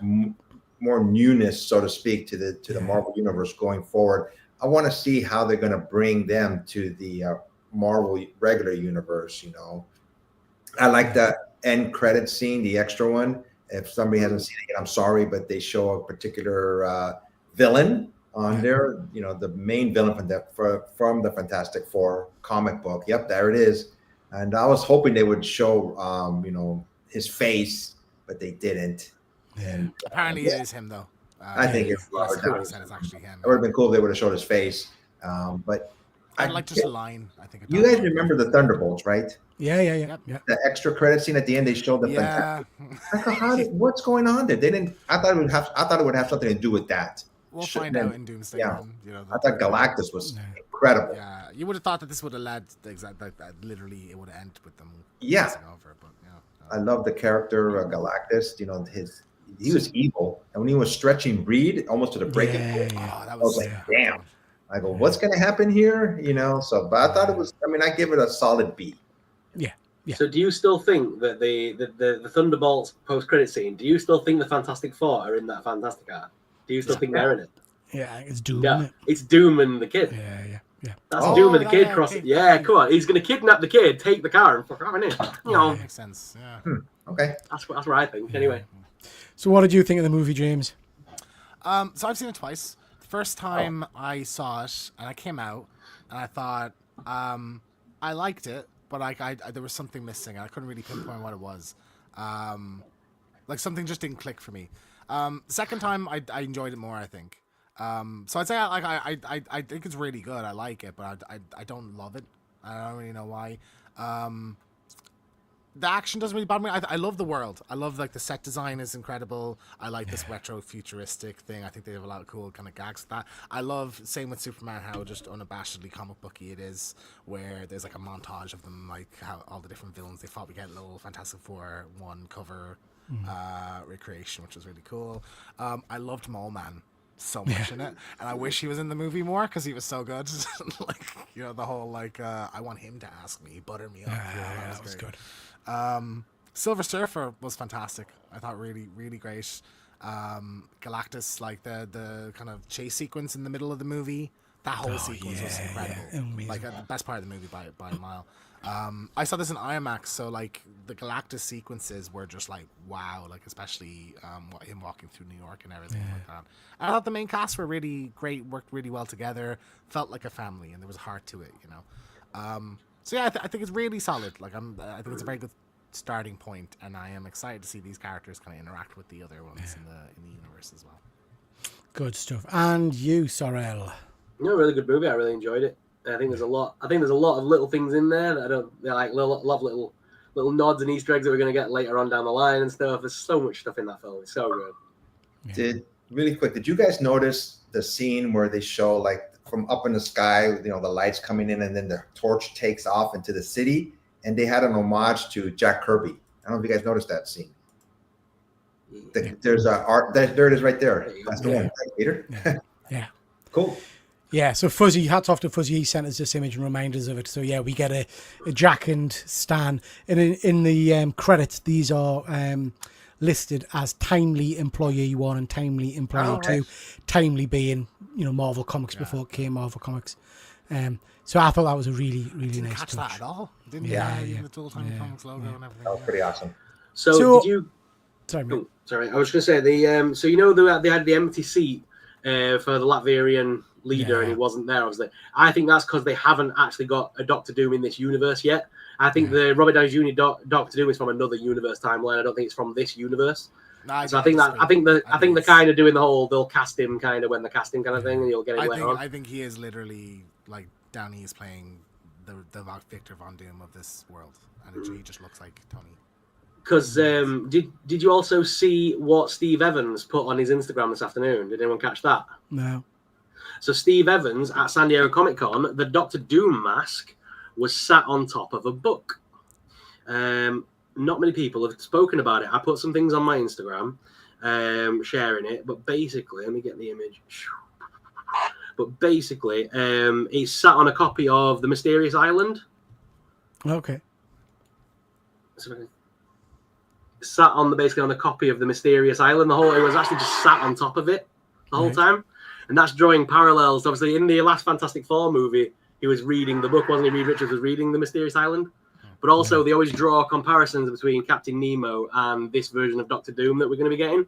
more newness, so to speak, to the Marvel Universe going forward. I want to see how they're going to bring them to the Marvel regular universe. I like the end credit scene, the extra one. If somebody hasn't seen it yet, I'm sorry, but they show a particular villain on there, the main villain from the Fantastic Four comic book. Yep, there it is. And I was hoping they would show, his face, but they didn't. And apparently it is him, though. I think it's Robert Downey. It's actually him. It would have been cool if they would have showed his face. But I'd like just a line. I think. You guys remember the Thunderbolts, right? Yeah. The extra credit scene at the end, they showed the Fantastic. What's going on there? They didn't. I thought it would have something to do with that. We'll find out in Doomsday. Yeah, I thought Galactus was incredible. Yeah, you would have thought that this would have led that literally it would have ended with them. Over, but I love the character Galactus. He was evil, and when he was stretching Reed almost to the breaking point, I was like, damn. I go, what's going to happen here? But I thought it was. I mean, I give it a solid B. Yeah. So, do you still think that the Thunderbolts post-credit scene? Do you still think the Fantastic Four are in that Fantastic Art? Do you still think they're in it? Yeah, it's Doom. Yeah, it's Doom and the kid. Yeah. That's Doom and the kid crossing. Okay. Yeah, come on. He's going to kidnap the kid, take the car, and fuck off in it. Makes sense. Yeah. Okay. That's what I think. Anyway. So, what did you think of the movie, James? So I've seen it twice. The first time I saw it, and I came out, and I thought I liked it, but I there was something missing. I couldn't really pinpoint what it was. Like something just didn't click for me. Second time, I enjoyed it more, I think. So I'd say I think it's really good. I like it, but I don't love it. I don't really know why. The action doesn't really bother me. I love the world. I love like the set design is incredible. I like this retro futuristic thing. I think they have a lot of cool kind of gags with that. I love, same with Superman, how just unabashedly comic booky it is, where there's like a montage of them, like how all the different villains they fought. We get a little Fantastic Four 1 cover recreation, which was really cool. I loved Mole Man so much in it, and I wish he was in the movie more because he was so good. Like, you know, the whole like I want him to ask me, butter me up. That was good. Silver Surfer was fantastic. I thought really great. Galactus, like the kind of chase sequence in the middle of the movie, that whole sequence was incredible. Like the best part of the movie by a mile. I saw this in IMAX, so like the Galactus sequences were just like wow, like especially him walking through New York and everything like that. I thought the main cast were really great, worked really well together, felt like a family, and there was a heart to it, you know. So yeah, I think it's really solid. Like I think it's a very good starting point, and I am excited to see these characters kind of interact with the other ones in the universe as well. Good stuff. And you, Sorrel? No, really good movie. I really enjoyed it. I think there's a lot. I think there's a lot of little things in there that I don't like. Love little nods and Easter eggs that we're going to get later on down the line and stuff. There's so much stuff in that film. It's so good. Did you guys notice the scene where they show like from up in the sky, you know, the lights coming in, and then the torch takes off into the city, and they had an homage to Jack Kirby? I don't know if you guys noticed that scene. There's a art. There it is, right there. That's the one, right, Peter? Yeah. Cool. Yeah, so Fuzzy, hats off to Fuzzy, he sent us this image and reminders of it. So yeah, we get a Jack and Stan. And in the credits, these are listed as Timely Employee 1 and Timely Employee 2. Timely being, you know, Marvel Comics before it came Marvel Comics. So I thought that was a really nice catch touch. that at all. Didn't the Total Timely Comics logo and everything. That was pretty awesome. So did you... Sorry, mate. Sorry, I was just going to say, so you know they had the empty seat for the Latvian leader, and he wasn't there, obviously. I think that's because they haven't actually got a Doctor Doom in this universe yet. I think the Robert Downey Jr. Doctor Doom is from another universe timeline. I don't think it's from this universe. No, so I think they're kind of doing the whole they'll cast him kind of when they cast him kind of thing, and you'll get it later on. I think he is literally like Downey is playing the Victor Von Doom of this world, and he just looks like Tony. Because did you also see what Steve Evans put on his Instagram this afternoon? Did anyone catch that? No. So Steve Evans at San Diego Comic-Con, the Doctor Doom mask was sat on top of a book. Not many people have spoken about it. I put some things on my Instagram, sharing it, but basically, let me get the image. But basically, it's sat on a copy of The Mysterious Island. Okay. So sat on basically on a copy of The Mysterious Island. It was actually just sat on top of it the whole time. And that's drawing parallels. Obviously, in the last Fantastic Four movie, he was reading the book, wasn't he? Reed Richards was reading The Mysterious Island. But also, they always draw comparisons between Captain Nemo and this version of Doctor Doom that we're going to be getting.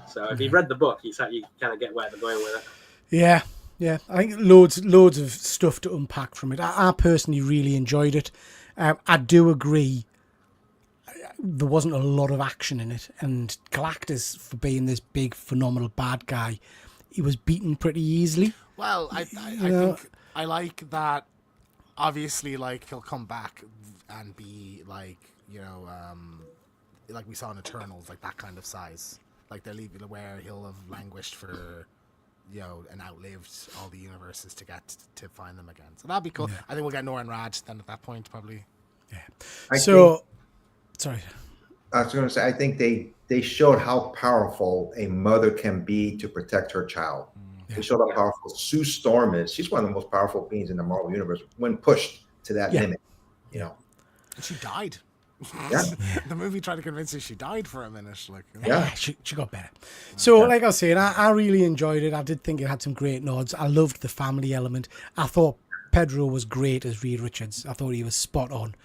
So if you've read the book, you kind of get where they're going with it. Yeah. I think loads of stuff to unpack from it. I personally really enjoyed it. I do agree there wasn't a lot of action in it. And Galactus, for being this big, phenomenal bad guy, he was beaten pretty easily. Well, I think I like that. Obviously, like he'll come back and be like, you know, like we saw in Eternals, like that kind of size. Like they're leaving where he'll have languished for, you know, and outlived all the universes to get to find them again. So that'd be cool. Yeah. I think we'll get Norrin Raj then at that point, probably. Yeah. Sorry. I was going to say, I think they showed how powerful a mother can be to protect her child. They showed how powerful Sue Storm is. She's one of the most powerful beings in the Marvel Universe when pushed to that limit. You know, and she died. Yeah, the movie tried to convince her she died for a minute. Like, she got better. So, like I was saying, I really enjoyed it. I did think it had some great nods. I loved the family element. I thought Pedro was great as Reed Richards. I thought he was spot on.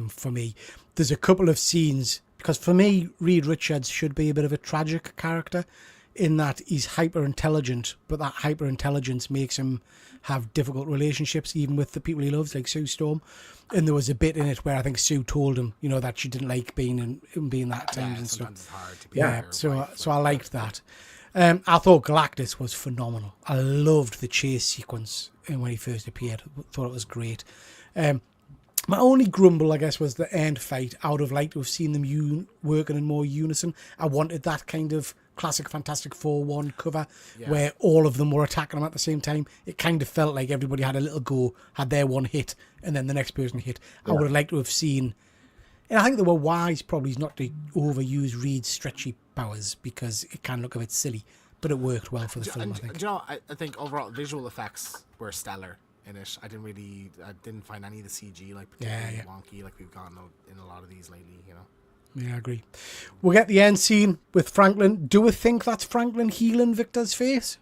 For me, there's a couple of scenes because for me, Reed Richards should be a bit of a tragic character. in that he's hyper intelligent, but that hyper intelligence makes him have difficult relationships even with the people he loves, like Sue Storm. And there was a bit in it where I think Sue told him, you know, that she didn't like being that at times and stuff. It's hard to be So I liked that. I thought Galactus was phenomenal. I loved the chase sequence when he first appeared. Thought it was great. My only grumble, I guess, was the end fight. I would have liked to have seen them working in more unison. I wanted that kind of classic Fantastic Four 1 cover where all of them were attacking them at the same time. It kind of felt like everybody had a little go, had their one hit, and then the next person hit. I would have liked to have seen... And I think they were wise probably not to overuse Reed's stretchy powers because it can look a bit silly, but it worked well for the film, I think. Do you know, I think overall visual effects were stellar in it. I didn't find any of the CG like particularly wonky like we've gotten in a lot of these lately, you know. Yeah, I agree. We'll get the end scene with Franklin. Do we think that's Franklin healing Victor's face?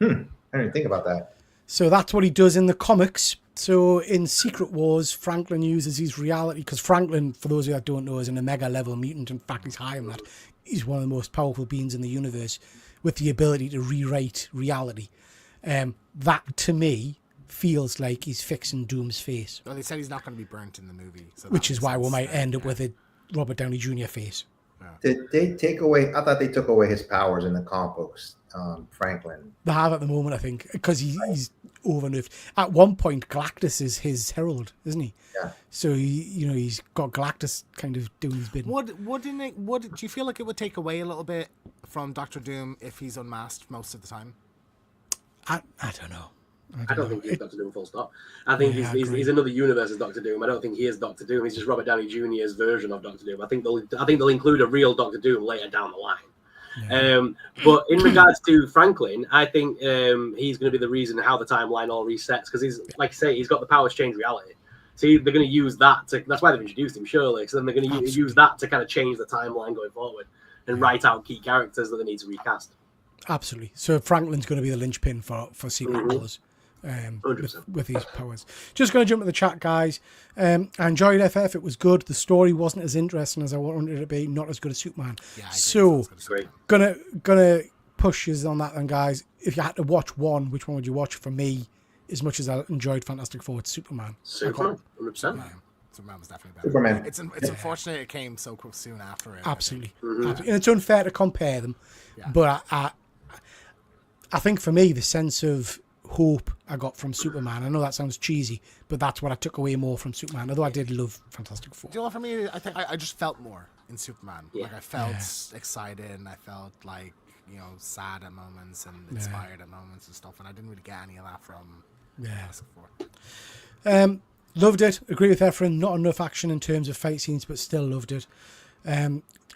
I didn't even think about that. So that's what he does in the comics. So in Secret Wars, Franklin uses his reality, because Franklin, for those of you that don't know, is an Omega level mutant. In fact, he's higher than that. He's one of the most powerful beings in the universe with the ability to rewrite reality. That, to me, feels like he's fixing Doom's face. Well, they said he's not going to be burnt in the movie. So which is why we might end up with a Robert Downey Jr. face. Did they take away... I thought they took away his powers in the comic books, Franklin. They have at the moment, I think, because he's overnerfed. At one point, Galactus is his herald, isn't he? Yeah. So he's got Galactus kind of doing his bidding. Do you feel like it would take away a little bit from Doctor Doom if he's unmasked most of the time? I don't know. I don't think he's Doctor Doom full stop. I think he's another universe as Doctor Doom. I don't think he is Doctor Doom. He's just Robert Downey Jr.'s version of Doctor Doom. I think they'll include a real Doctor Doom later down the line. Yeah. But in regards to Franklin, I think he's going to be the reason how the timeline all resets, because he's, like I say, he's got the power to change reality. So they're going to use that that's why they've introduced him, surely. So then they're going to use that to kind of change the timeline going forward and write out key characters that they need to recast. Absolutely. So Franklin's going to be the linchpin for Secret Wars. With his powers. Just going to jump to the chat, guys. I enjoyed FF. It was good. The story wasn't as interesting as I wanted it to be. Not as good as Superman. Yeah, so gonna push you on that then, guys. If you had to watch one, which one would you watch? For me, as much as I enjoyed Fantastic Four, it's Superman. 100%. Superman was definitely better. Superman. It's unfortunate it came so quick soon after it. Absolutely. And it's unfair to compare them. Yeah. But I think for me, the sense of hope I got from Superman, I know that sounds cheesy, but that's what I took away more from Superman, although I did love Fantastic Four. Do you know, for me, I think I just felt more in Superman. Like I felt excited, and I felt like, sad at moments and inspired at moments and stuff, and I didn't really get any of that from Fantastic Four. Loved it. Agree with Efren. Not enough action in terms of fight scenes, but still loved it.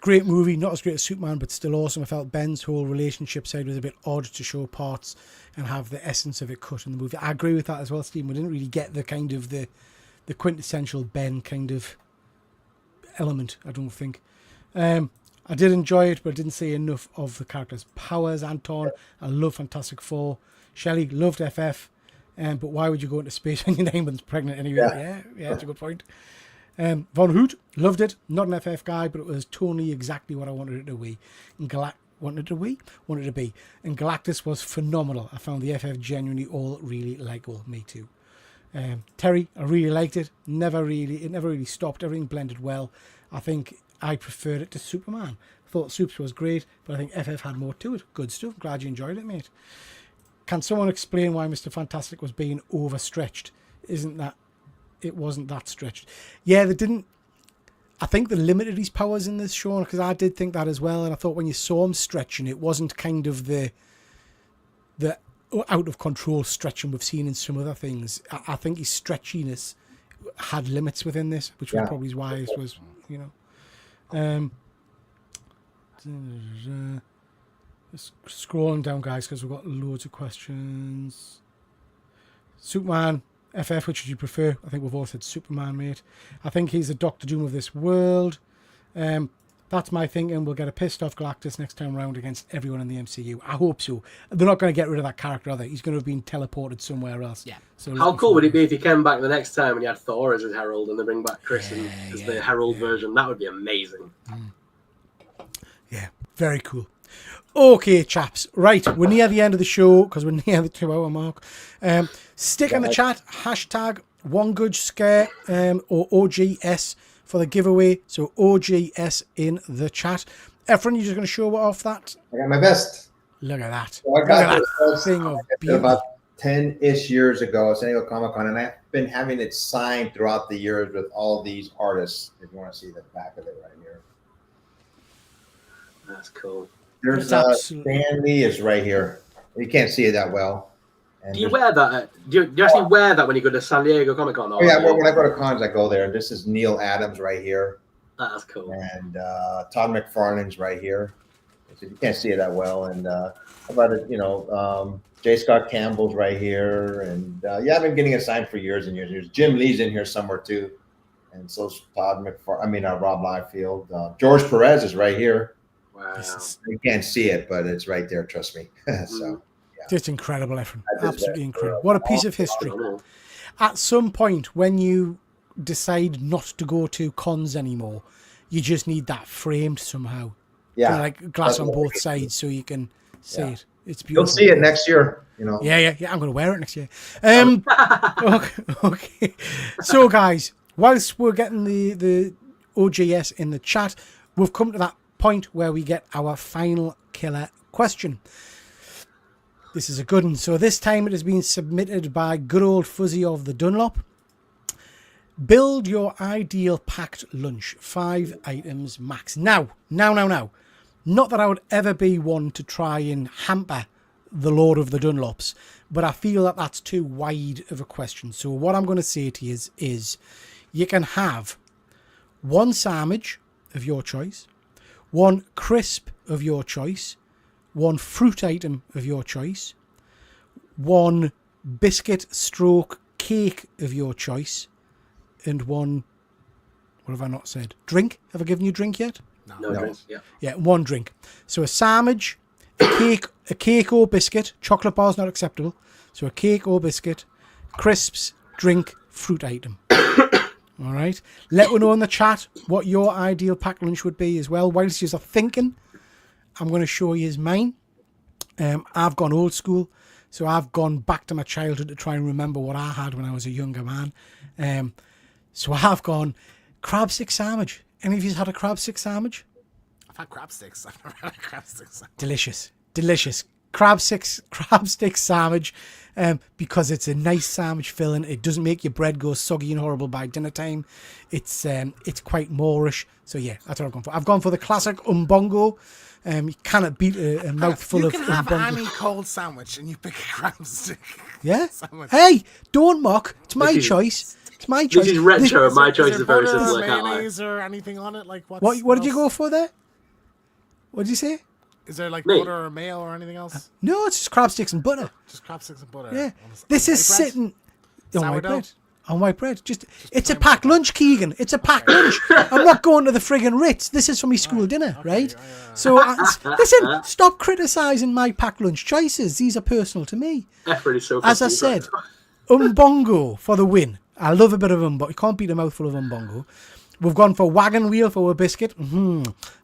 Great movie, not as great as Superman, but still awesome. I felt Ben's whole relationship side was a bit odd to show parts and have the essence of it cut in the movie. I agree with that as well, Stephen. We didn't really get the kind of the quintessential Ben kind of element, I don't think. I did enjoy it, but I didn't see enough of the characters' powers. Anton, I love Fantastic Four. Shelley, loved FF. But why would you go into space when your name was pregnant anyway? Yeah, that's a good point. Von Hoot, loved it. Not an FF guy, but it was totally exactly what I wanted it to be. And wanted to be. And Galactus was phenomenal. I found the FF genuinely all really likable. Me too. Terry, I really liked it. It never really stopped. Everything blended well. I think I preferred it to Superman. I thought Supes was great, but I think FF had more to it. Good stuff. Glad you enjoyed it, mate. Can someone explain why Mr. Fantastic was being overstretched? It wasn't that stretched. Yeah, they didn't. I think they limited his powers in this, Sean, because I did think that as well. And I thought when you saw him stretching, it wasn't kind of the out of control stretching we've seen in some other things. I think his stretchiness had limits within this, which was probably why it was, Just scrolling down, guys, because we've got loads of questions. Superman, FF, which would you prefer? I think we've all said Superman, mate. I think he's the Doctor Doom of this world. That's my thinking. We'll get a pissed off Galactus next time around against everyone in the MCU. I hope so. They're not going to get rid of that character, are they? He's going to have been teleported somewhere else. Yeah. So how cool would it be if he came back the next time and he had Thor as his herald and they bring back Chris as the herald version? That would be amazing. Yeah, very cool. Okay, chaps. Right, we're near the end of the show because we're near the 2-hour mark. Stick in the chat, hashtag OneGudgeScare or OGS for the giveaway. So OGS in the chat. Efren, you're just going to show off that? I got my vest. Look at that. So I Look got at this that vest thing of beauty. about 10-ish years ago at San Diego Comic-Con, and I've been having it signed throughout the years with all these artists. If you want to see the back of it right here. That's cool. There's Stan Lee is right here. You can't see it that well. And do you wear that? Do you actually wear that when you go to San Diego Comic Con? Oh, yeah, well, when I go to cons, I go there. This is Neil Adams right here. That's cool. And Todd McFarlane's right here. So you can't see it that well. And how about it? You know, J. Scott Campbell's right here. And yeah, I've been getting it signed for years and years and years. Jim Lee's in here somewhere too. And so's Todd McFarlane. I mean, Rob Liefeld. George Perez is right here. Wow. You can't see it, but it's right there. Trust me. So. Yeah. Just incredible, Efren. Absolutely incredible. What a piece of history. At some point, when you decide not to go to cons anymore, you just need that framed somehow. Yeah. You know, like glass on both sides so you can see it. It's beautiful. You'll see it next year, you know. Yeah. I'm going to wear it next year. Okay. So, guys, whilst we're getting the OGS in the chat, we've come to that point where we get our final killer question. This is a good one. So this time it has been submitted by good old Fuzzy of the Dunlop. Build your ideal packed lunch. 5 items max. Now. Not that I would ever be one to try and hamper the Lord of the Dunlops, but I feel that that's too wide of a question. So what I'm going to say to you is you can have 1 sandwich of your choice, 1 crisp of your choice, 1 fruit item of your choice, 1 biscuit stroke cake of your choice, and 1, what have I not said? Drink? Have I given you drink yet? No. Drink. Yeah, 1 drink. So a sandwich, a cake or biscuit. Chocolate bars not acceptable. So a cake or biscuit, crisps, drink, fruit item. All right. Let me know in the chat what your ideal packed lunch would be as well. Whilst you're thinking, I'm going to show you mine. I've gone old school, so I've gone back to my childhood to try and remember what I had when I was a younger man. So I've gone crab stick sandwich. Any of you had a crab stick sandwich? I've had crab sticks. I've never had a crab stick sandwich. Delicious. Crab stick sandwich, because it's a nice sandwich filling. It doesn't make your bread go soggy and horrible by dinner time. It's quite Moorish. So yeah, that's what I've gone for. I've gone for the classic umbongo. You cannot beat a mouthful of umbongo. You can have any cold sandwich and you pick a crab stick. Yeah. Sandwich. Hey, don't mock. It's my choice. It's my choice. This is retro. My choice is very butter simple. or I can't lie. mayonnaise or anything on it? Like What did you go for there? What did you say? Is there like Me? butter or mayo or anything else? No, it's just crab sticks and butter. Just crab sticks and butter. Yeah. On the- This on is white bread? sitting on white Sourdough? bread. On white bread. It's a packed lunch, Keegan. It's a packed lunch. I'm not going to the friggin' Ritz. This is for my school dinner, right? So, listen, stop criticising my packed lunch choices. These are personal to me. Effort is so As I fucking said, great. umbongo for the win. I love a bit of umbongo. You can't beat a mouthful of umbongo. We've gone for wagon wheel for a biscuit,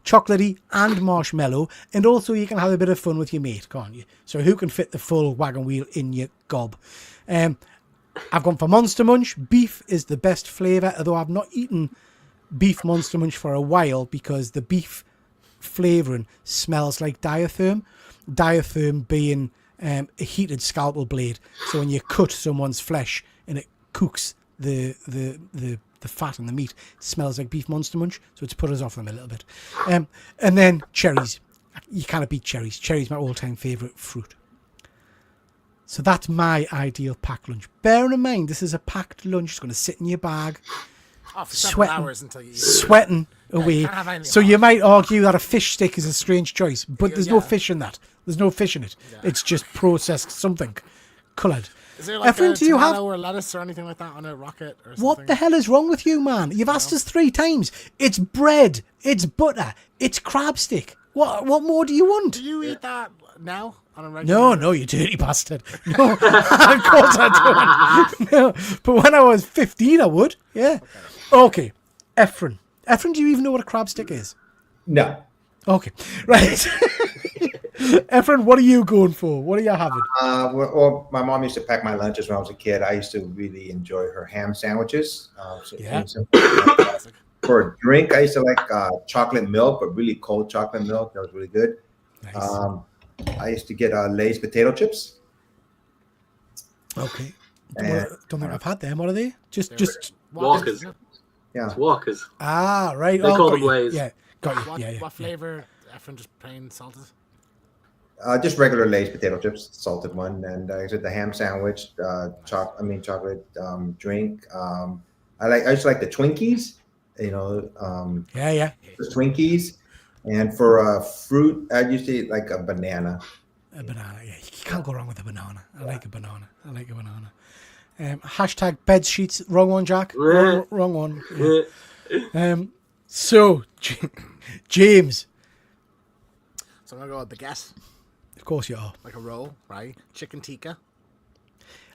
chocolatey and marshmallow, and also you can have a bit of fun with your mate, can't you? So who can fit the full wagon wheel in your gob? I've gone for Monster Munch. Beef is the best flavour, although I've not eaten beef Monster Munch for a while because the beef flavouring smells like diatherm. Diatherm being a heated scalpel blade. So when you cut someone's flesh and it cooks the fat and the meat, it smells like beef Monster Munch. So it's put us off them a little bit. And then cherries. You can't beat cherries. Cherries my all-time favourite fruit. So that's my ideal packed lunch. Bearing in mind, this is a packed lunch. It's going to sit in your bag, Oh, for several hours until you eat it. sweating away. can't have anything So hot. you might argue that a fish stick is a strange choice, but there's no Yeah. fish in that. There's no fish in it. It's just processed something, coloured. Is there like Efren, a do you tomato have... or lettuce or anything like that on a rocket or something? What the hell is wrong with you, man? You've asked us 3 times. It's bread. It's butter. It's crab stick. What more do you want? Do you eat that now on a regular? No, you dirty bastard. No, of course I don't. No, but when I was 15, I would. Yeah. Okay. Efren, do you even know what a crab stick is? No. Okay, right. Efren, what are you going for? What are you having? Well, my mom used to pack my lunches when I was a kid. I used to really enjoy her ham sandwiches. Yeah. For a drink, I used to like chocolate milk, but really cold chocolate milk. That was really good. Nice. I used to get Lay's potato chips. Okay. And, Don't think I've had them. What are they? Just Walkers. yeah. It's Walkers. Right. They call got them you. Lays. Yeah, got you. Yeah. What flavor? Efren, just plain salted? Just regular Lay's potato chips, salted one, and I said the ham sandwich, chocolate drink. I used to like the Twinkies, Yeah. the Twinkies, and for fruit, I used to eat like a banana. A banana. Yeah, you can't go wrong with a banana. I like a banana. Hashtag bed sheets. Wrong one, Jack. Wrong one. Yeah. So, James. So I'm gonna go with baguette, Of course you are. like a roll, right? Chicken tikka.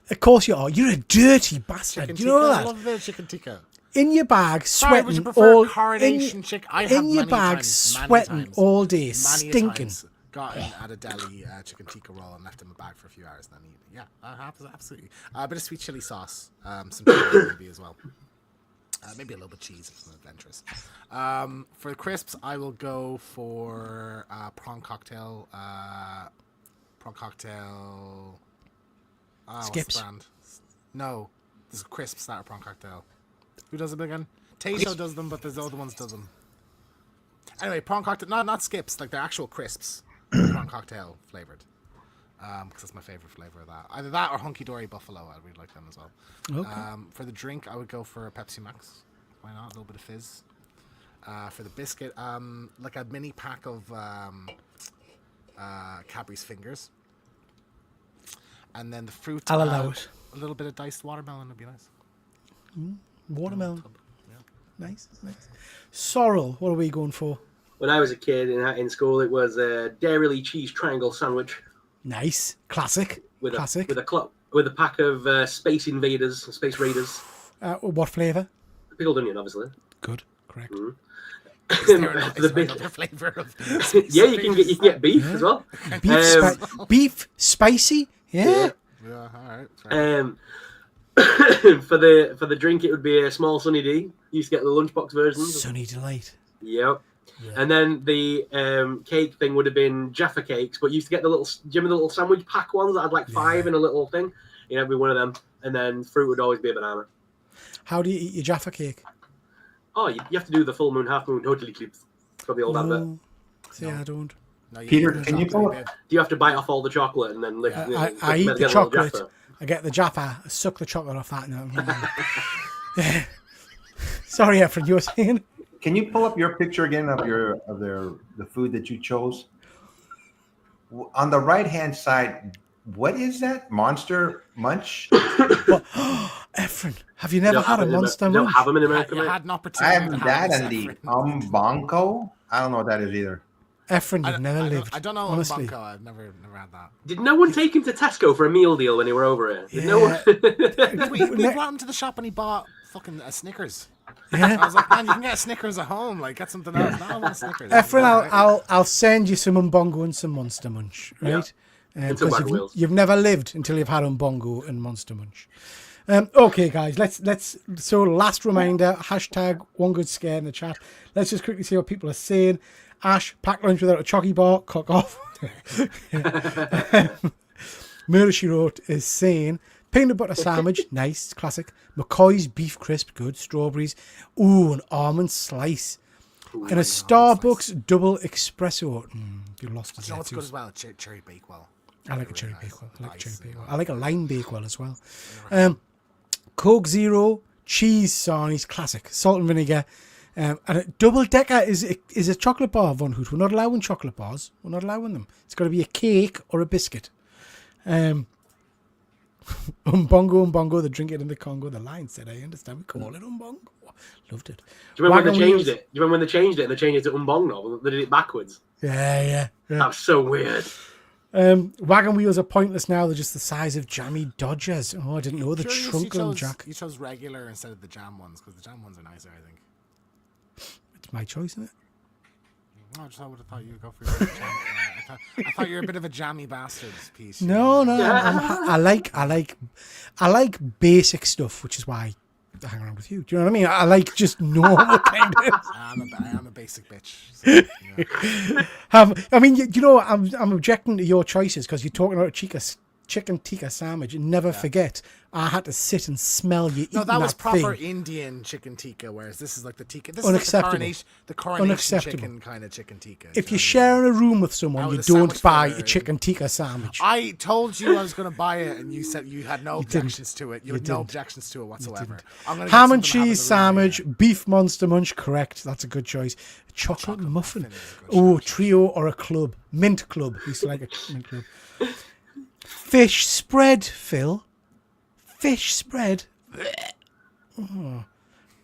Of course you are. You're a dirty bastard. Chicken Do you know tikka. I that? love a bit of chicken tikka. In your bag, Sorry, would you sweating prefer all coronation chicken? I have in your many bag, times, many sweating times, all day, many stinking. times gotten at a deli chicken tikka roll and left in my bag for a few hours and then eat it. Yeah, absolutely. A bit of sweet chili sauce, some chili maybe as well. Maybe a little bit of cheese if it's adventurous. For crisps, I will go for prawn cocktail. What's the Skips. brand? No, there's crisps that are prawn cocktail. Who does them again? Tato does them, but there's other ones does them. Anyway, prawn cocktail, not skips, like they're actual crisps, prawn cocktail flavored. Because that's my favorite flavor of that. Either that or Hunky Dory Buffalo. I really like them as well. Okay. For the drink, I would go for a Pepsi Max. Why not? A little bit of fizz. For the biscuit, like a mini pack of Cadbury's Fingers. And then the fruit, I'll allow it. a little bit of diced watermelon would be nice. Watermelon. Yeah. Nice. Sorrel, what are we going for? When I was a kid in school, it was a Dairy Cheese Triangle sandwich. Nice. Classic. With Classic. a pack of Space Invaders, Space Raiders. What flavour? Pickled onion, obviously. Good. Correct. Another flavor of Yeah, you can get beef as well. Beef spicy. Yeah. Yeah, all right. For the drink, it would be a small Sunny D. You used to get the lunchbox version. Sunny delight. Yep. Yeah. And then the cake thing would have been Jaffa cakes, but you used to get the little sandwich pack ones that had like 5 in a little thing. It'd be one of them. And then fruit would always be a banana. How do you eat your Jaffa cake? Oh, you have to do the full moon, half moon, totally clips from the old advert. See, I don't. No, Peter, can you pull up? Do you have to bite off all the chocolate and then lift? I eat the chocolate. I get the Jaffa. I suck the chocolate off that. No. Sorry, Efren, you were saying? Can you pull up your picture again of the food that you chose? On the right hand side, what is that? Monster Munch? Efren, have you never had a Monster Munch? Don't have them in America. You had an opportunity. I have that and the Umbongo. I don't know what that is either. Efren, you've never lived. I don't know honestly. Umbongo. I've never had that. Did no one take him to Tesco for a meal deal when they were over here? Did no one? we brought him to the shop and he bought fucking a Snickers. Yeah. I was like, man, you can get a Snickers at home. Like, get something else. No, I want a Snickers. Efren, I'll send you some Umbongo and some Monster Munch, right? Because you've never lived until you've had Umbongo and Monster Munch. Okay, guys, let's. So, last reminder: hashtag one good scare in the chat. Let's just quickly see what people are saying. Ash, pack lunch without a chocky bar, cock off. Murder She Wrote is saying peanut butter sandwich, nice, classic. McCoy's beef crisp, good. Strawberries, ooh, an almond slice, and a Starbucks double espresso. You lost it. You know what's good as well? Cherry Bakewell. I like a cherry bakewell. I like a lime bakewell as well. Coke Zero, cheese sarnies, classic. Salt and vinegar. And a double decker is a chocolate bar, Von Hoot. We're not allowing chocolate bars. We're not allowing them. It's got to be a cake or a biscuit. Umbongo, the drink it in the Congo. The line said, I understand. We call it Umbongo. Loved it. Do you remember when they changed it? Do you remember when they changed it and they changed it to Umbongo? They did it backwards. Yeah. That was so weird. Wagon wheels are pointless now. They're just the size of jammy Dodgers. Oh, I didn't know the trunk of them, Jack. You chose regular instead of the jam ones because the jam ones are nicer, I think. It's my choice, isn't it? Oh, I would have thought you'd go for your jam. I thought you were a bit of a jammy bastard piece. No, I like basic stuff, which is why I hang around with you. Do you know what I mean? I like just normal kind of. I'm a basic bitch. So, yeah. I'm objecting to your choices because you're talking about chicken tikka sandwich. And never forget, I had to sit and smell you eating that was proper thing. Indian chicken tikka, whereas this is like the tikka. This Unacceptable. is like the coronation chicken kind of chicken tikka. If you share a room with someone, you don't buy a chicken tikka sandwich. I told you I was going to buy it, and you said you had no objections to it. You had no objections to it whatsoever. Ham and cheese sandwich, beef monster munch, correct. That's a good choice. Chocolate muffin. Oh, trio or a club. Mint club. We used to like a mint club. Fish spread, Phil. Fish spread. Oh.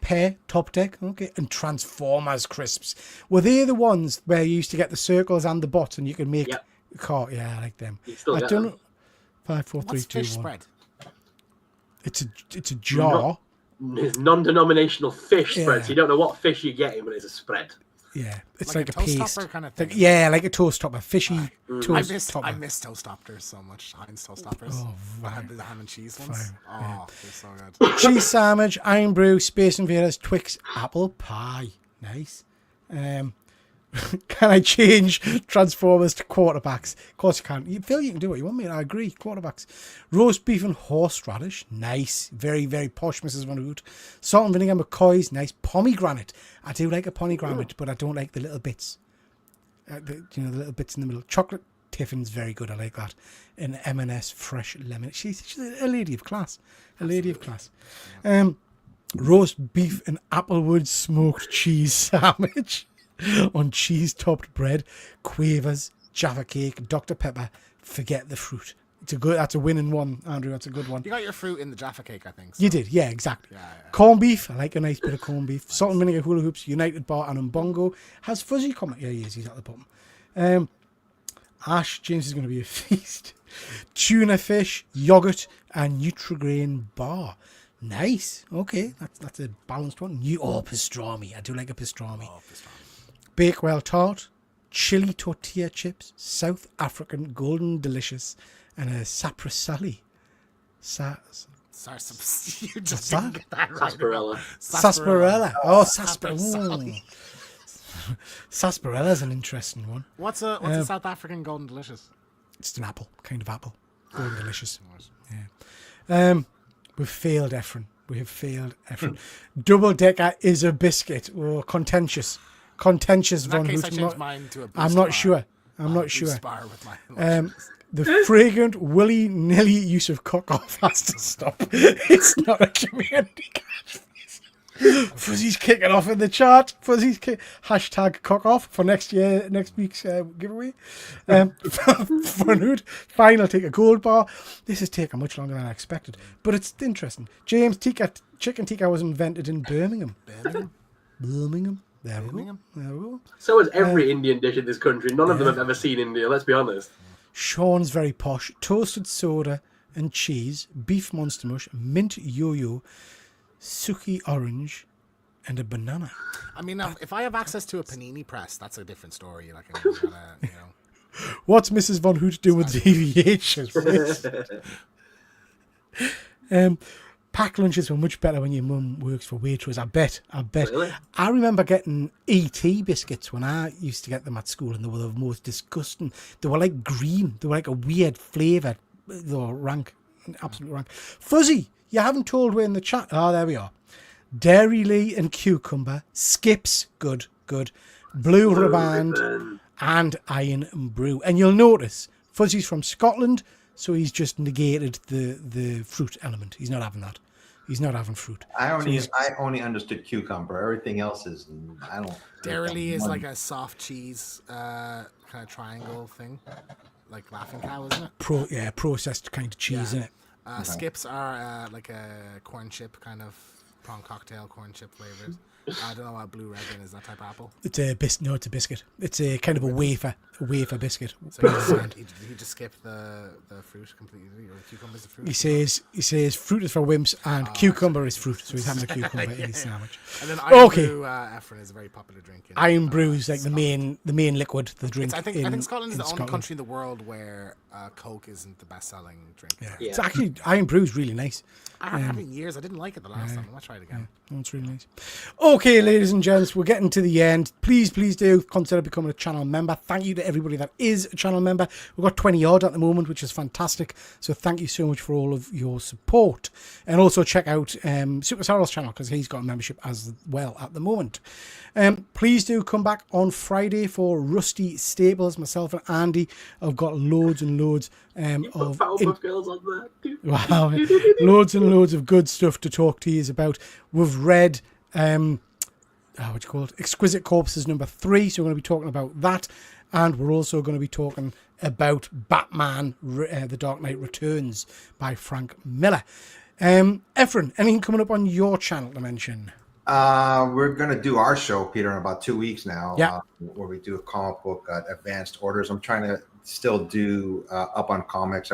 Pear, top deck, okay. And Transformers crisps. Were they the ones where you used to get the circles and the bot and you could make a car? Yeah, I like them. I don't know. 5, 4, 3, What's 2, 1. fish spread? It's a jar. It's non-denominational fish spread, so you don't know what fish you're getting, but it's a spread. Yeah, it's like a toast paste. topper kind of thing. Like a toast topper, fishy toast topper. I miss toast toppers so much. Heinz toast toppers. Oh, the ham and cheese ones. Fine. They're so good. Cheese sandwich, Iron Brew, Space Invaders, Twix, apple pie. Nice. Can I change Transformers to quarterbacks? Of course you can. You feel you can do what you want, mate. I agree. Quarterbacks. Roast beef and horseradish. Nice. Very, very posh, Mrs. Van Hoot. Salt and vinegar McCoy's. Nice. Pomegranate. I do like a pomegranate, but I don't like the little bits. The little bits in the middle. Chocolate tiffin's very good. I like that. And M&S fresh lemon. She's a lady of class. A lady of class. Roast beef and Applewood smoked cheese sandwich. On cheese-topped bread, Quavers, Jaffa cake, Dr. Pepper. Forget the fruit. That's a winning one, Andrew. That's a good one. You got your fruit in the Jaffa cake, I think. So. You did, yeah, exactly. Yeah. Corned beef. I like a nice bit of corned beef. Salt and vinegar hula hoops. United Bar and Umbongo. Has fuzzy comment. Yeah, he is. He's at the bottom. Ash James is going to be a feast. Tuna fish, yogurt, and Nutrigrain bar. Nice. Okay, that's a balanced one. Pastrami. I do like a pastrami. Bakewell tart, chili tortilla chips, South African golden delicious, and a saprasali. You just that? didn't get that right. Sarsaparilla. Oh, sarsaparilla. Sarsaparilla's an interesting one. What's a South African golden delicious? It's an apple, kind of apple. Golden delicious. Yeah. We've failed Efren. We have failed Efren. Double decker is a biscuit. Oh, contentious. Contentious. In that case, I changed mine to a Boost I'm not bar. sure. I'm not sure. Boost bar with my The fragrant willy-nilly use of cock-off has to stop. It's not a community catchphrase. Fuzzy's kicking off in the chart. Hashtag cock-off for next week's giveaway. For nude, final take a gold bar. This is taking much longer than I expected, but it's interesting. James, chicken tikka was invented in Birmingham. Birmingham. There we go. So is every Indian dish in this country. None of them have ever seen India, let's be honest. Sean's very posh. Toasted soda and cheese, beef monster mush, mint yo-yo, suki orange, and a banana. I mean, if I have access to a panini press, that's a different story. Like, What's Mrs. Von Hoot do with deviations? Pack lunches were much better when your mum works for Waitrose. I bet. Really? I remember getting ET biscuits when I used to get them at school, and they were the most disgusting. They were like green. They were like a weird flavour. They were rank. Absolute rank. Fuzzy, you haven't told we're in the chat. Oh, there we are. Dairy Lee and cucumber. Skips, good. Blue Riband and Iron and Brew. And you'll notice Fuzzy's from Scotland, so he's just negated the fruit element. He's not having that. He's not having fruit. I only understood cucumber. Everything else is I don't. Dairy Lee is like a soft cheese kind of triangle thing, like Laughing Cow, isn't it? Processed kind of cheese, isn't it? Skips are like a corn chip kind of prawn cocktail, corn chip flavored. I don't know what blue ribbon is. That type of apple. It's a no, it's a biscuit. It's a kind of a wafer biscuit. So he just skip the fruit completely, or the cucumber is the fruit. He says fruit is for wimps and cucumber is fruit, so he's having a cucumber in his sandwich. And then Iron Brew, Efren, is a very popular drink. Iron Brew is like the main liquid, the drink. I think Scotland is the only country in the world where Coke isn't the best selling drink. Yeah. It's actually Iron Brew is really nice. I haven't had it in years. I didn't like it the last time. I might try it again. Yeah, that's really nice. Okay, ladies and gents, we're getting to the end. Please do consider becoming a channel member. Thank you to everybody that is a channel member. We've got 20 odd at the moment, which is fantastic. So thank you so much for all of your support. And also check out Super Sorrel's channel, because he's got a membership as well at the moment. Please do come back on Friday for Rusty Staples. Myself and Andy have got loads and loads of girls on there. Wow, loads and loads of good stuff to talk to you about. We've read Exquisite Corpses #3, so we're going to be talking about that, and we're also going to be talking about Batman The Dark Knight Returns by Frank Miller. Efren, anything coming up on your channel to mention? We're going to do our show, Peter, in about 2 weeks now, where we do a comic book advanced orders. I'm trying to still do Up on Comics.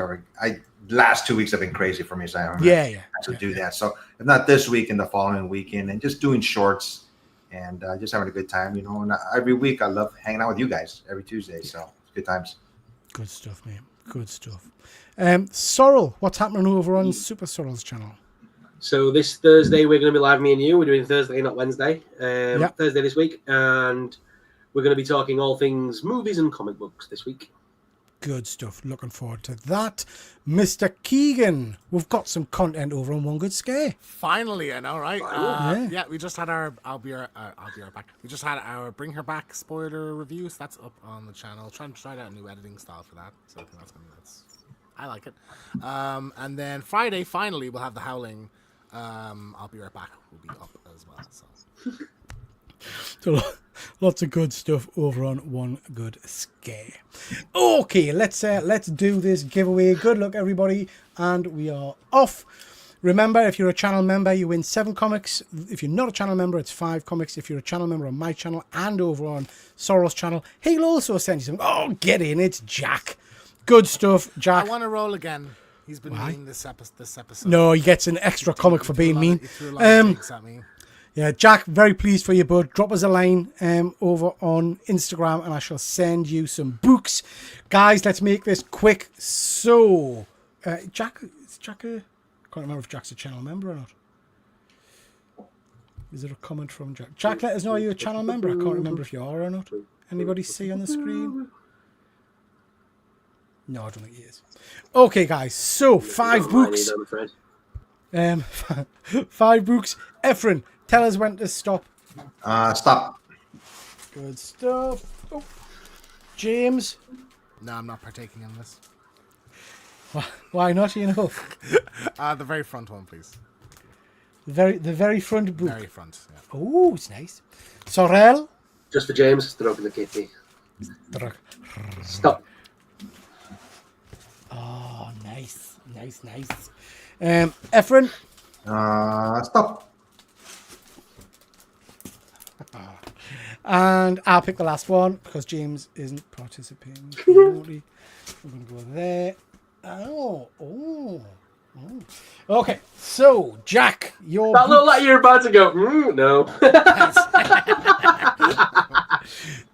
Last 2 weeks have been crazy for me, so I haven't actually do that. So if not this week, and the following weekend, and just doing shorts and just having a good time, you know. And every week I love hanging out with you guys every Tuesday, so it's good times. Good stuff, man. Good stuff. Sorrel, what's happening over on Super Sorrel's channel? So this Thursday we're going to be live, me and you. We're doing Thursday, not Wednesday. Thursday this week, and we're going to be talking all things movies and comic books this week. Good stuff. Looking forward to that. Mr. Keegan, we've got some content over on One Good Scare. Finally, I know, right? Yeah, we just had our I'll be right back. We just had our Bring Her Back spoiler reviews. That's up on the channel. Trying to try out a new editing style for that. So I think I like it. And then Friday, finally, we'll have the Howling. I'll be right back. Will be up as well. So lots of good stuff over on One Good Scare. Okay, let's do this giveaway. Good luck, everybody, and we are off. Remember, if you're a channel member, you win 7 comics. If you're not a channel member, it's 5 comics. If you're a channel member on my channel and over on Sorrel's channel, he'll also send you some. Oh, get in, it's Jack. Good stuff, Jack. I want to roll again. He's been mean this episode. No, he gets an extra comic for being mean. He threw a lot of digs at me. Yeah, Jack, very pleased for you, bud. Drop us a line over on Instagram and I shall send you some books. Guys, let's make this quick. So, Jack, is Jack I can't remember if Jack's a channel member or not. Is there a comment from Jack? Jack, let us know, are you a channel member? I can't remember if you are or not. Anybody see on the screen? No, I don't think he is. Okay, guys, so 5 books. 5 books. Efren, tell us when to stop. Stop. Good stuff. Oh. James? No, I'm not partaking in this. Why not, you know? The very front one, please. The very front book. Very front, yeah. Oh, it's nice. Sorrel? Just for James, throw in the kitty. Stop. Oh, nice. Efren? Stop. And I'll pick the last one because James isn't participating. We're going to go there. Oh. Okay, so Jack, your that looked like you're about to go. No.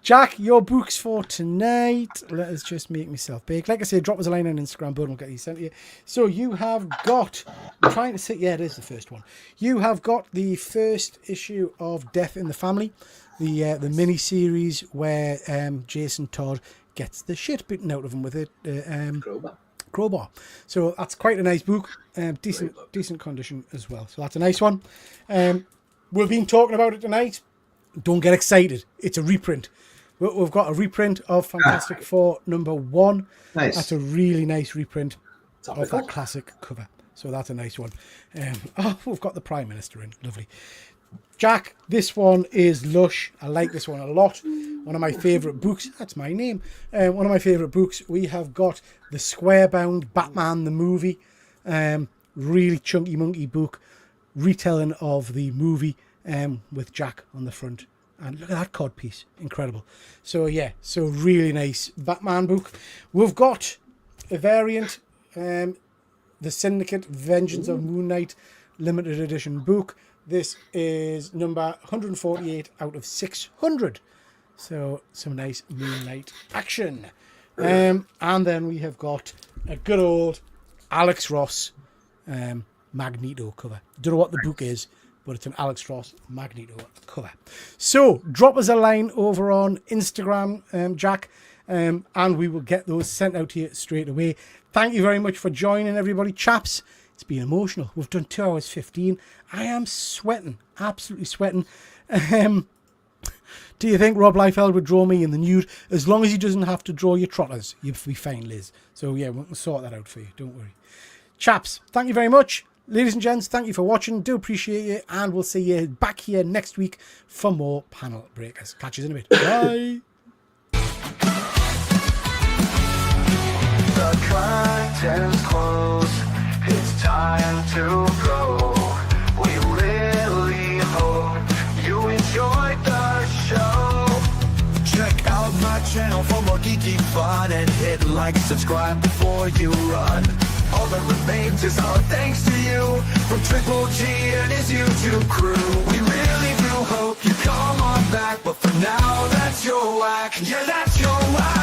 Jack, your books for tonight. Let us just make myself big. Like I said, drop us a line on Instagram, but we'll get these sent to you. So you have got. I'm trying to say, yeah, it is the first one. You have got the first issue of Death in the Family, the mini series where Jason Todd gets the shit beaten out of him with a crowbar. So that's quite a nice book. Decent condition as well. So that's a nice one. We've been talking about it tonight. Don't get excited. It's a reprint. We've got a reprint of Fantastic Four #1. Nice. That's a really nice reprint of that classic cover. So that's a nice one. We've got the Prime Minister in. Lovely. Jack, this one is lush. I like this one a lot. One of my favourite books. That's my name. One of my favourite books. We have got the square-bound Batman the movie. Really chunky monkey book. Retelling of the movie. with Jack on the front. And look at that cod piece. Incredible. So, yeah. So, really nice Batman book. We've got a variant. The Syndicate Vengeance of Moon Knight limited edition book. This is number 148 out of 600. So, some nice Moon Knight action. And then we have got a good old Alex Ross Magneto cover. Don't know what the book is, but it's an Alex Ross Magneto cover. So, drop us a line over on Instagram, Jack, and we will get those sent out to you straight away. Thank you very much for joining, everybody. Chaps, it's been emotional. We've done 2 hours 15. I am sweating, absolutely sweating. Do you think Rob Liefeld would draw me in the nude? As long as he doesn't have to draw your trotters, you'll be fine, Liz. So, yeah, we'll sort that out for you. Don't worry. Chaps, thank you very much. Ladies and gents, thank you for watching. Do appreciate you. And we'll see you back here next week for more panel breakers. Catch you in a bit. Bye. The curtains close. It's time to go. We really hope you enjoyed the show. Check out my channel for more geeky fun and hit like, subscribe before you run. All that remains is our thanks to you from TripleG and his YouTube crew. We really do hope you come on back, but for now, that's your whack. Yeah, that's your whack.